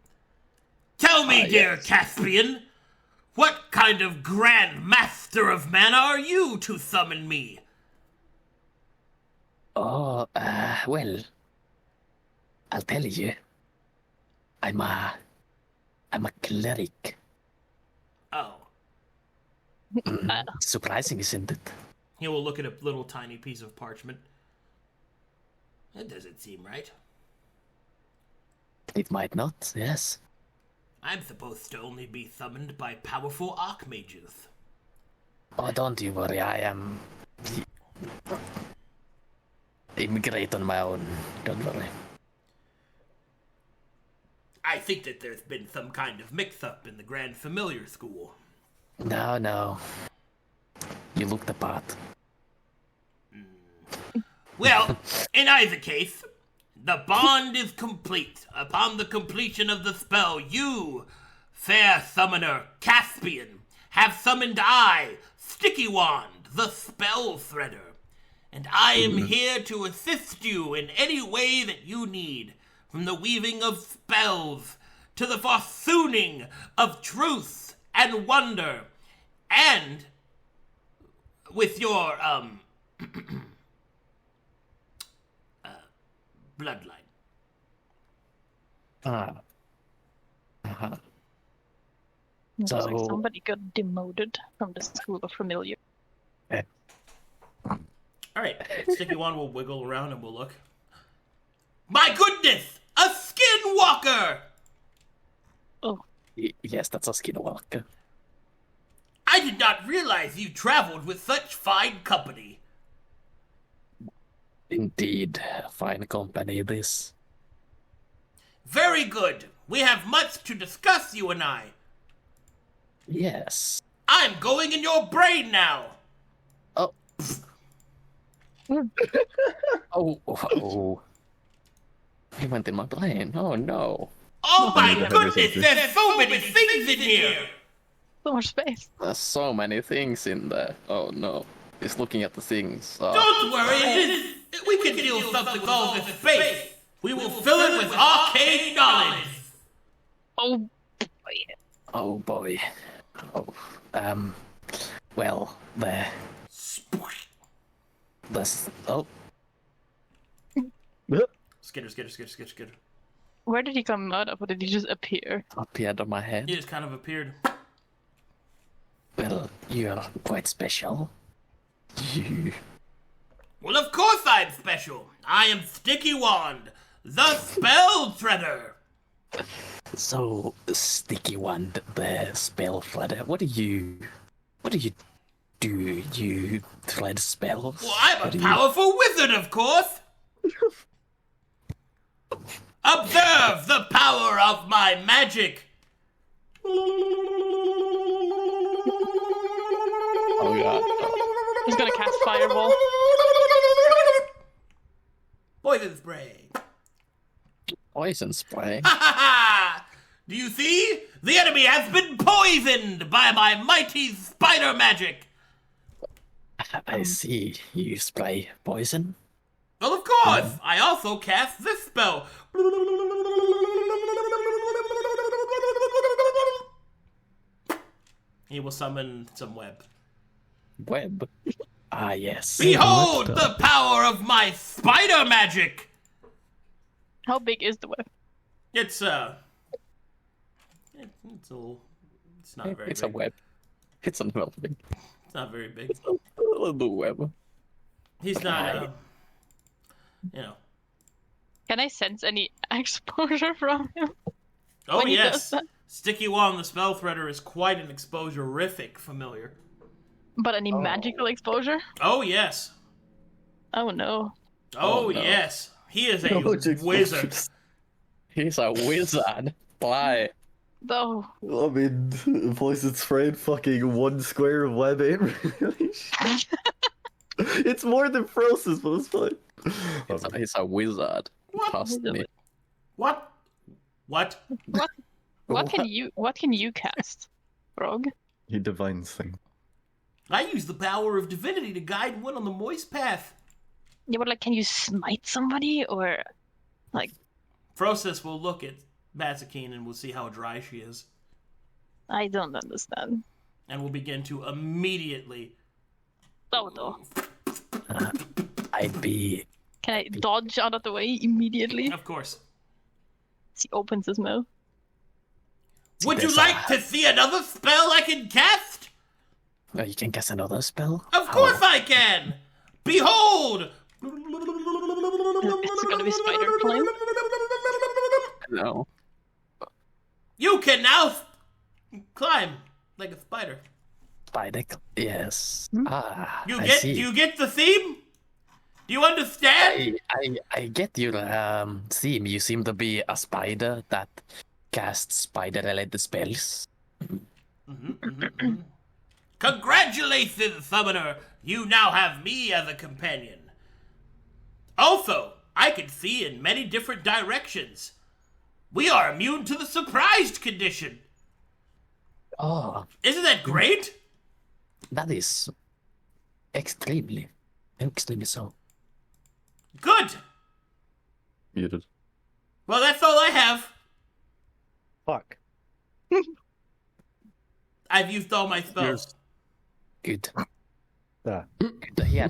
Tell me, dear Caspian, what kind of grand master of mana are you to summon me? Oh, well, I'll tell you. I'm a cleric. Oh. Surprising, isn't it? He will look at a little tiny piece of parchment. That doesn't seem right. It might not, yes. I'm supposed to only be summoned by powerful archmages. Oh, don't you worry, I am great on my own. Don't worry. I think that there's been some kind of mix-up in the Grand Familiar School. No. You look the part. Well, in either case, the bond is complete. Upon the completion of the spell, you, fair summoner Caspian, have summoned I, Sticky Wand, the spell threader. And I am here to assist you in any way that you need, from the weaving of spells to the forsooning of truth and wonder, and with your, bloodline. Looks like So- somebody got demoted from the School of Familiar. Alright, Sticky Wand will wiggle around and will look. My goodness! A skinwalker! Oh, Yes, that's a skinwalker. I did not realize you traveled with such fine company. Indeed, fine company this. Very good. We have much to discuss, you and I. Yes. I'm going in your brain now. Oh. He went in my brain. Oh no. Oh my Yeah. goodness, there's so many things in here. so much space. There's so many things in there. Oh no. He's looking at the things. Don't worry, we can deal something with all this space. We will fill it with arcane knowledge. Oh, Oh boy. Oh. Well, this. Oh. Skitter. where did he come out of? Or did he just appear? Appeared on my head. He just kind of appeared. Well, you're quite special. You. Well, of course I'm special. I am Sticky Wand, the spell threader. So, Sticky Wand, the spell flutter. What do you do? You thread spells? Well, I'm What a do powerful wizard, of course. Observe the power of my magic. Oh god. He's gonna cast Fireball. Poison spray. Poison spray. Ha ha ha! Do you see? The enemy has been poisoned by my mighty spider magic. I see. You spray poison? Well, of course. I also cast this spell. He will summon some web. Web. Ah, yes. Behold the power of my spider magic! How big is the web? It's it's a little. It's not very It's big. a web. It's a little big. It's not very big. A little web. He's not. You know. Can I sense any exposure from him? Oh when he does yes, that? Sticky Wand the Spell Threader is quite an exposure-rific familiar. But any magical exposure? Oh yes. Oh no. Oh, Oh, no. yes. He is a Magic wizard. He's a wizard. Why? Oh. I mean, poison sprayed fucking one square of web ain't really shit. It's more than Frosty's, but it's fine. He's a wizard. What? Trust me. What? What? What can you cast, Frog? He divines things. I use the power of divinity to guide one on the moist path. Yeah, but like, can you smite somebody or like? Frostus will look at Mazekeen and will see how dry she is, I don't understand. and will begin to immediately. Oh no. I'd be. Can I dodge out of the way immediately? Of course. He opens his mouth. Would you There's like to see another spell I can cast? Oh, you can cast another spell? Of course I can! Behold! It's gonna be spider climb. No. You can now climb like a spider. Spider. Yes. Ah. Do I you see. get the theme? Do you understand? I get your theme. You seem to be a spider that casts spider-related spells. Congratulations, Summoner! You now have me as a companion. Also, I can see in many different directions. We are immune to the surprised condition. Oh, Isn't that great? that is extremely so. Good. Muted. Well, that's all I have. Fuck. I've used all my spells. Good. Ah. Good to hear.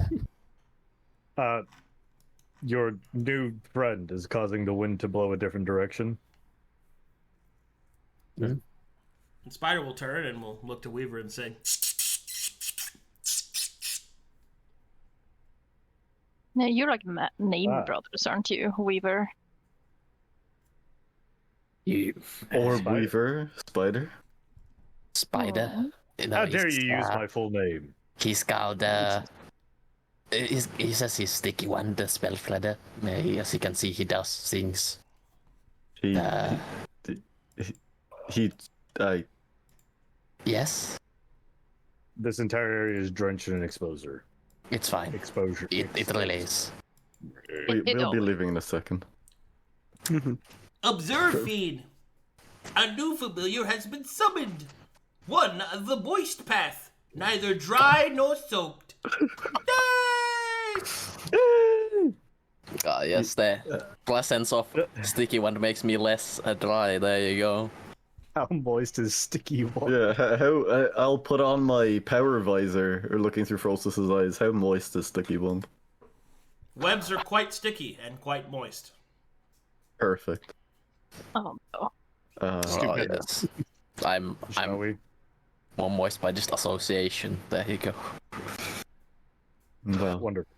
Your new friend is causing the wind to blow a different direction. And Spider will turn and will look to Weaver and say, Now you're like name brothers, aren't you, Weaver? You Or Spider. Weaver, Spider. spider. No, How dare he's, you use my full name? He's called he says he's Sticky One, the spell threader. As you can see, he does things. He, Yes, This entire area is drenched in exposure. it's fine. Exposure. It really is. we'll be always- leaving in a second. Observe, Fane. A new familiar has been summoned. One of the moist path, neither dry nor soaked. Yay! Yes, the presence of Sticky One makes me less dry. There you go. How moist is sticky water? Yeah, I'll put on my power visor, or looking through Frostus's eyes. How moist is Sticky One? Webs are quite sticky and quite moist. Perfect. Oh no. Oh, yes. I'm Shall we? more moist by just association. There you go. Well, Wonderful.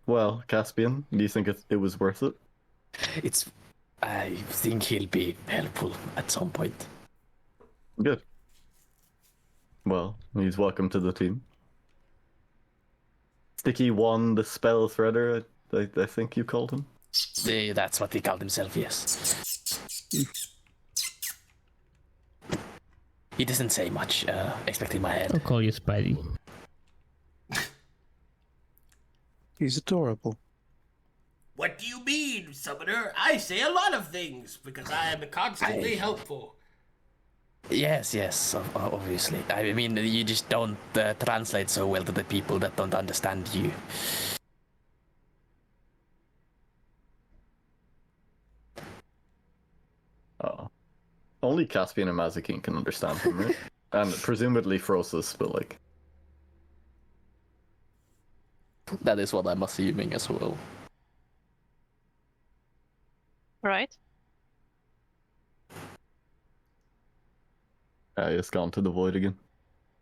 Well, Caspian, do you think it was worth it? I think he'll be helpful at some point. Good. Well, he's welcome to the team. Sticky One, the spell threader, I think you called him. That's what he called himself, yes. He doesn't say much, expecting my head. I'll call you Spidey. He's adorable. What do you mean, Summoner? I say a lot of things, because I am constantly helpful. Yes, obviously. I mean, you just don't translate so well to the people that don't understand you. Oh. Only Caspian and Mazekeen can understand him, right? And presumably Frossus, but like... That is what I'm assuming as well. Right? It's gone to the void again.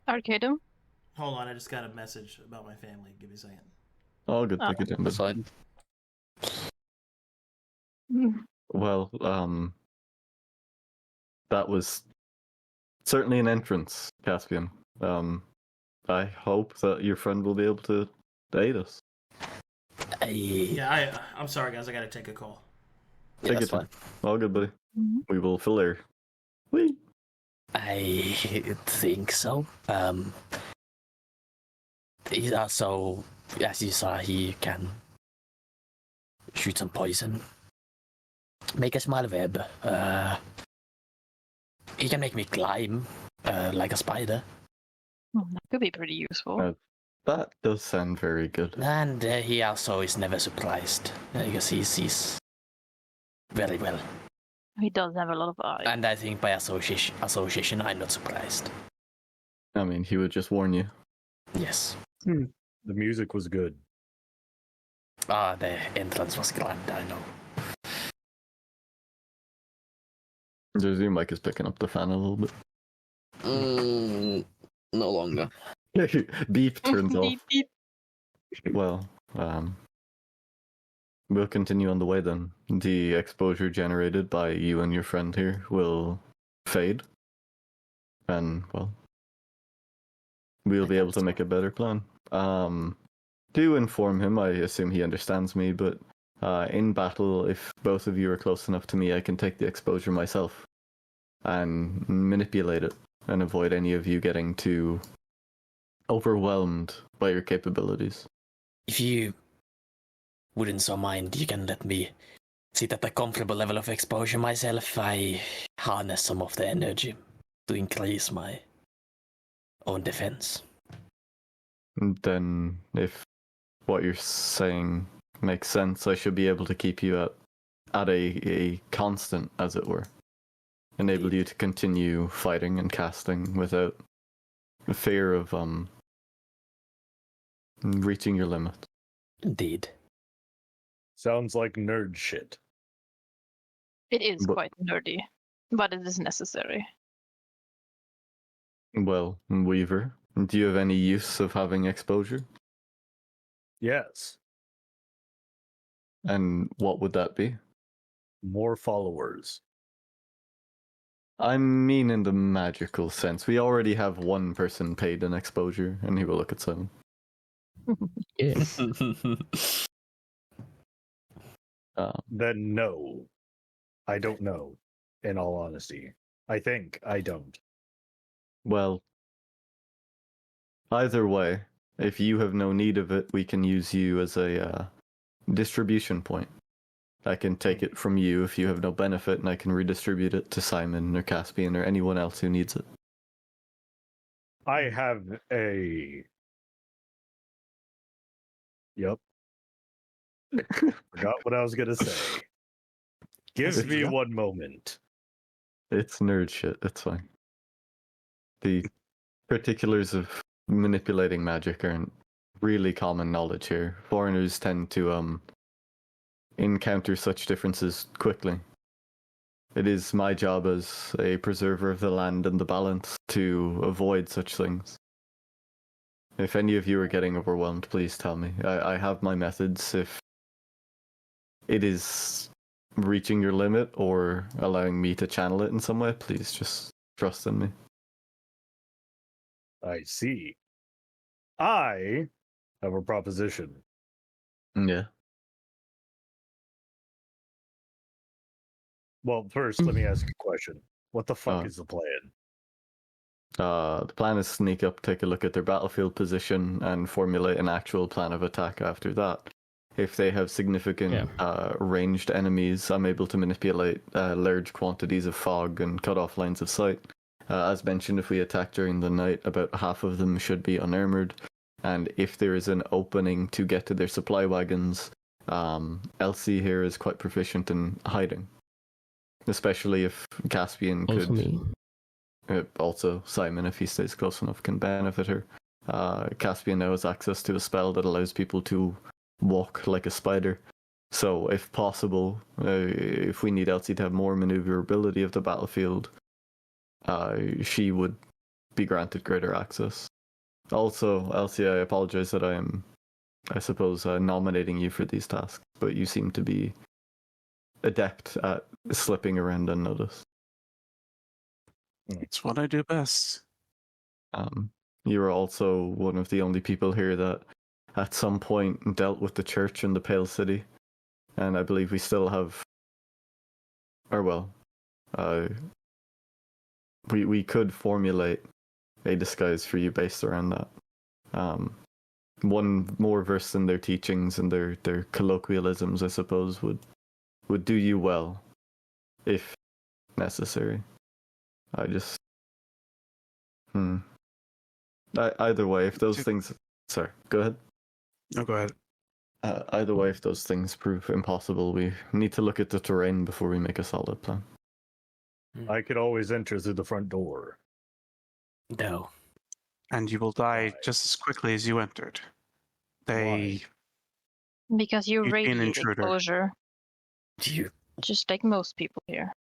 Arcadum? Hold on, I just got a message about my family. Give me a second. Oh, good, take it in. That's fine. Well, that was certainly an entrance, Caspian. I hope that your friend will be able to aid us. Yeah, I'm sorry, guys. I gotta take a call. Yeah, Take that's it. fine. All good, buddy. Mm-hmm. We will fill air. Whee! I think so. He's also, as you saw, he can shoot some poison, make a small web. He can make me climb like a spider. That could be pretty useful. That does sound very good. And he also is never surprised because he sees very well. He does have a lot of eyes. And I think by association, I'm not surprised. I mean, he would just warn you. Yes. The music was good. The entrance was grand, I know. Your mic is picking up the fan a little bit. No longer. Beep turns off. Beep, beep. Well, we'll continue on the way then. The exposure generated by you and your friend here will fade. And, well, we'll be able to make a better plan. Do inform him, I assume he understands me, but in battle, if both of you are close enough to me, I can take the exposure myself and manipulate it and avoid any of you getting too overwhelmed by your capabilities. If you wouldn't so mind, you can let me sit at a comfortable level of exposure myself. I harness some of the energy to increase my own defense. Then, if what you're saying makes sense, I should be able to keep you at a constant, as it were. Enable you to continue fighting and casting without the fear of reaching your limit. Indeed. Sounds like nerd shit. It is But- quite nerdy, but it is necessary. Well, Weaver, do you have any use of having exposure? Yes. And what would that be? More followers. I mean in the magical sense. We already have one person paid in exposure, and he will look at Simon. Yeah. Then no. I don't know, in all honesty. I think I don't. Well, either way, if you have no need of it, we can use you as a distribution point. I can take it from you if you have no benefit, and I can redistribute it to Simon or Caspian or anyone else who needs it. I have a... Yep. Forgot what I was gonna say. Give me one moment. It's nerd shit, it's fine. The particulars of manipulating magic aren't really common knowledge here. Foreigners tend to encounter such differences quickly. It is my job as a preserver of the land and the balance to avoid such things. If any of you are getting overwhelmed, please tell me. I have my methods. If it is reaching your limit or allowing me to channel it in some way, please just trust in me. I see. I have a proposition. Yeah. Well, first, let me ask a question. What the fuck Oh. is the plan? The plan is sneak up, take a look at their battlefield position, and formulate an actual plan of attack after that. If they have significant ranged enemies, I'm able to manipulate large quantities of fog and cut off lines of sight. As mentioned, if we attack during the night, about half of them should be unarmored. And if there is an opening to get to their supply wagons, Elsie here is quite proficient in hiding. Especially if Caspian Also could... me. Also, Simon, if he stays close enough, can benefit her. Caspian now has access to a spell that allows people to walk like a spider. So, if possible, if we need Elsie to have more maneuverability of the battlefield, she would be granted greater access. Also, Elsie, I apologize that I am, I suppose, nominating you for these tasks, but you seem to be adept at slipping around unnoticed. It's what I do best. You're also one of the only people here that at some point dealt with the church in the Pale City. And I believe we still have... we could formulate a disguise for you based around that. One more versed in their teachings and their colloquialisms, I suppose, would do you well, if necessary. I just... Either way, if those things... Sorry, go ahead. No, go ahead. Either way, if those things prove impossible, we need to look at the terrain before we make a solid plan. I could always enter through the front door. No. And you will die just as quickly as you entered. Because you You'd be an radiate intruder. exposure, You just like most people here.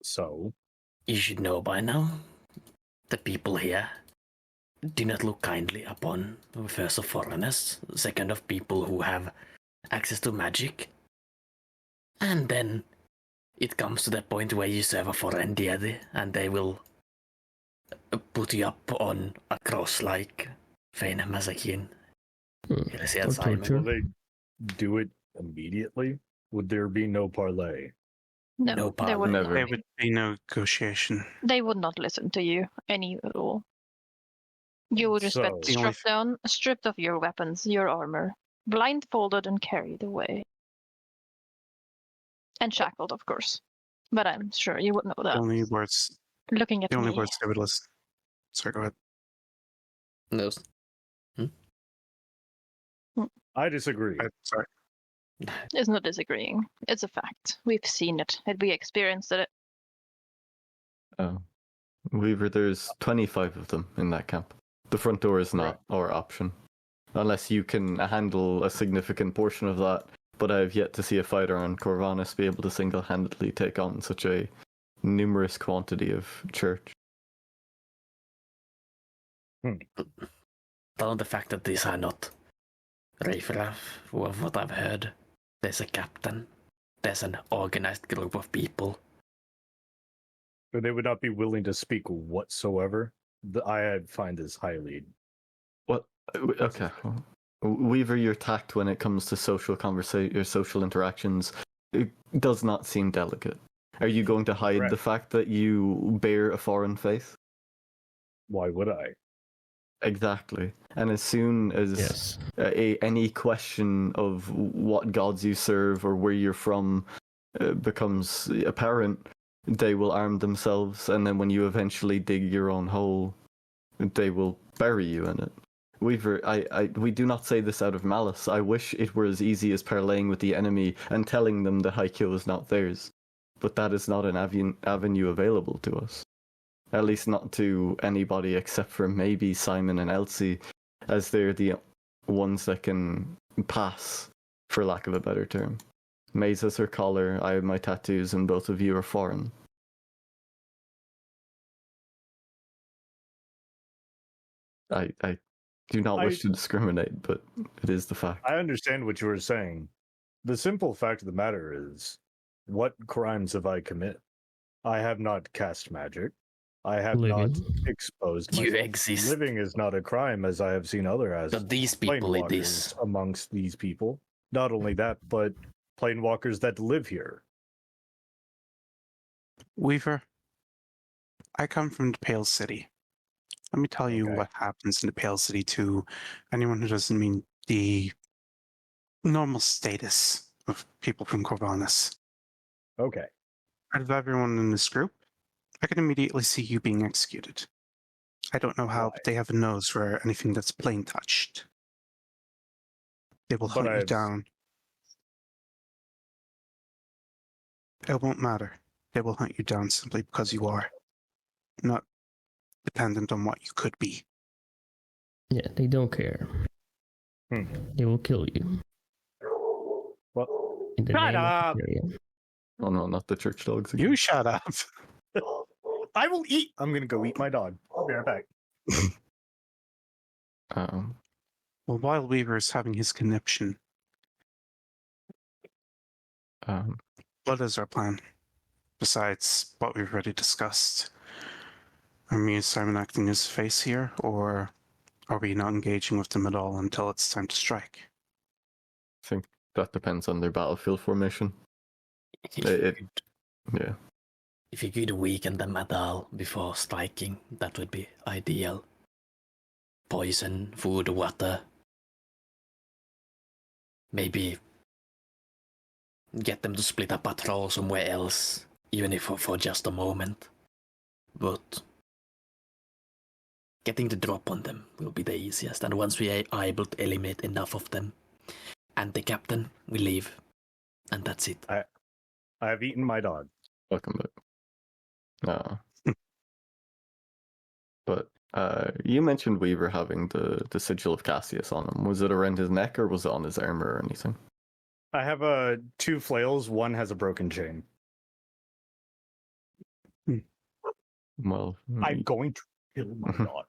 So, You should know by now. The people here do not look kindly upon, first of foreigners, second of people who have access to magic. And then it comes to the point where you serve a foreign deity and they will put you up on a cross like Fane and Mazekeen. Elsie and Or Simon. torture. will they do it immediately? Would there be no parley? No, No they would Never. not. There would be no negotiation. They would not listen to you any at all. You would just So- get struck down, stripped of your weapons, your armor, blindfolded and carried away. And shackled, of course. But I'm sure you would know The that. only words Looking at the only me. words they would listen. Sorry, go ahead. No. I disagree. Sorry. It's not disagreeing. It's a fact. We've seen it. And we experienced it. Weaver, there's 25 of them in that camp. The front door is not our option. Unless you can handle a significant portion of that, but I have yet to see a fighter on Corvallis be able to single-handedly take on such a numerous quantity of church. Down the fact that these are not riffraff, of what I've heard. There's a captain. There's an organized group of people. But they would not be willing to speak whatsoever. I find this highly... What? Okay. Weaver, your tact when it comes to social conversation or social interactions, it does not seem delicate. Are you going to hide the fact that you bear a foreign faith? Why would I? Exactly. And as soon as any question of what gods you serve or where you're from becomes apparent, they will arm themselves, and then when you eventually dig your own hole, they will bury you in it. Weaver, we do not say this out of malice. I wish it were as easy as parleying with the enemy and telling them the Haikyo is not theirs. But that is not an avenue available to us. At least not to anybody except for maybe Simon and Elsie, as they're the ones that can pass, for lack of a better term. Maze has her collar, I have my tattoos, and both of you are foreign. I do not wish to discriminate, but it is the fact. I understand what you were saying. The simple fact of the matter is, what crimes have I committed? I have not cast magic. I have not exposed myself. You exist. Living is not a crime, as I have seen other as But these people it planewalkers is. amongst these people. Not only that, but planewalkers that live here. Weaver, I come from the Pale City. Let me tell you Okay. what happens in the Pale City to anyone who doesn't mean the normal status of people from Corvallis. Okay. Out of everyone in this group, I can immediately see you being executed. I don't know how, Why? but they have a nose for anything that's plain touched. They will But hunt you I've- down. It won't matter. They will hunt you down simply because you are. Not dependent on what you could be. Yeah, they don't care. They will kill you. Well, In the shut name of up! Imperium. Oh no, not the church dogs again. You shut up. I will eat. I'm gonna go eat my dog. I'll be right back. Well, while Weaver is having his conniption, what is our plan? Besides what we've already discussed. Are me and Simon acting as face here, or are we not engaging with them at all until it's time to strike? I think that depends on their battlefield formation. Yeah. If you could weaken them at all before striking, that would be ideal. Poison, food, water. Maybe get them to split a patrol somewhere else, even if for just a moment. But getting the drop on them will be the easiest, and once we are able to eliminate enough of them and the captain, we leave. And that's it. I have eaten my dog. Welcome back. But you mentioned Weaver having the sigil of Cassius on him. Was it around his neck or was it on his armor or anything? I have 2 flails. One has a broken chain. Well, I'm going to kill my dog.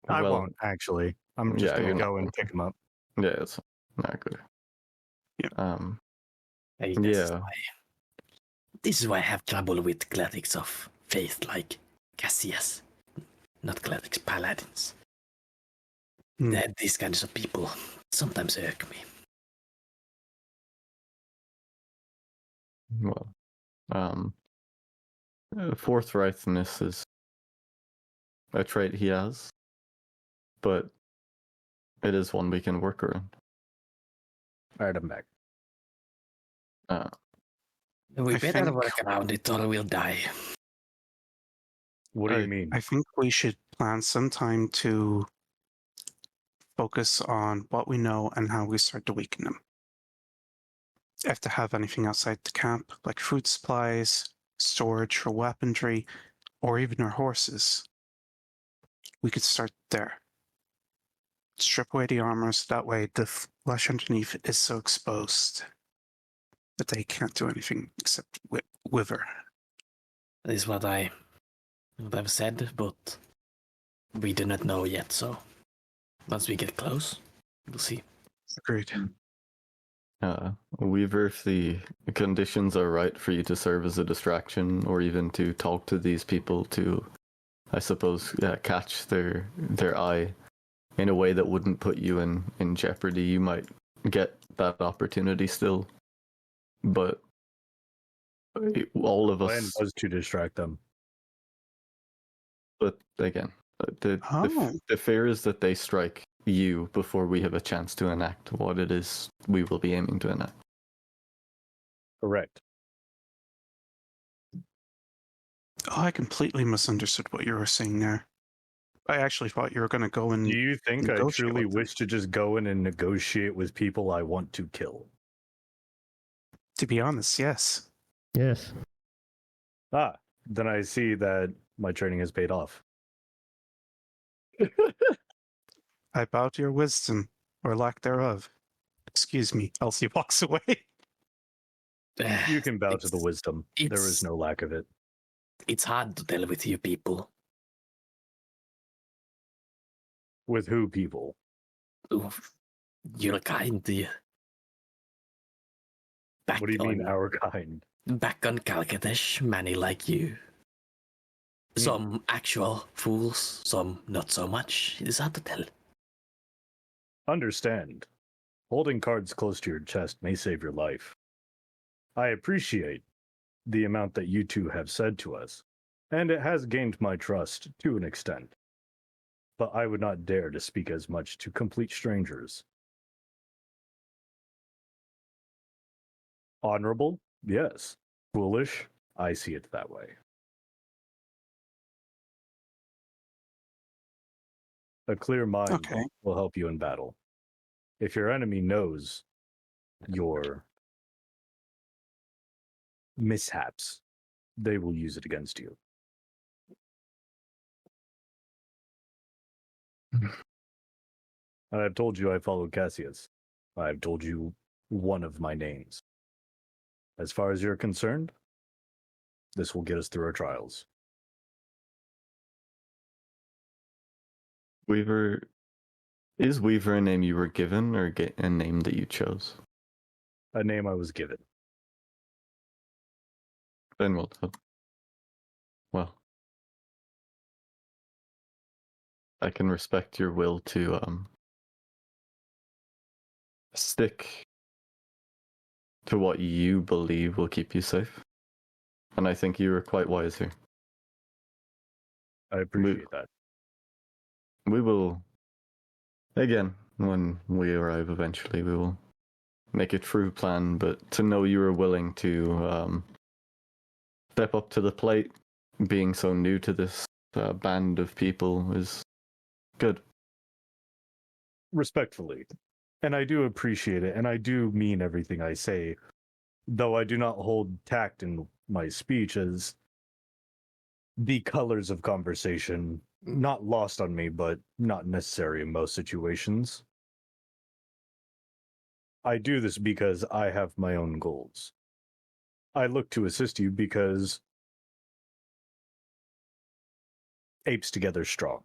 I Well, won't, actually. I'm just yeah, going you're to not go and going to. pick him up. yeah, it's not good. Yeah. Hey, Yeah. This is why I have trouble with clerics of faith like Cassius. Not clerics, paladins. These kinds of people sometimes irk me. Well, forthrightness is a trait he has, but it is one we can work around. Alright, I'm back. We I better think- work around it or we'll die. What do you mean? I think we should plan some time to focus on what we know and how we start to weaken them. If they have anything outside the camp, like food supplies, storage for weaponry, or even our horses, we could start there. Strip away the armor so that way the flesh underneath is so exposed that they can't do anything except wither. That is what I've said, but we do not know yet, so once we get close, we'll see. Agreed. Weaver, if the conditions are right for you to serve as a distraction or even to talk to these people to, I suppose, catch their eye in a way that wouldn't put you in jeopardy, you might get that opportunity still. But all of Plan us... was to distract them. But again, the fear is that they strike you before we have a chance to enact what it is we will be aiming to enact. Correct. Oh, I completely misunderstood what you were saying there. I actually thought you were going to go and... Do you think I negotiate truly with them. wish to just go in and negotiate with people I want to kill? To be honest, yes. Yes. Then I see that my training has paid off. I bow to your wisdom, or lack thereof. Excuse me. Elsie walks away. You can bow to the wisdom. There it's- is no lack of it. It's hard to deal with you people. With who people? Oof. You're kind, dear. Back What do you mean, on- our kind? Back on Calcadesh, many like you. Some actual fools, some not so much. It's hard to tell. Understand. Holding cards close to your chest may save your life. I appreciate the amount that you two have said to us, and it has gained my trust to an extent. But I would not dare to speak as much to complete strangers. Honorable? Yes. Foolish? I see it that way. A clear mind will help you in battle. If your enemy knows your mishaps, they will use it against you. And I've told you I follow Cassius. I've told you one of my names. As far as you're concerned, this will get us through our trials. Weaver, is Weaver a name you were given or a name that you chose? A name I was given. Then well done. Well, I can respect your will to stick to what you believe will keep you safe. And I think you were quite wise here. I appreciate that. We will, again, when we arrive eventually, we will make a true plan, but to know you are willing to step up to the plate, being so new to this band of people is good. Respectfully. And I do appreciate it, and I do mean everything I say, though I do not hold tact in my speech as the colors of conversation, not lost on me, but not necessary in most situations. I do this because I have my own goals. I look to assist you because apes together strong.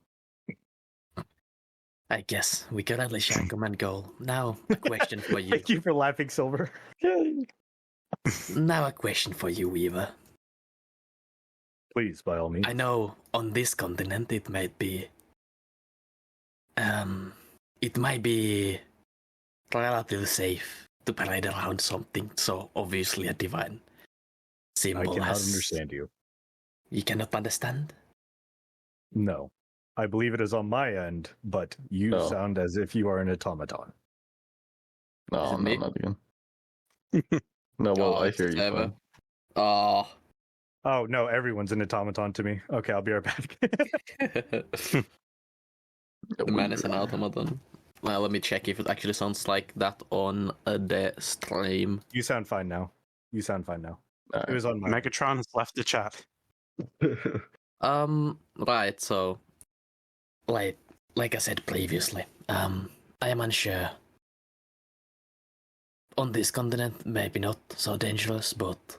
I guess we could only share a common goal. Now, a question for you. Thank you for laughing, Silver. Now, a question for you, Weaver. Please, by all means. I know on this continent it might be relatively safe to parade around something so obviously a divine symbol. I cannot understand you. You cannot understand? No. I believe it is on my end, but you sound as if you are an automaton. No, not again. No, well, I hear you. Ever. Oh, no, everyone's an automaton to me. Okay, I'll be right back. The man is an automaton. Well, let me check if it actually sounds like that on the stream. You sound fine now. It was on my... Megatron has left the chat. Right, so... Like I said previously, I am unsure. On this continent, maybe not so dangerous, but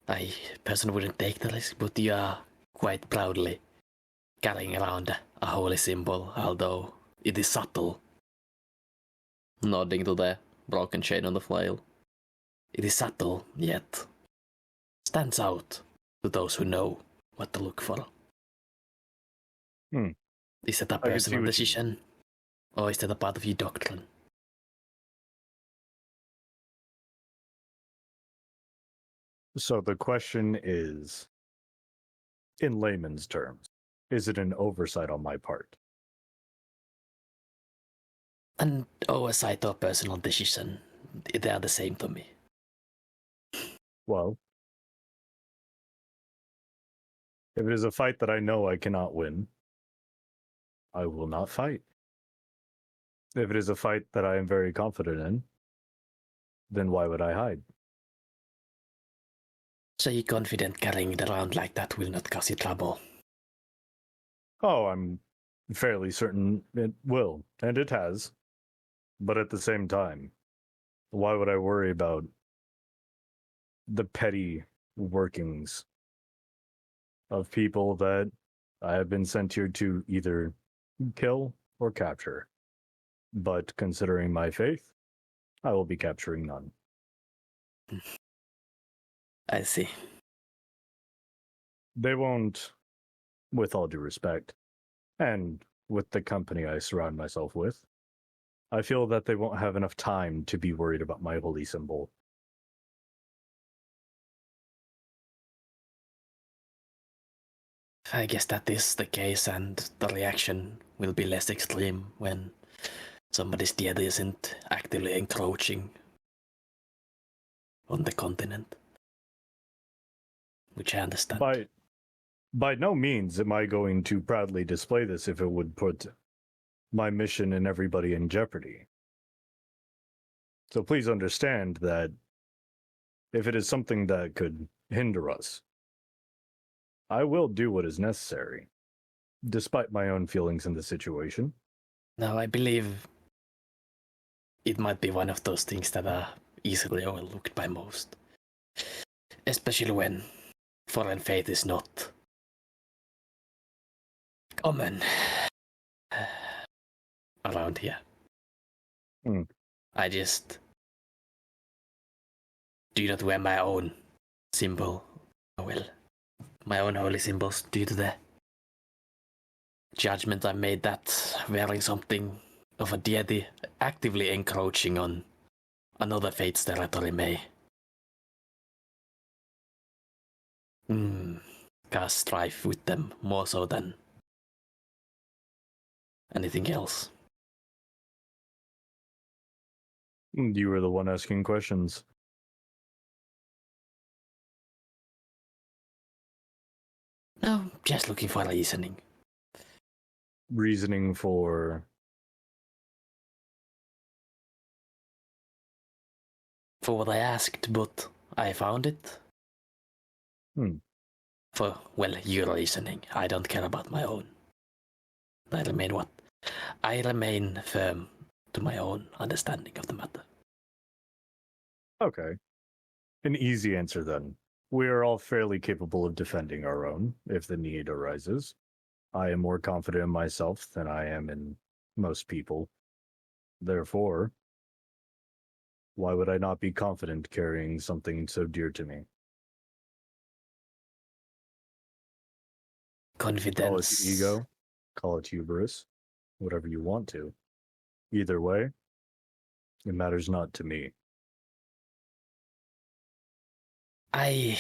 I personally wouldn't take the risk, but you are quite proudly carrying around a holy symbol, although it is subtle. Nodding to the broken chain on the flail. It is subtle, yet stands out to those who know what to look for. Is that a personal decision, or is that a part of your doctrine? So the question is, in layman's terms, is it an oversight on my part? An oversight or personal decision, they are the same to me. Well, if it is a fight that I know I cannot win, I will not fight. If it is a fight that I am very confident in, then why would I hide? So you're confident carrying it around like that will not cause you trouble? Oh, I'm fairly certain it will, and it has. But at the same time, why would I worry about the petty workings of people that I have been sent here to either kill or capture? But considering my faith, I will be capturing none. I see. They won't, with all due respect, and with the company I surround myself with, I feel that they won't have enough time to be worried about my holy symbol. I guess that is the case, and the reaction will be less extreme when somebody's deity isn't actively encroaching on the continent. Which I understand. By no means am I going to proudly display this if it would put my mission and everybody in jeopardy. So please understand that if it is something that could hinder us, I will do what is necessary, despite my own feelings in the situation. Now, I believe it might be one of those things that are easily overlooked by most. Especially when foreign faith is not common around here. I just do not wear my own symbol. Well, my own holy symbols due to the judgment I made that wearing something of a deity actively encroaching on another faith's territory may cause strife with them more so than anything else. You were the one asking questions. No, just looking for reasoning. Reasoning for what I asked, but I found it. For, well, your reasoning. I don't care about my own. I remain firm to my own understanding of the matter. Okay. An easy answer then. We are all fairly capable of defending our own, if the need arises. I am more confident in myself than I am in most people. Therefore, why would I not be confident carrying something so dear to me? Confidence. Call it ego, call it hubris, whatever you want to. Either way, it matters not to me. I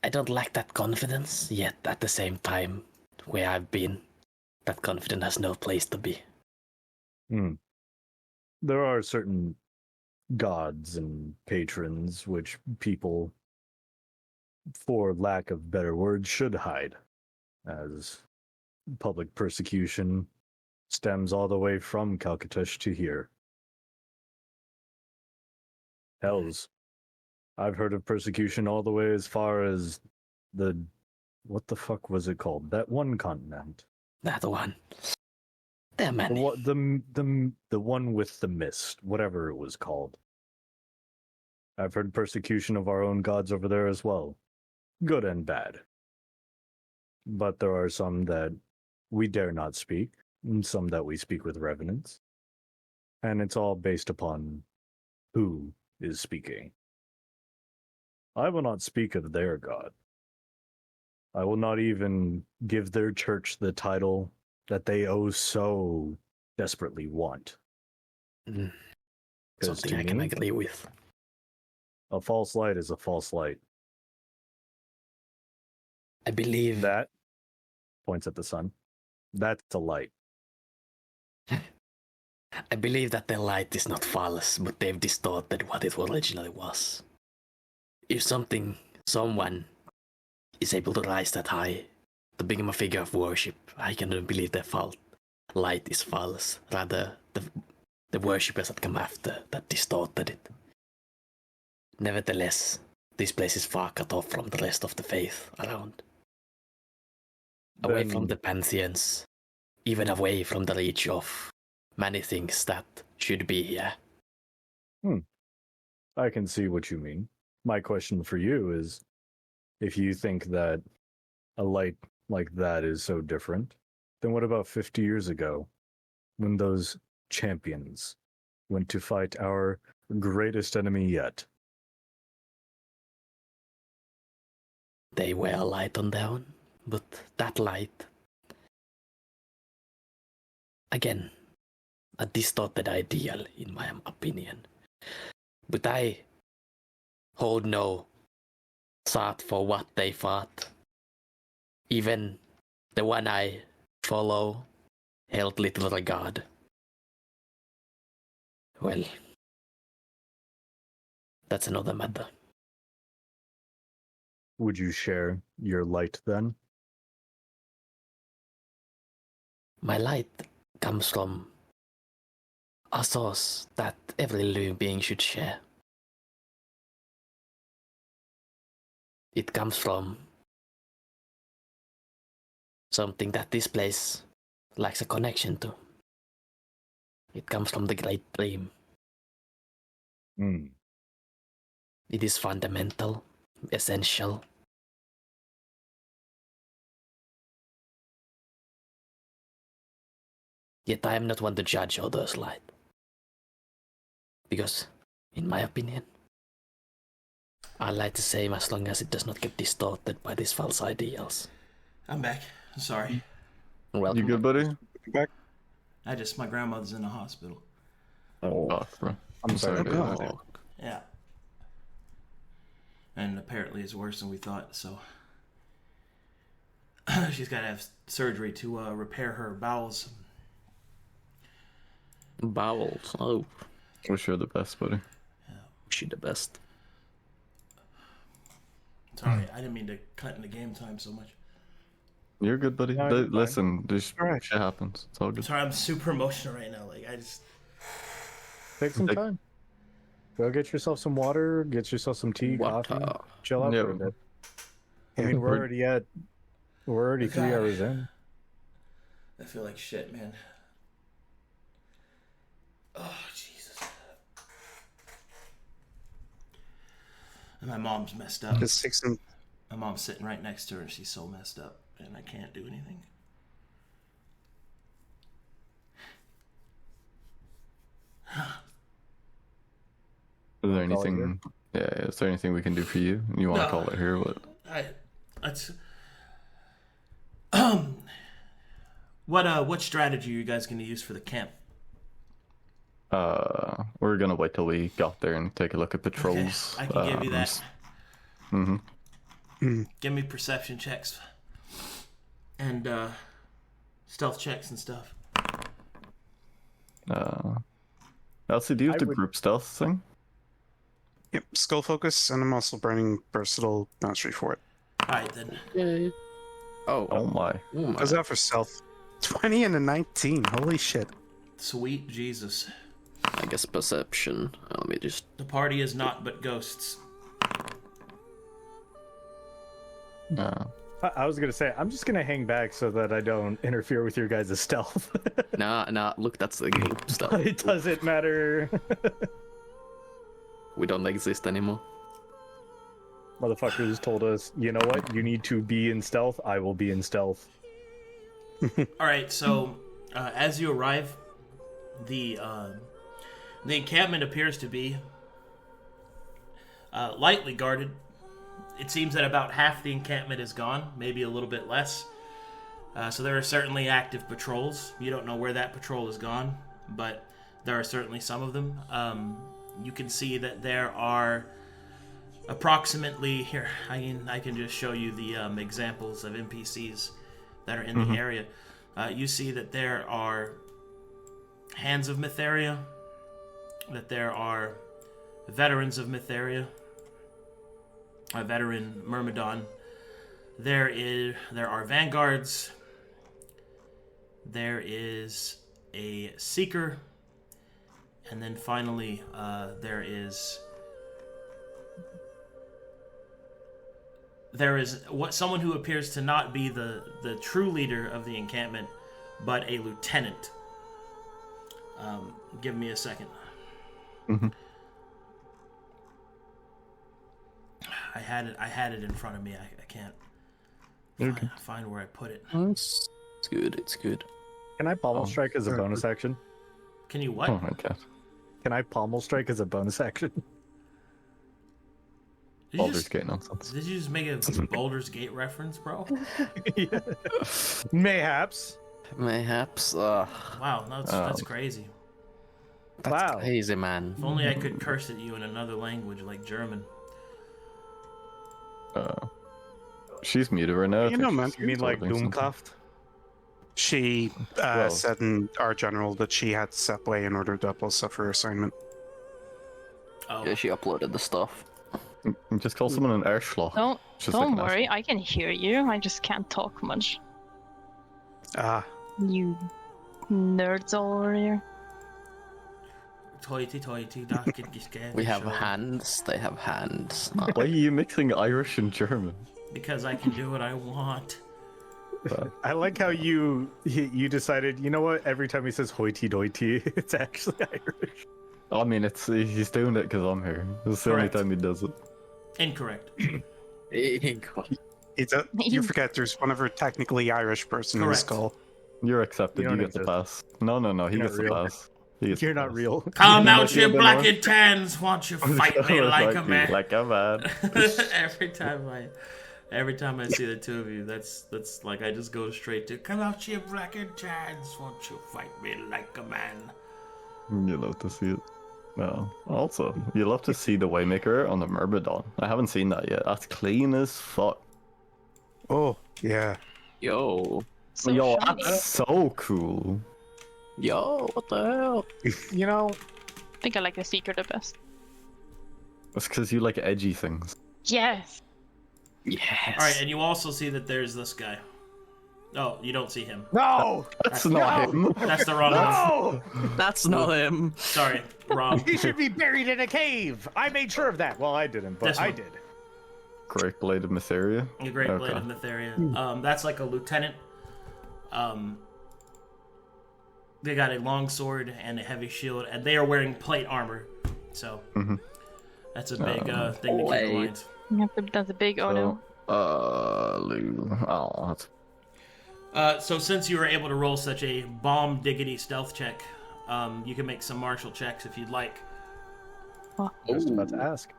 don't lack that confidence, yet at the same time, where I've been, that confidence has no place to be. There are certain gods and patrons which people, for lack of better words, should hide, as public persecution stems all the way from Calcutta to here. Hells. I've heard of persecution all the way as far as what the fuck was it called? That one continent. That one. There are many. The one with the mist, whatever it was called. I've heard persecution of our own gods over there as well. Good and bad. But there are some that we dare not speak, and some that we speak with reverence. And it's all based upon who is speaking. I will not speak of their god. I will not even give their church the title that they so desperately want. Something I can agree with. A false light is a false light. I believe that points at the sun. That's a light. I believe that their light is not false, but they've distorted what it originally was. If someone is able to rise that high, to become a figure of worship, I cannot believe their light is false. Rather, the worshippers that come after that distorted it. Nevertheless, this place is far cut off from the rest of the faith around. Away from the pantheons, even away from the reach of many things that should be here. I can see what you mean. My question for you is, if you think that a light like that is so different, then what about 50 years ago, when those champions went to fight our greatest enemy yet? They were a light on their own, but that light, again, a distorted ideal in my opinion. But I hold no fought for what they fought. Even the one I follow held little regard. Well, that's another matter. Would you share your light then? My light comes from a source that every living being should share. It comes from something that this place lacks a connection to. It comes from the Great Dream. It is fundamental, essential. Yet I am not one to judge others' light. Because, in my opinion, our light is the same as long as it does not get distorted by these false ideals. I'm back. Sorry. Welcome. You good, buddy? Back. My grandmother's in the hospital. Oh, bro. I'm sorry to hear God. that. Yeah. And apparently it's worse than we thought, so... she's got to have surgery to repair her bowels. Bowels. Oh, Wish you the best, buddy. she the best. Sorry, I didn't mean to cut into game time so much. You're good, buddy. No, you're fine. Listen, this Alright. shit happens. It's all good. Sorry, I'm super emotional right now. Like, I just... Take some time. Go get yourself some water, get yourself some tea, coffee, Water. chill out Yeah. for a bit. I mean, we're already 3 hours in. I feel like shit, man. Oh, Jesus. And my mom's messed up. Just take some. My mom's sitting right next to her, and she's so messed up, and I can't do anything. Is there Call it anything? Yeah, is there anything we can do for you? You want to No. call it here? What? That's what strategy are you guys going to use for the camp? We're gonna wait till we got there and take a look at patrols. Okay, I can give you that. Mm-hmm. Give me perception checks and stealth checks and stuff. Elsie, do you have I the would- group stealth thing? Yep, skull focus, and I'm also burning versatile mastery for it. All right then. Yay. Oh my. Oh my. How's that for stealth? 20 and a 19. Holy shit. Sweet Jesus. I guess perception. Let me just. The party is not but ghosts. I was gonna say, I'm just gonna hang back so that I don't interfere with your guys' stealth. Nah, look, that's the group stuff. It doesn't matter. We don't exist anymore. Motherfuckers told us, you know what? You need to be in stealth. I will be in stealth. All right, so as you arrive, the encampment appears to be lightly guarded. It seems that about half the encampment is gone, maybe a little bit less. So there are certainly active patrols. You don't know where that patrol has gone, but there are certainly some of them. You can see that there are approximately here. I can just show you the examples of NPCs that are in the area. You see that there are Hands of Mytheria, that there are Veterans of Mytheria, a veteran Myrmidon. There are Vanguards. There is a Seeker, and then finally there is someone who appears to not be the true leader of the encampment, but a lieutenant. Give me a second. Mm-hmm. I had it in front of me. I can't find where I put it. It's good. It's good. Can I pommel strike as a bonus action? Can you what? Oh my god. Can I pommel strike as a bonus action? Did you Baldur's just- Gate nonsense. Did you just make a Baldur's Gate reference, bro? Yeah. Mayhaps. Mayhaps. Wow, that's crazy. That's Wow. crazy, man. If only I could curse at you in another language like German. She's muted right now. I You think know, man. she's You mean like recording something. Doomcraft? She Well- said in our general that she had to step away in order to upload stuff for her assignment. Oh, Yeah, she uploaded the stuff. Just call someone an Arschloch. Don't worry, I can hear you. I just can't talk much. Ah, You nerds all over here. Toity, that kid is scared. We have hands, they have hands. Why are you mixing Irish and German? Because I can do what I want. I like how you decided, you know what, every time he says hoity-toity, it's actually Irish. I mean, he's doing it because I'm here. It's the only Correct. time he does it. Incorrect. you forget there's one of her technically Irish person in the Correct. skull. You're accepted. You You don't get the exist. pass. No. He You're gets not the real. pass. He gets You're the not pass. real. Come You out, might be you a bit black more. and tans! Won't you fight me like a man? Like a man. Every time I see the two of you, that's like I just go straight to come out, you black and tans! Won't you fight me like a man? You love to see it. No. Also, you love to see the Waymaker on the Myrmidon. I haven't seen that yet. That's clean as fuck. Oh, yeah. Yo, So Yo, shiny. that's so cool. what the hell? You know, I think I like the Seeker the best. That's because you like edgy things. Yes. Yes. Alright, and you also see that there's this guy. Oh, you don't see him. no! That's not him. That's the wrong one. No! That's not him. Sorry, wrong. He should be buried in a cave! I made sure of that. Well, I didn't, but This I one. did. Great Blade of Mytheria. The Great Blade Okay. of Mytheria. That's like a lieutenant. They got a long sword and a heavy shield, and they are wearing plate armor. So that's a big thing to keep in mind. That's a big oh no. So since you were able to roll such a bomb diggity stealth check, you can make some martial checks if you'd like. I was about to ask.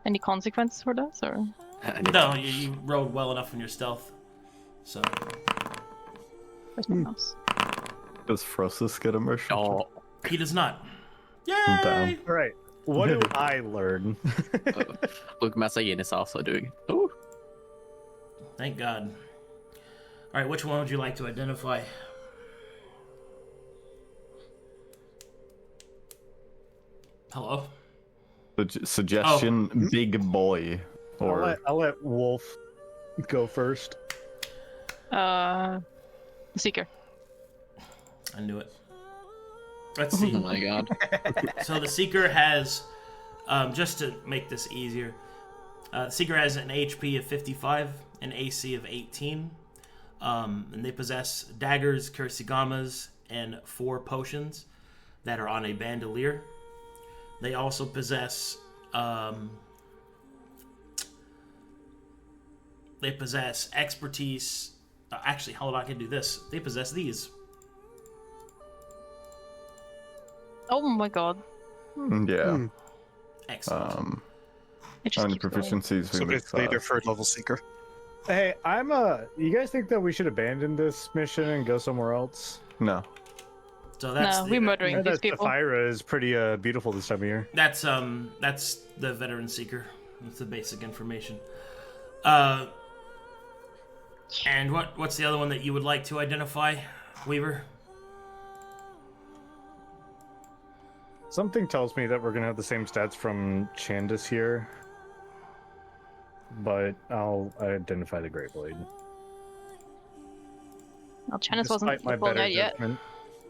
Any consequences for this, or? No, you rolled well enough in your stealth. So Where's my mouse? Does Frossus get immersion? Oh, he does not. Yay! Damn. All right, what do I learn? look, Mazekeen is also doing it. Ooh. Thank God. All right, which one would you like to identify? Hello? Suggestion: Big Boy. Or I'll let Wolf go first. Seeker. I knew it. Let's see. Oh my god. So the Seeker has, just to make this easier, the Seeker has an HP of 55, an AC of 18, and they possess daggers, kursigamas, and 4 potions that are on a bandolier. They also possess, expertise. Actually, hold on, I can do this. They possess these. Oh my god. yeah. Excellent. It just And keeps going. proficiencies. So basically, they're third level seeker. Hey, you guys think that we should abandon this mission and go somewhere else? No. So that's No, we're murdering these That people. Sapphira is pretty beautiful this time of year. That's the veteran seeker. That's the basic information. And what's the other one that you would like to identify, Weaver? Something tells me that we're gonna have the same stats from Chandis here, but I'll identify the Great Blade. Well, Chanice wasn't Despite my the full better knight yet. judgment.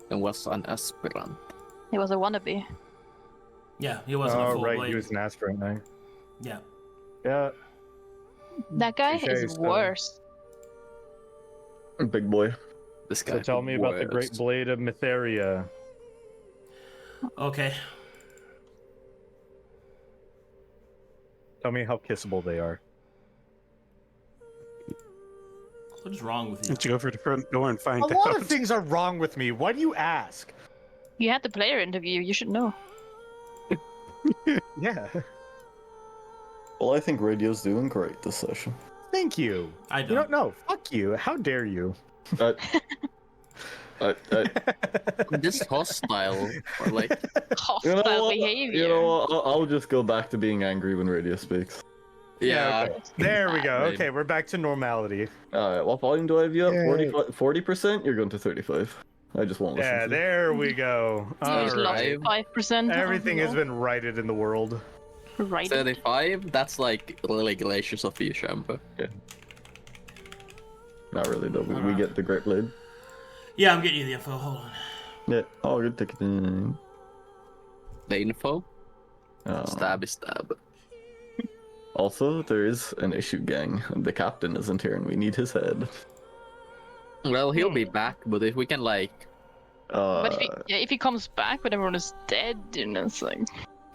And was an aspirant. He was a wannabe. Yeah, he wasn't a Oh, full right, blade. he was an aspirant now. Yeah. Yeah, That guy Touche, is so- worse. Big Boy. This guy. so tell me about the Great Blade of Mytheria. Okay. Tell me how kissable they are. What is wrong with you? Why don't you go for the front door and find A lot out? of things are wrong with me. Why do you ask? You had the player interview. You should know. Yeah, Well, I think radio's doing great this session. thank you. I You don't. don't know. Fuck you. How dare you? Just hostile or like You Hostile know what? behavior. You know what? I'll just go back to being angry when radio speaks. Yeah. Okay. There we go. Right. Okay, we're back to normality. Alright, what volume do I have you at? Yay. 40%? You're going to 35. I just won't listen Yeah, to you. there we go. You All just lost right. 5%. Everything has been righted in the world. right. 35? That's like really gracious of you, Shamber. Not really, though. We get the Great Blade. Yeah, I'm getting you the info. Hold on. Yeah. Oh, good. Take it in. The info? Oh. Stabby stab. Also, there is an issue, gang. The captain isn't here, and we need his head. Well, he'll be back, but if we can, like... But if he comes back when everyone is dead, you know, it's like...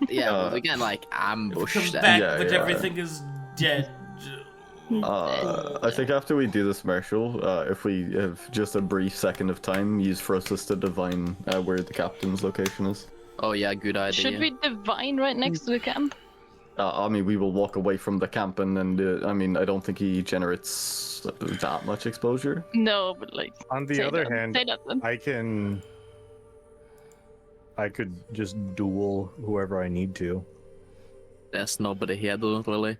Yeah, but we can, like, ambush Come them. back, Yeah, but yeah. everything is dead. I think after we do this, Marshall, if we have just a brief second of time, use Frostus to divine where the captain's location is. Oh yeah, good idea. Should we divine right next to the camp? I mean, we will walk away from the camp, and then, I mean, I don't think he generates that much exposure. No, but like... On the say other that- hand, say that then. I could just duel whoever I need to. There's nobody here, really.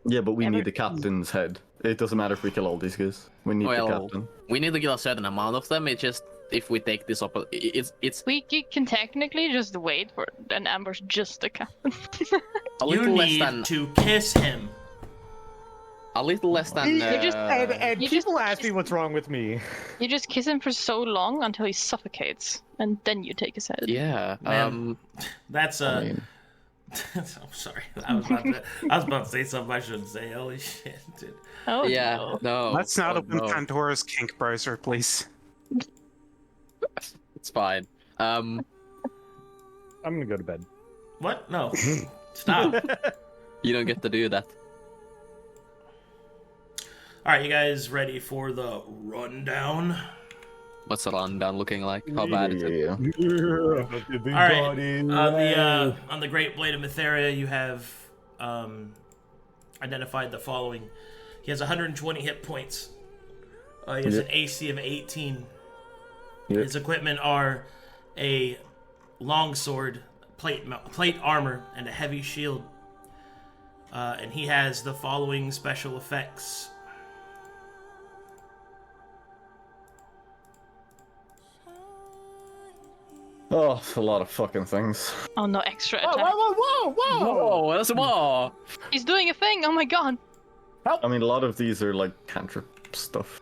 Yeah, but we need the captain's head. It doesn't matter if we kill all these guys. We need the Well, captain. we need to kill a certain amount of them. It's just if we take this up, it's We can technically just wait for an ambush just the captain. a You little less need than to kiss him. a little less than. And You people just- ask me what's wrong with me. You just kiss him for so long until he suffocates, and then you take his head. Yeah. Man. That's I mean, I'm sorry. I was about to say something I shouldn't say. Holy shit, dude. Oh, Yeah. no. No. Let's not oh, open no. Pandora's kink browser, please. It's fine. I'm gonna go to bed. What? No. Stop. You don't get to do that. All right, you guys ready for the rundown? What's the rundown looking like? How bad is it? yeah. All right. On the Great Blade of Mytheria, you have identified the following. He has 120 hit points. He has an AC of 18. Yep. His equipment are a longsword, plate armor, and a heavy shield. And he has the following special effects. Oh, a lot of fucking things. Oh no, extra attack. Whoa, that's more. He's doing a thing! Oh my god! I mean, a lot of these are like cantrip stuff.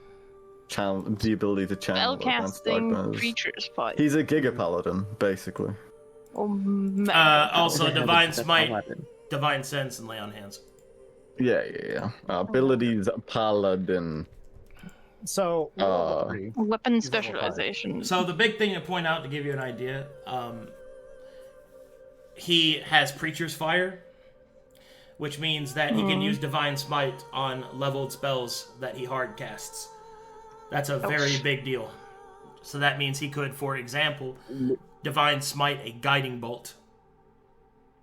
The ability to channel advanced Spellcasting darkness. creatures fight. He's a Giga Paladin, basically. Oh man. Also, Divine Smite, Divine Sense, and Lay on Hands. Yeah. Abilities Paladin. So, Weapon specialization. So the big thing to point out to give you an idea, he has Preacher's Fire, which means that he can use Divine Smite on leveled spells that he hard casts. That's a very big deal. So that means he could, for example, Divine Smite a Guiding Bolt.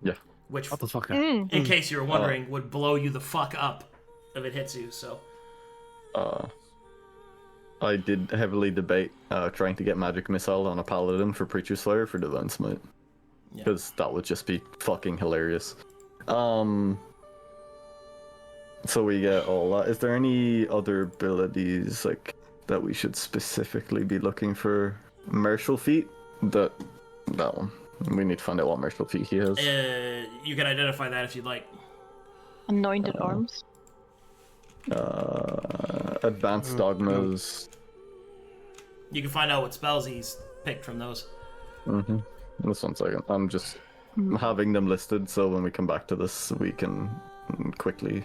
Yeah. Which, What the fuck? in case you were wondering, would blow you the fuck up if it hits you, so... I did heavily debate trying to get Magic Missile on a Paladin for Preacher's Fire for Divine Smite. Yeah. Because that would just be fucking hilarious. So we get all that. Is there any other abilities like that we should specifically be looking for? Martial Feat? That one. We need to find out what Martial Feat he has. You can identify that if you'd like. Anointed arms. Advanced Dogmas. You can find out what spells he's picked from those. Just 1 second. I'm just having them listed so when we come back to this we can quickly...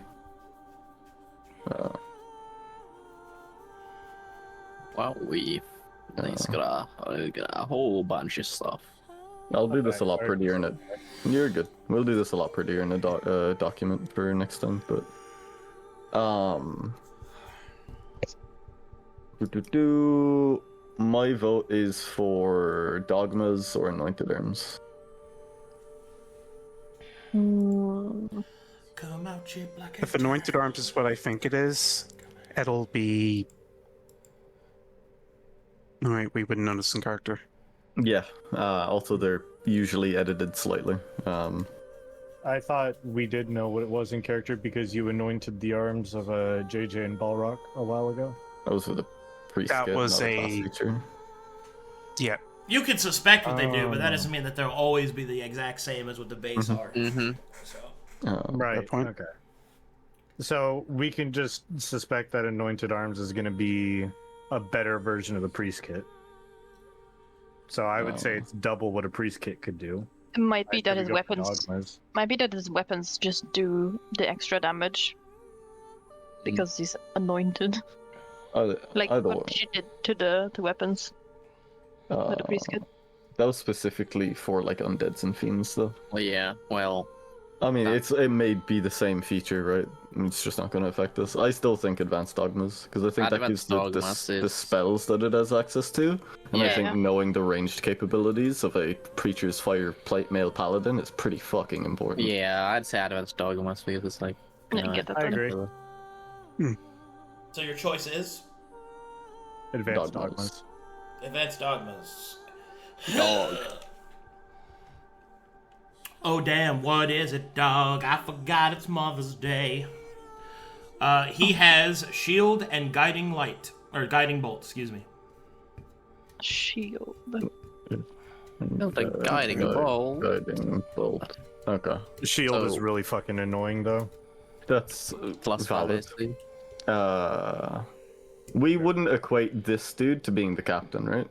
Well, he's got a whole bunch of stuff. I'll do this a lot prettier in it. You're good. We'll do this a lot prettier in a document for next time, but... My vote is for Dogmas or Anointed Arms. Come out, cheap black. If Anointed Arms is what I think it is, it'll be... Alright, we wouldn't notice in character. Yeah, also they're usually edited slightly. I thought we did know what it was in character because you anointed the arms of JJ and Balrak a while ago. Those were the priest. That kit, was not a- class feature. Yeah. You can suspect what they do, but that Oh. doesn't mean that they'll always be the exact same as what the base are. Mm-hmm. So, Right. point. Okay. So we can just suspect that anointed arms is going to be a better version of the priest kit. So I would say it's double what a priest kit could do. It might be I'd that maybe his go for weapons. dogmas. Might be that his weapons just do the extra damage because he's anointed, like either what way. she did to the weapons with the priest kit. That was specifically for like undeads and fiends, though. Well, yeah. Well, I mean, it may be the same feature, right? It's just not going to affect us. I still think Advanced Dogmas, because I think that gives Advanced the Dogmas the is- spells that it has access to. And I Yeah. think knowing the ranged capabilities of a Preacher's Fire male paladin is pretty fucking important. yeah, I'd say Advanced Dogmas because it's like. You Yeah, know, get that I done. agree. so your choice is Advanced Dogmas. dogmas. Advanced Dogmas. Dog. Oh damn, what is it, dog? I forgot it's Mother's Day. He has shield and guiding light, or guiding bolt, excuse me. Shield. No, the guiding bolt. Guiding bolt. Okay. Shield is So- really fucking annoying, though. That's Plus 5, valid. basically. We wouldn't equate this dude to being the captain, right?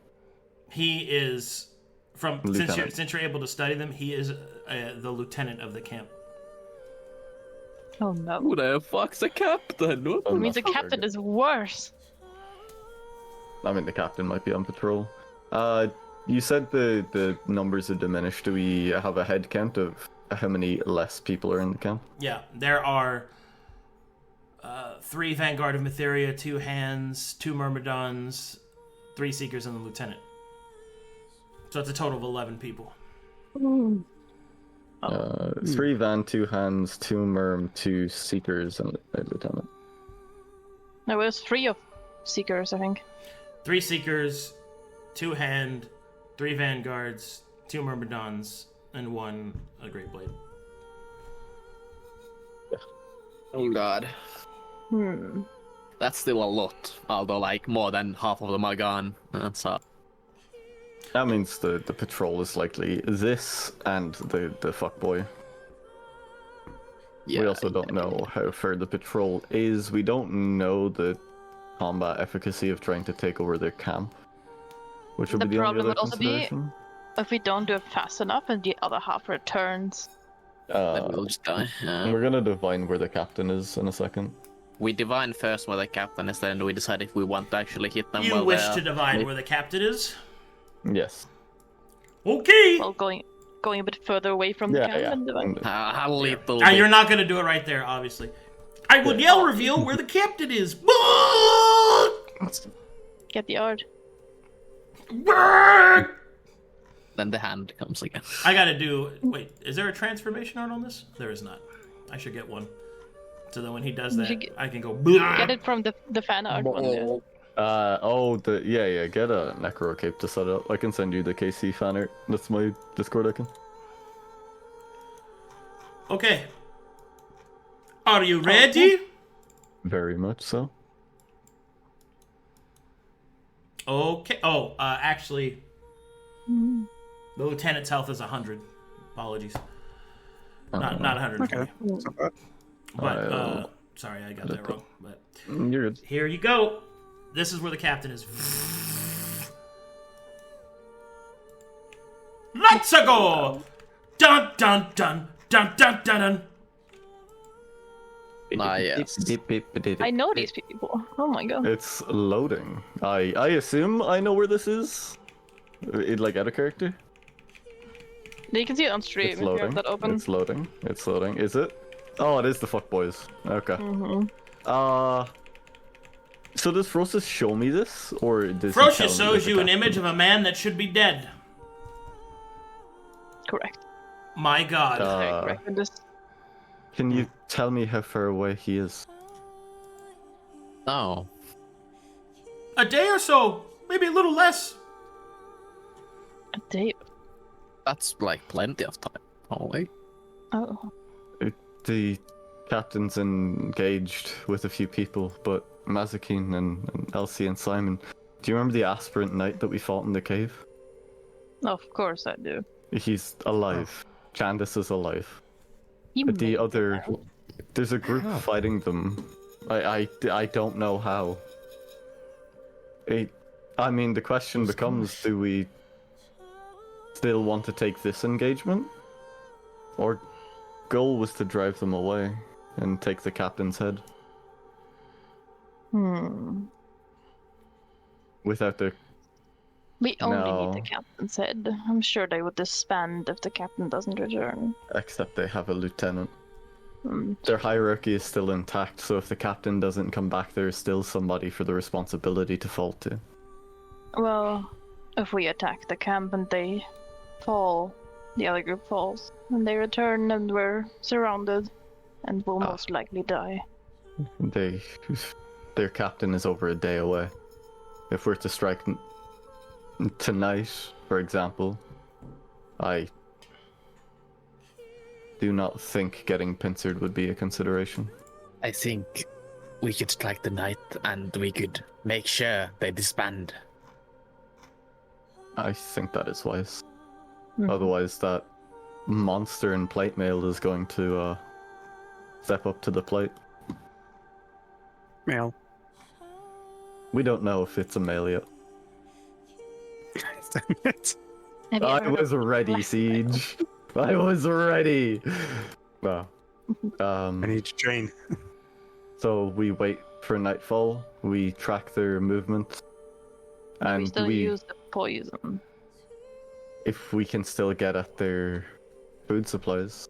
He is from Lieutenant. since you're able to study them. He is the lieutenant of the camp. Oh no. Who the fuck's a captain? What? Oh, It means the that's captain very is worse. I mean, the captain might be on patrol. You said the numbers are diminished. Do we have a head count of how many less people are in the camp? Yeah, there are 3 Vanguard of Matheria, 2 Hands, 2 Myrmidons, 3 Seekers, and the lieutenant. So it's a total of 11 people. 3 Van, 2 Hands, 2 Merm, 2 Seekers, and a lieutenant. There was 3 of Seekers, I think. 3 Seekers, 2 Hand, 3 Vanguards, 2 Myrmidons, and 1 Great Blade. Oh god. That's still a lot. Although, like, more than half of them are gone. That's That means the patrol is likely this and the fuckboy. yeah. We also don't know how far the patrol is. We don't know the combat efficacy of trying to take over their camp. Which would The be the only problem other would also be- consideration. If we don't do it fast enough and the other half returns. Then we'll just die. We're gonna divine where the captain is in a second. We divine first where the captain is, then we decide if we want to actually hit them. You while wish they're- to divine where the captain is? Yes. Okay! Well, going a bit further away from the Yeah, camp yeah. and divine. A little Ah, bit. you're not going to do it right there, obviously. I would yell reveal where the captain is. Get the art. Then the hand comes again. I gotta do... Wait, is there a transformation art on this? There is not. I should get one. So that when he does that, I can go... Get it from the fan art one. Yeah. Get a Necro Cape to set up. I can send you the KC fan art. That's my Discord icon. Okay. Are you ready? Very much so. Okay. Oh, actually... The lieutenant's health is 100. Apologies. Not 120. Okay. But, sorry, I got that wrong. But You're good. here you go. This is where the captain is. Let's go! Dun dun dun dun dun dun dun. Ah, yes. I know these people. Oh my god. It's loading. I assume I know where this is. It like out of character. You can see it on stream It's if you have loading. that open. It's loading. It's loading. Is it? Oh, it is the fuckboys. Okay. So does Frostus show me this, or does he tell Frosty me shows that the you an captain- image of a man that should be dead. Correct. My God. Very correct with this. Can you tell me how far away he is? Oh. A day or so, maybe a little less. A day. That's like plenty of time. Only. Oh. the captain's engaged with a few people, but Mazekeen and Elsie and Simon, do you remember the aspirant knight that we fought in the cave? Of course I do. He's alive. Candace is alive. You But the made other... it out. There's a group fighting them. I don't know how. I mean, the question becomes, do we still want to take this engagement? Or goal was to drive them away and take the captain's head without the... We only No. need the captain's head. I'm sure they would disband if the captain doesn't return. Except they have a lieutenant. Hmm. Their hierarchy is still intact, so if the captain doesn't come back, there's still somebody for the responsibility to fall to. Well, if we attack the camp and they fall, the other group falls, and they return and we're surrounded, and will most likely die. Their captain is over a day away. If we're to strike tonight, for example, I do not think getting pincered would be a consideration. I think we could strike the night and we could make sure they disband. I think that is wise. Otherwise, that monster in plate mail is going to step up to the plate. Male. We don't know if it's a male yet. Damn it. Have you I ever was ready, Siege. I was ready. Well, I need to train. so we wait for nightfall. We track their movement, we and still use the poison? if we can still get at their food supplies.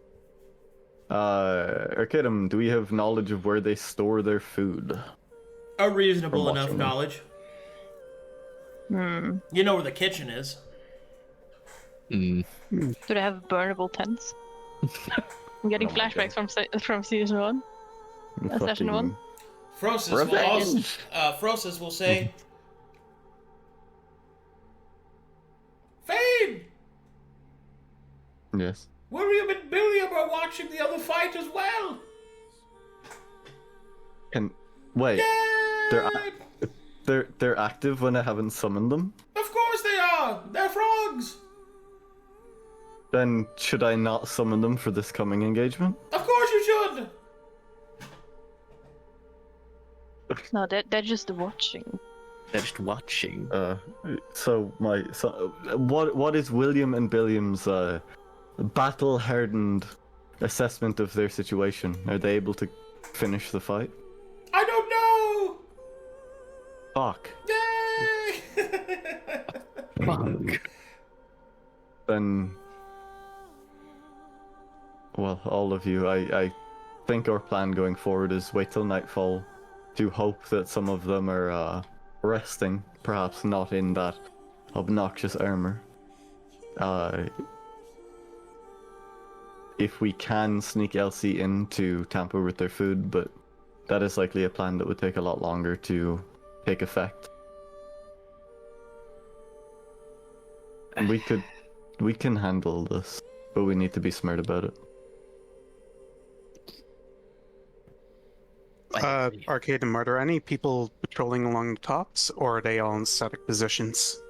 Arcadum, do we have knowledge of where they store their food? A reasonable From enough watching. knowledge. Hmm. You know where the kitchen is. Do they have burnable tents? I'm getting Oh my flashbacks from season 1. Session one? Frossus will, also, Frossus will say, Fane! Yes. William and Billiam are watching the other fight as well! Can wait. Yay! They're active when I haven't summoned them. Of course they are! They're frogs! Then should I not summon them for this coming engagement? Of course you should! No, they're just watching. They're just watching. So what is William and Billiam's battle-hardened assessment of their situation? Are they able to finish the fight? I don't know! Fuck. Yay! Fuck. Then, well, all of you, I think our plan going forward is wait till nightfall to hope that some of them are resting, perhaps not in that obnoxious armor. If we can sneak Elsie in to tamper with their food, but that is likely a plan that would take a lot longer to take effect. And we can handle this, but we need to be smart about it. Arcadum, are there any people patrolling along the tops, or are they all in static positions?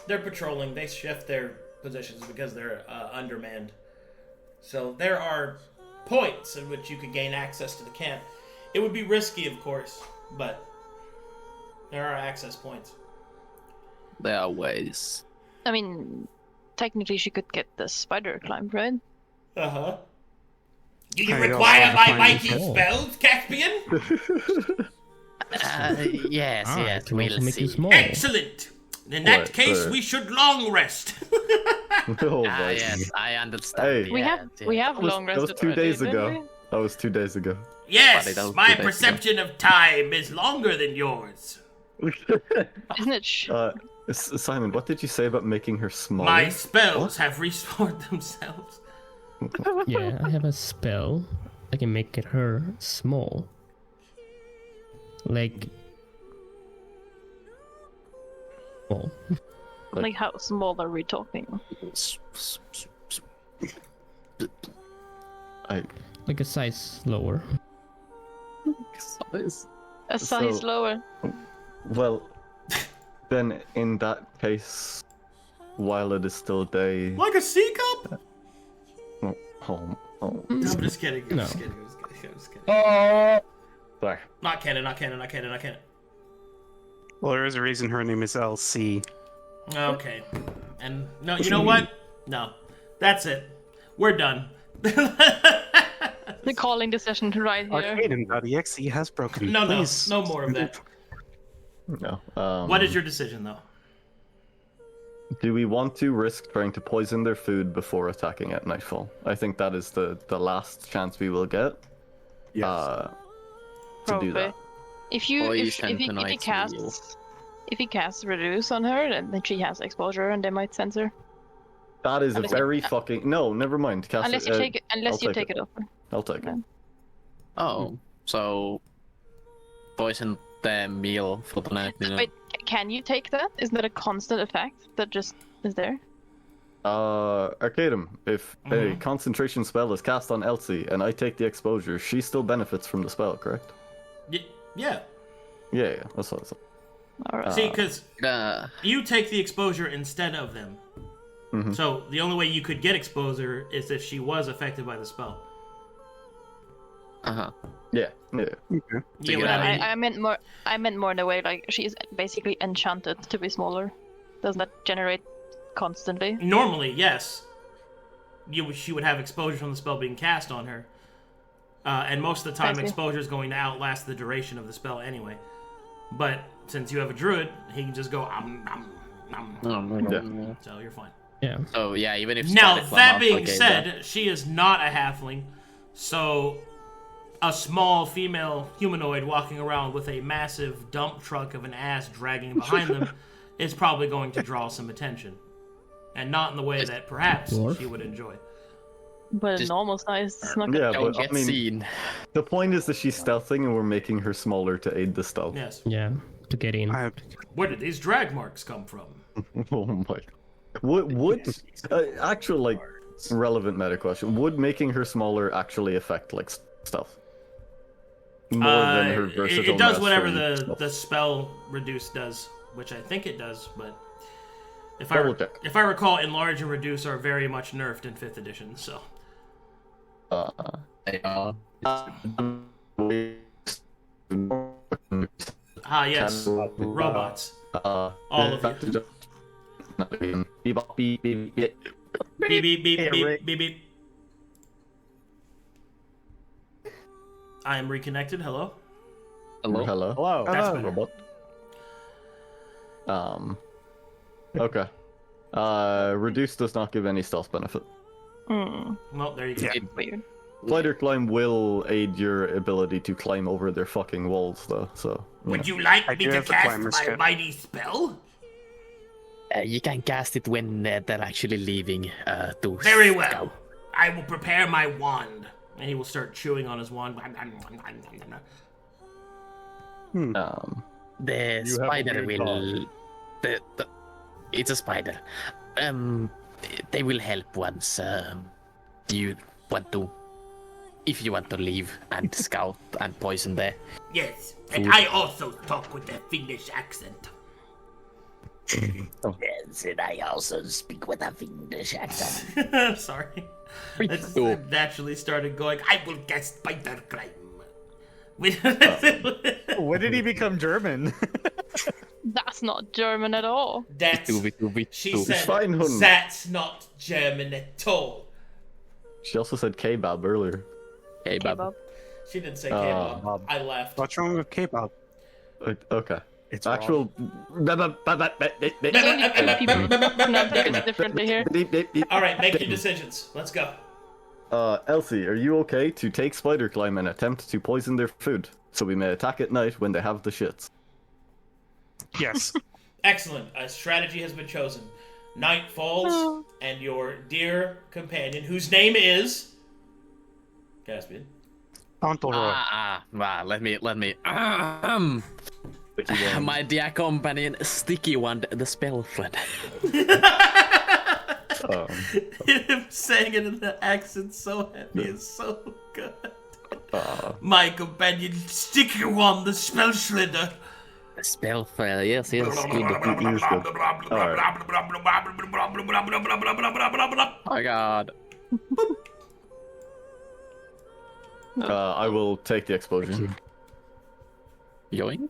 They're patrolling. They shift their positions because they're undermanned. So there are points in which you could gain access to the camp. It would be risky, of course, but there are access points. There are ways. I mean, technically she could get the spider climb, right? Uh-huh. Do you I don't require want to my find mighty it. spells, Caspian? Yes, Ah, yes, it can also we'll make you see. small. Excellent! In that What, case, the- we should long rest. Oh Ah, my yes, I understand. Hey. We have yes. we have That was- long that rested was 2 already, days didn't ago. we? That was 2 days ago. Funny, that Yes, was my 2 days ago. perception of time is longer than yours. Isn't it? Simon, what did you say about making her smaller? My spells have restored themselves. Yeah, I have a spell. I can make her small. Like... Small. Like how small are we talking? like a size lower. A size So- lower. Well, then in that case, while it is still day. Like a sea cup? Oh. I'm just kidding. I'm No. just kidding. I'm just kidding. Sorry. Not canon, not canon, not canon, not canon. Well, there is a reason her name is Elsie. Okay. And no, you know what? No. That's it. We're done. The calling the session right here. Arcadum.exe has broken. No, Please. no more of that. No. What is your decision, though? Do we want to risk trying to poison their food before attacking at nightfall? I think that is the last chance we will get. Yes. To Probably. do that. If you Poison if he tonight's casts reduce on her, then she has exposure and they might censor. That is a Unless very you- fucking no. Never mind. Cast Unless it, you take it, I'll unless you take take it off. I'll take it. Oh, so poison the meal for the night. You know? Wait, can you take that? Isn't that a constant effect that just is there? Arcadum, if a Mhm. concentration spell is cast on Elsie and I take the exposure, she still benefits from the spell, correct? Yeah. Yeah, that's what I said. All right. See, because Uh, you take the exposure instead of them. Mhm. So the only way you could get exposure is if she was affected by the spell. uh-huh. Yeah. Okay. You get what I mean? I meant more in the way like she is basically enchanted to be smaller. Doesn't that generate constantly? Normally, yes. She would have exposure from the spell being cast on her. And most of the time, I see. exposure is going to outlast the duration of the spell anyway. But since you have a druid, he can just go so you're fine. Yeah. So yeah, even if Now, Spider Climb that up, being okay, said, she is not a halfling, so a small female humanoid walking around with a massive dump truck of an ass dragging behind them is probably going to draw some attention. And not in the way that perhaps Dwarf? she would enjoy. But Just- normal size, it's not Yeah, gonna don't but I get mean, seen. the point is that she's stealthing and we're making her smaller to aid the stealth. Yes. Yeah. To get in. Where did these drag marks come from? Oh my. Would actual like relevant meta question? Would making her smaller actually affect like stealth more than her versatile? It does whatever mastery the stealth? spell reduce does, which I think it does, but if Double check. if I recall, enlarge and reduce are very much nerfed in 5th edition. So They are. yes, robots, all of you. Beep, beep, beep, beep. Beep beep beep beep beep beep. I am reconnected. Hello. Hello. Hello. Hello. That's better. Robot. Okay. Reduce does not give any stealth benefit. Well, there you go. Yeah. weird. Spider climb will aid your ability to climb over their fucking walls, though. So. Would you like I me do to have the cast climber's my kit. mighty spell? You can cast it when they're actually leaving to Very well. scout. I will prepare my wand. And he will start chewing on his wand. The You have a spider weird will. It's a spider. They will help once you want to. If you want to leave and scout and poison there. Yes, and I also talk with a Finnish accent. Yes, and I also speak with a Finnish accent. Sorry. I naturally started going, I will cast spider crime. When did he become German? That's not German at all. That's, she said, Fine, hun. that's not German at all. She also said kebab earlier. Hey, Bob. Kebab. She didn't say kebab. Bob. I laughed. What's wrong with K-pop? Okay. It's Actual. There's only 3 people pronouncing it differently here. All right, make your decisions. Let's go. Elsie, are you okay to take spider climb and attempt to poison their food, so we may attack at night when they have the shits? Yes. Excellent. A strategy has been chosen. Night falls, and your dear companion, whose name is Caspian. Fauntleroy. Let me. My dear companion, Sticky Wand, the spell friend. saying it in the accent so heavy is so good. My companion, sticky one, the spell shredder. Spellfire, yes, good. He is good. Alright. Oh my god. I will take the explosion. Yoink.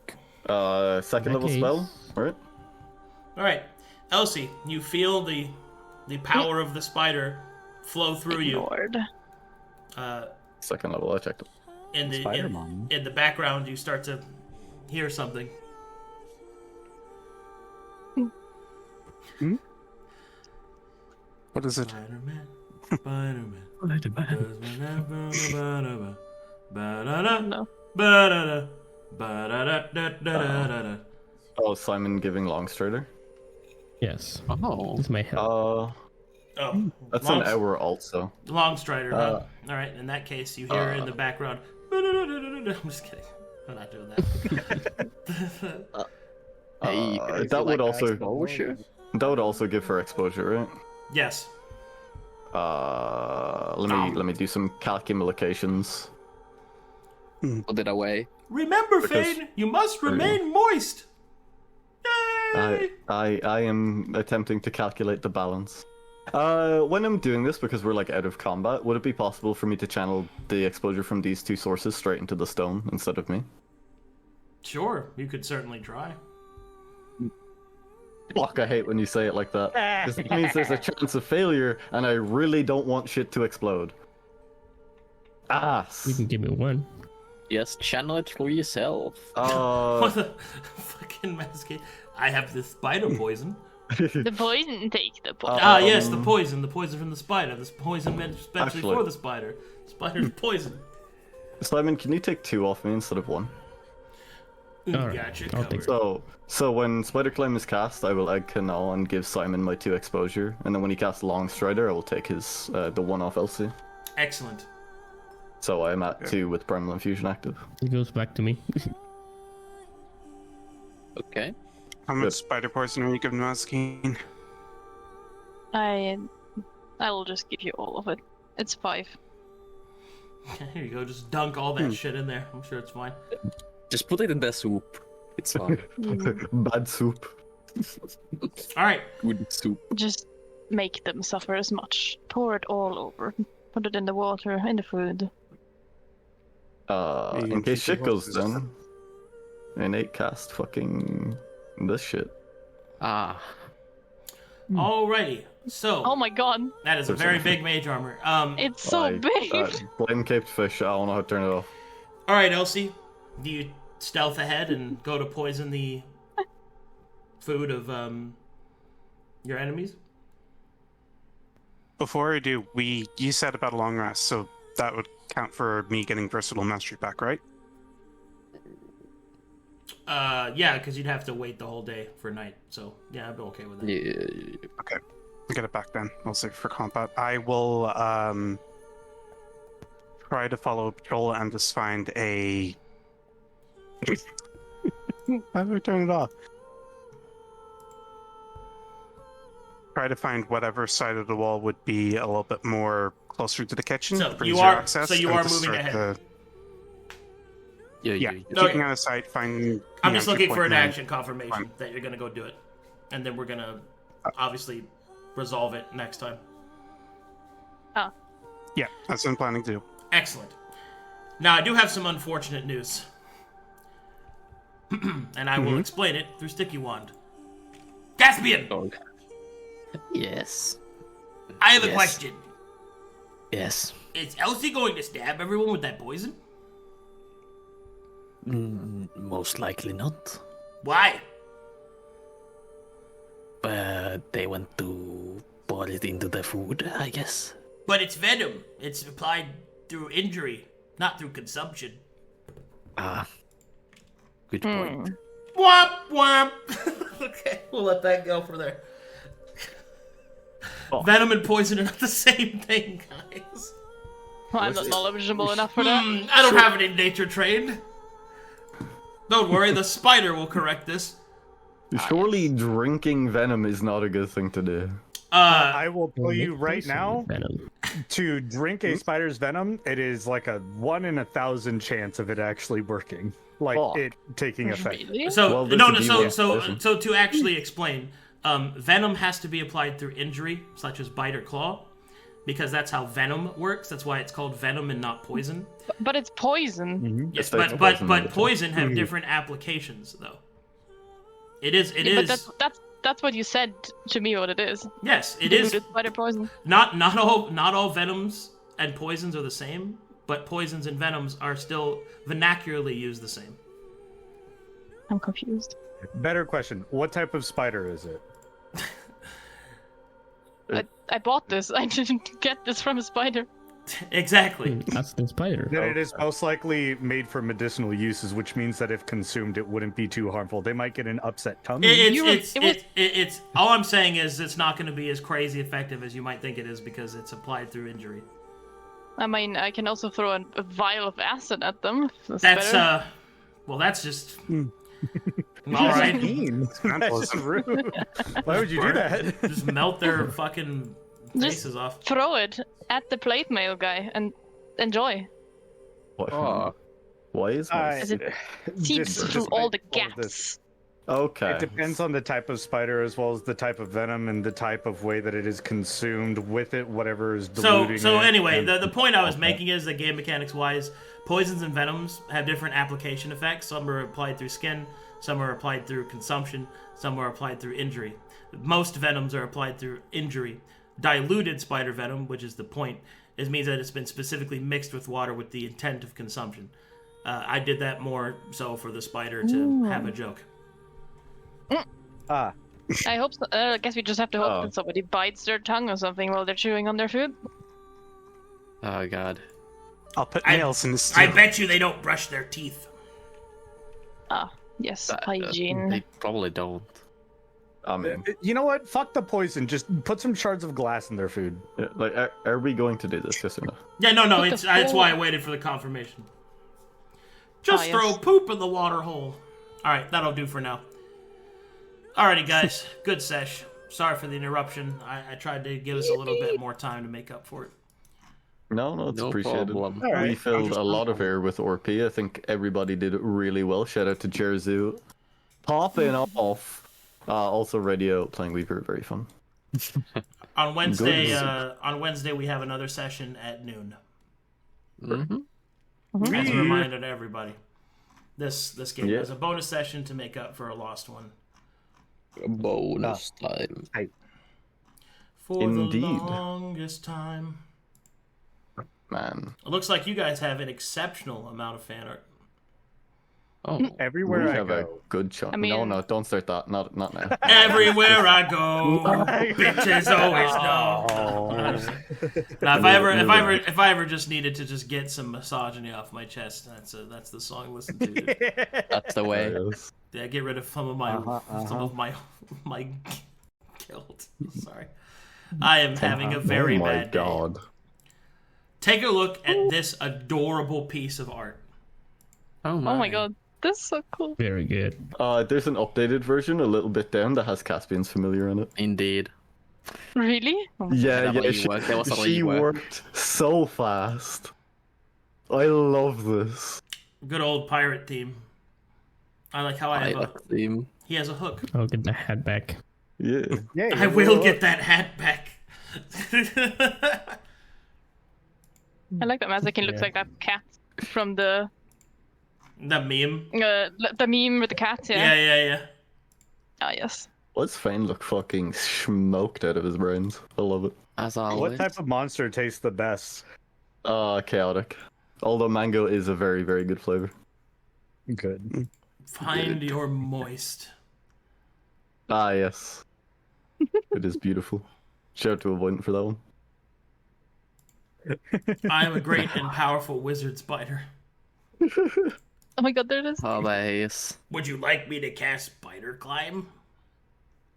Second level case. spell, right? Alright, Elsie, you feel the power of the spider flow through you. Ignored. Second level, I checked it. In the background, you start to hear something. What is it? Spider-Man. No. Oh, Simon giving Longstrider. Yes. Oh. This may help. Oh, That's an hour also. Longstrider. Huh? All right. In that case, you hear in the background. I'm just kidding. I'm not doing that. That would also give her exposure, right? Yes. Let me do some calculations. Put it away. Remember, Because- Fane, you must remain moist. Yay! I am attempting to calculate the balance. When I'm doing this, because we're like out of combat, would it be possible for me to channel the exposure from these two sources straight into the stone instead of me? Sure, you could certainly try. Fuck, I hate when you say it like that. Because it means there's a chance of failure, and I really don't want shit to explode. You Ass. can give me one. Yes, channel it for yourself. What the fucking Mazekeen? I have the spider poison. The poison, take the poison. Yes, the poison from the spider. This poison meant especially Actually- for the spider. Spider's poison. Simon, can you take 2 off me instead of 1? Alright, Gotcha, I'll covered. take So when Spider Climb is cast, I will egg Canal and give Simon my 2 exposure, and then when he casts Longstrider, I will take his the 1 off Elsie. Excellent. So I am at 2 with Primal Infusion active. It goes back to me. Okay. How much spider poison are you giving Mazekeen? I will just give you all of it. It's 5. Here you go. Just dunk all that shit in there. I'm sure it's fine. Just put it in the soup. It's fine. Bad soup. All right. Good soup. Just make them suffer as much. Pour it all over. Put it in the water, in the food. In case shit goes down, innate cast fucking this shit. Ah. Alrighty. So Oh my god, that is a very big mage armor. it's so I- big! Flame caped fish. I don't know how to turn it off. All right, Elsie. Do you stealth ahead and go to poison the food of your enemies? Before I do, you said about a long rest, so that would count for me getting versatile mastery back, right? Yeah, because you'd have to wait the whole day for night. So yeah, I'd be okay with that. Yeah. Okay, I'll get it back then. I'll save for combat. I will try to follow patrol and just find a. How do I turn it off? Try to find whatever side of the wall would be a little bit more closer to the kitchen. So for you easier are- access, so you and are to moving start ahead. Yeah, No, keeping out of sight, finding. I'm just looking for an point action confirmation Fine. that you're gonna go do it, and then we're gonna obviously resolve it next time. Yeah, that's what I'm planning to do. Excellent. Now I do have some unfortunate news, and I will explain it through Sticky Wand. Caspian, Oh. Yes. I have a Yes. question. Yes. Is Elsie going to stab everyone with that poison? Most likely not. Why? But they want to pour it into the food, I guess. But it's venom. It's applied through injury, not through consumption. Ah. Good point. Womp womp. Okay, we'll let that go for there. Venom and poison are not the same thing, guys. I'm not knowledgeable enough for that. I don't have any nature trained. Don't worry, the spider will correct this. Surely drinking venom is not a good thing to do. I will tell Well, you make right poison now, with venom. to drink a spider's venom, it is like a 1 in 1,000 chance of it actually working, like it taking effect. Really? So well, so to actually explain, venom has to be applied through injury, such as bite or claw, because that's how venom works. That's why it's called venom and not poison. But it's poison. Mm-hmm. Yes, but poison have different applications, though. It is. But that's what you said to me. What it is? Yes, it is. Spider poison. Not all venoms and poisons are the same, but poisons and venoms are still vernacularly used the same. I'm confused. Better question: what type of spider is it? I bought this. I didn't get this from a spider. Exactly. That's the spider. Then it is most likely made for medicinal uses, which means that if consumed, it wouldn't be too harmful. They might get an upset tummy. It's all I'm saying is it's not going to be as crazy effective as you might think it is because it's applied through injury. I mean, I can also throw a vial of acid at them. That's that's just all right. That's rude. Why would you do that? Just melt their fucking faces off. Throw it at the plate mail guy and enjoy. What? Why is this? As it seeps through all the gaps. Okay. It depends on the type of spider as well as the type of venom and the type of way that it is consumed with it, whatever is diluting So it. anyway, the point I was making is that game mechanics wise, poisons and venoms have different application effects. Some are applied through skin, some are applied through consumption, some are applied through injury. Most venoms are applied through injury. Diluted spider venom, which is the point, means that it's been specifically mixed with water with the intent of consumption. I did that more so for the spider to have a joke. Ah. I hope so. I guess we just have to hope that somebody bites their tongue or something while they're chewing on their food. Oh god. I'll put nails in the stew. I bet you they don't brush their teeth. Ah, yes, hygiene. They probably don't. I mean, You know what? Fuck the poison. Just put some shards of glass in their food. yeah, like, are we going to do this? Yes or no? Yeah, no, What it's the that's why I fuck? waited for the confirmation. Just yes. throw poop in the water hole. Alright, that'll do for now. Alrighty, guys. Good sesh. Sorry for the interruption. I tried to give us a little bit more time to make up for it. No, it's No appreciated. problem. All right. We filled a lot of air with RP. I think everybody did really well. Shout out to Jerzu. Popping off. Also, radio playing Weaver, very fun. On Wednesday, Good. we have another session at noon. Mm-hmm. As a reminder to everybody, this game Yeah. is a bonus session to make up for a lost one. Bonus time. For Indeed. the longest time. Man. It looks like you guys have an exceptional amount of fan art. Oh, We Everywhere I have a go. good shot. I mean- No, don't start that. Not now. Everywhere I go, bitches always know. Now, if I ever just needed to just get some misogyny off my chest, that's the song to listen to. that's the way. Yes. Yeah, get rid of some of my guilt. Sorry, I am having a very oh my bad day. god. Take a look at this adorable piece of art. Oh Oh my god, this is so cool. Very good. There's an updated version a little bit down that has Caspian's familiar in it. Indeed. Really? Yeah, That she was a rework. worked so fast. I love this. Good old pirate theme. I like how I have a. Theme. He has a hook. I'll get the hat back. Yeah. Yeah, I will get that hat back. I like that Mazekeen looks like that cat from the meme. the meme with the cat. Yeah. Ah, yes. What's Fane look fucking smoked out of his brains? I love it. As What always. type of monster tastes the best? Chaotic. Although mango is a very, very good flavor. Good. Find your moist. Ah, yes. It is beautiful. Shout out to Avoidant for that one. I am a great and powerful wizard spider. Oh my god, there it is. Always. Would you like me to cast spider climb?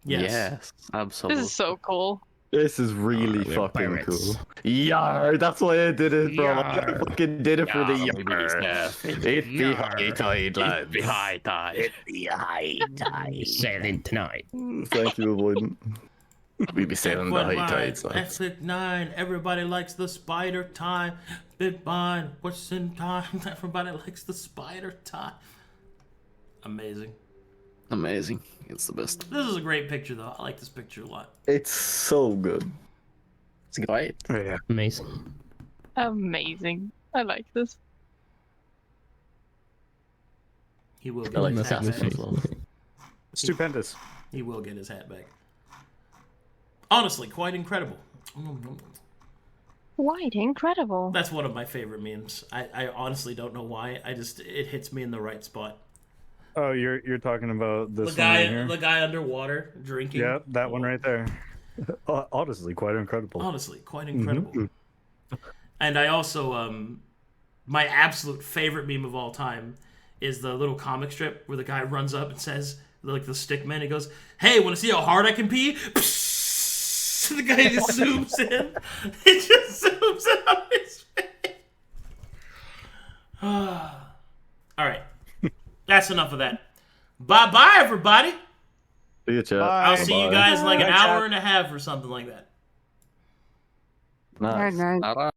Yes. Yes, absolutely. This is so cool. This is really we're fucking pirates. cool. Yar, that's why I did it, bro. I Yar. fucking did it for the yar. It be Yar. high tide, lads. high tide. Sailing tonight. Thank you, Avoidant. We be sailing the high tides. Like. F9, everybody likes the spider time. Bit mine, what's in time? Everybody likes the spider time. Amazing. Amazing. It's the best. This is a great picture, though. I like this picture a lot. It's so good. It's great. Oh, yeah. Amazing. Amazing. I like this. He will I get like his the hat sound back. as well. Stupendous. He will get his hat back. Honestly, quite incredible. Quite incredible. That's one of my favorite memes. I honestly don't know why. It hits me in the right spot. Oh, you're talking about this The one guy, right here? the guy underwater drinking. Yeah, that one right there. Honestly, quite incredible. Honestly, quite incredible. And I also, my absolute favorite meme of all time is the little comic strip where the guy runs up and says, like the stick man, he goes, "Hey, want to see how hard I can pee?" Psst! The guy just zooms in. He just zooms in on his face. All right. That's enough of that. Bye-bye, everybody. See you, chat. I'll see you guys in like an Bye, hour chat. and a half or something like that. Nice. Nara.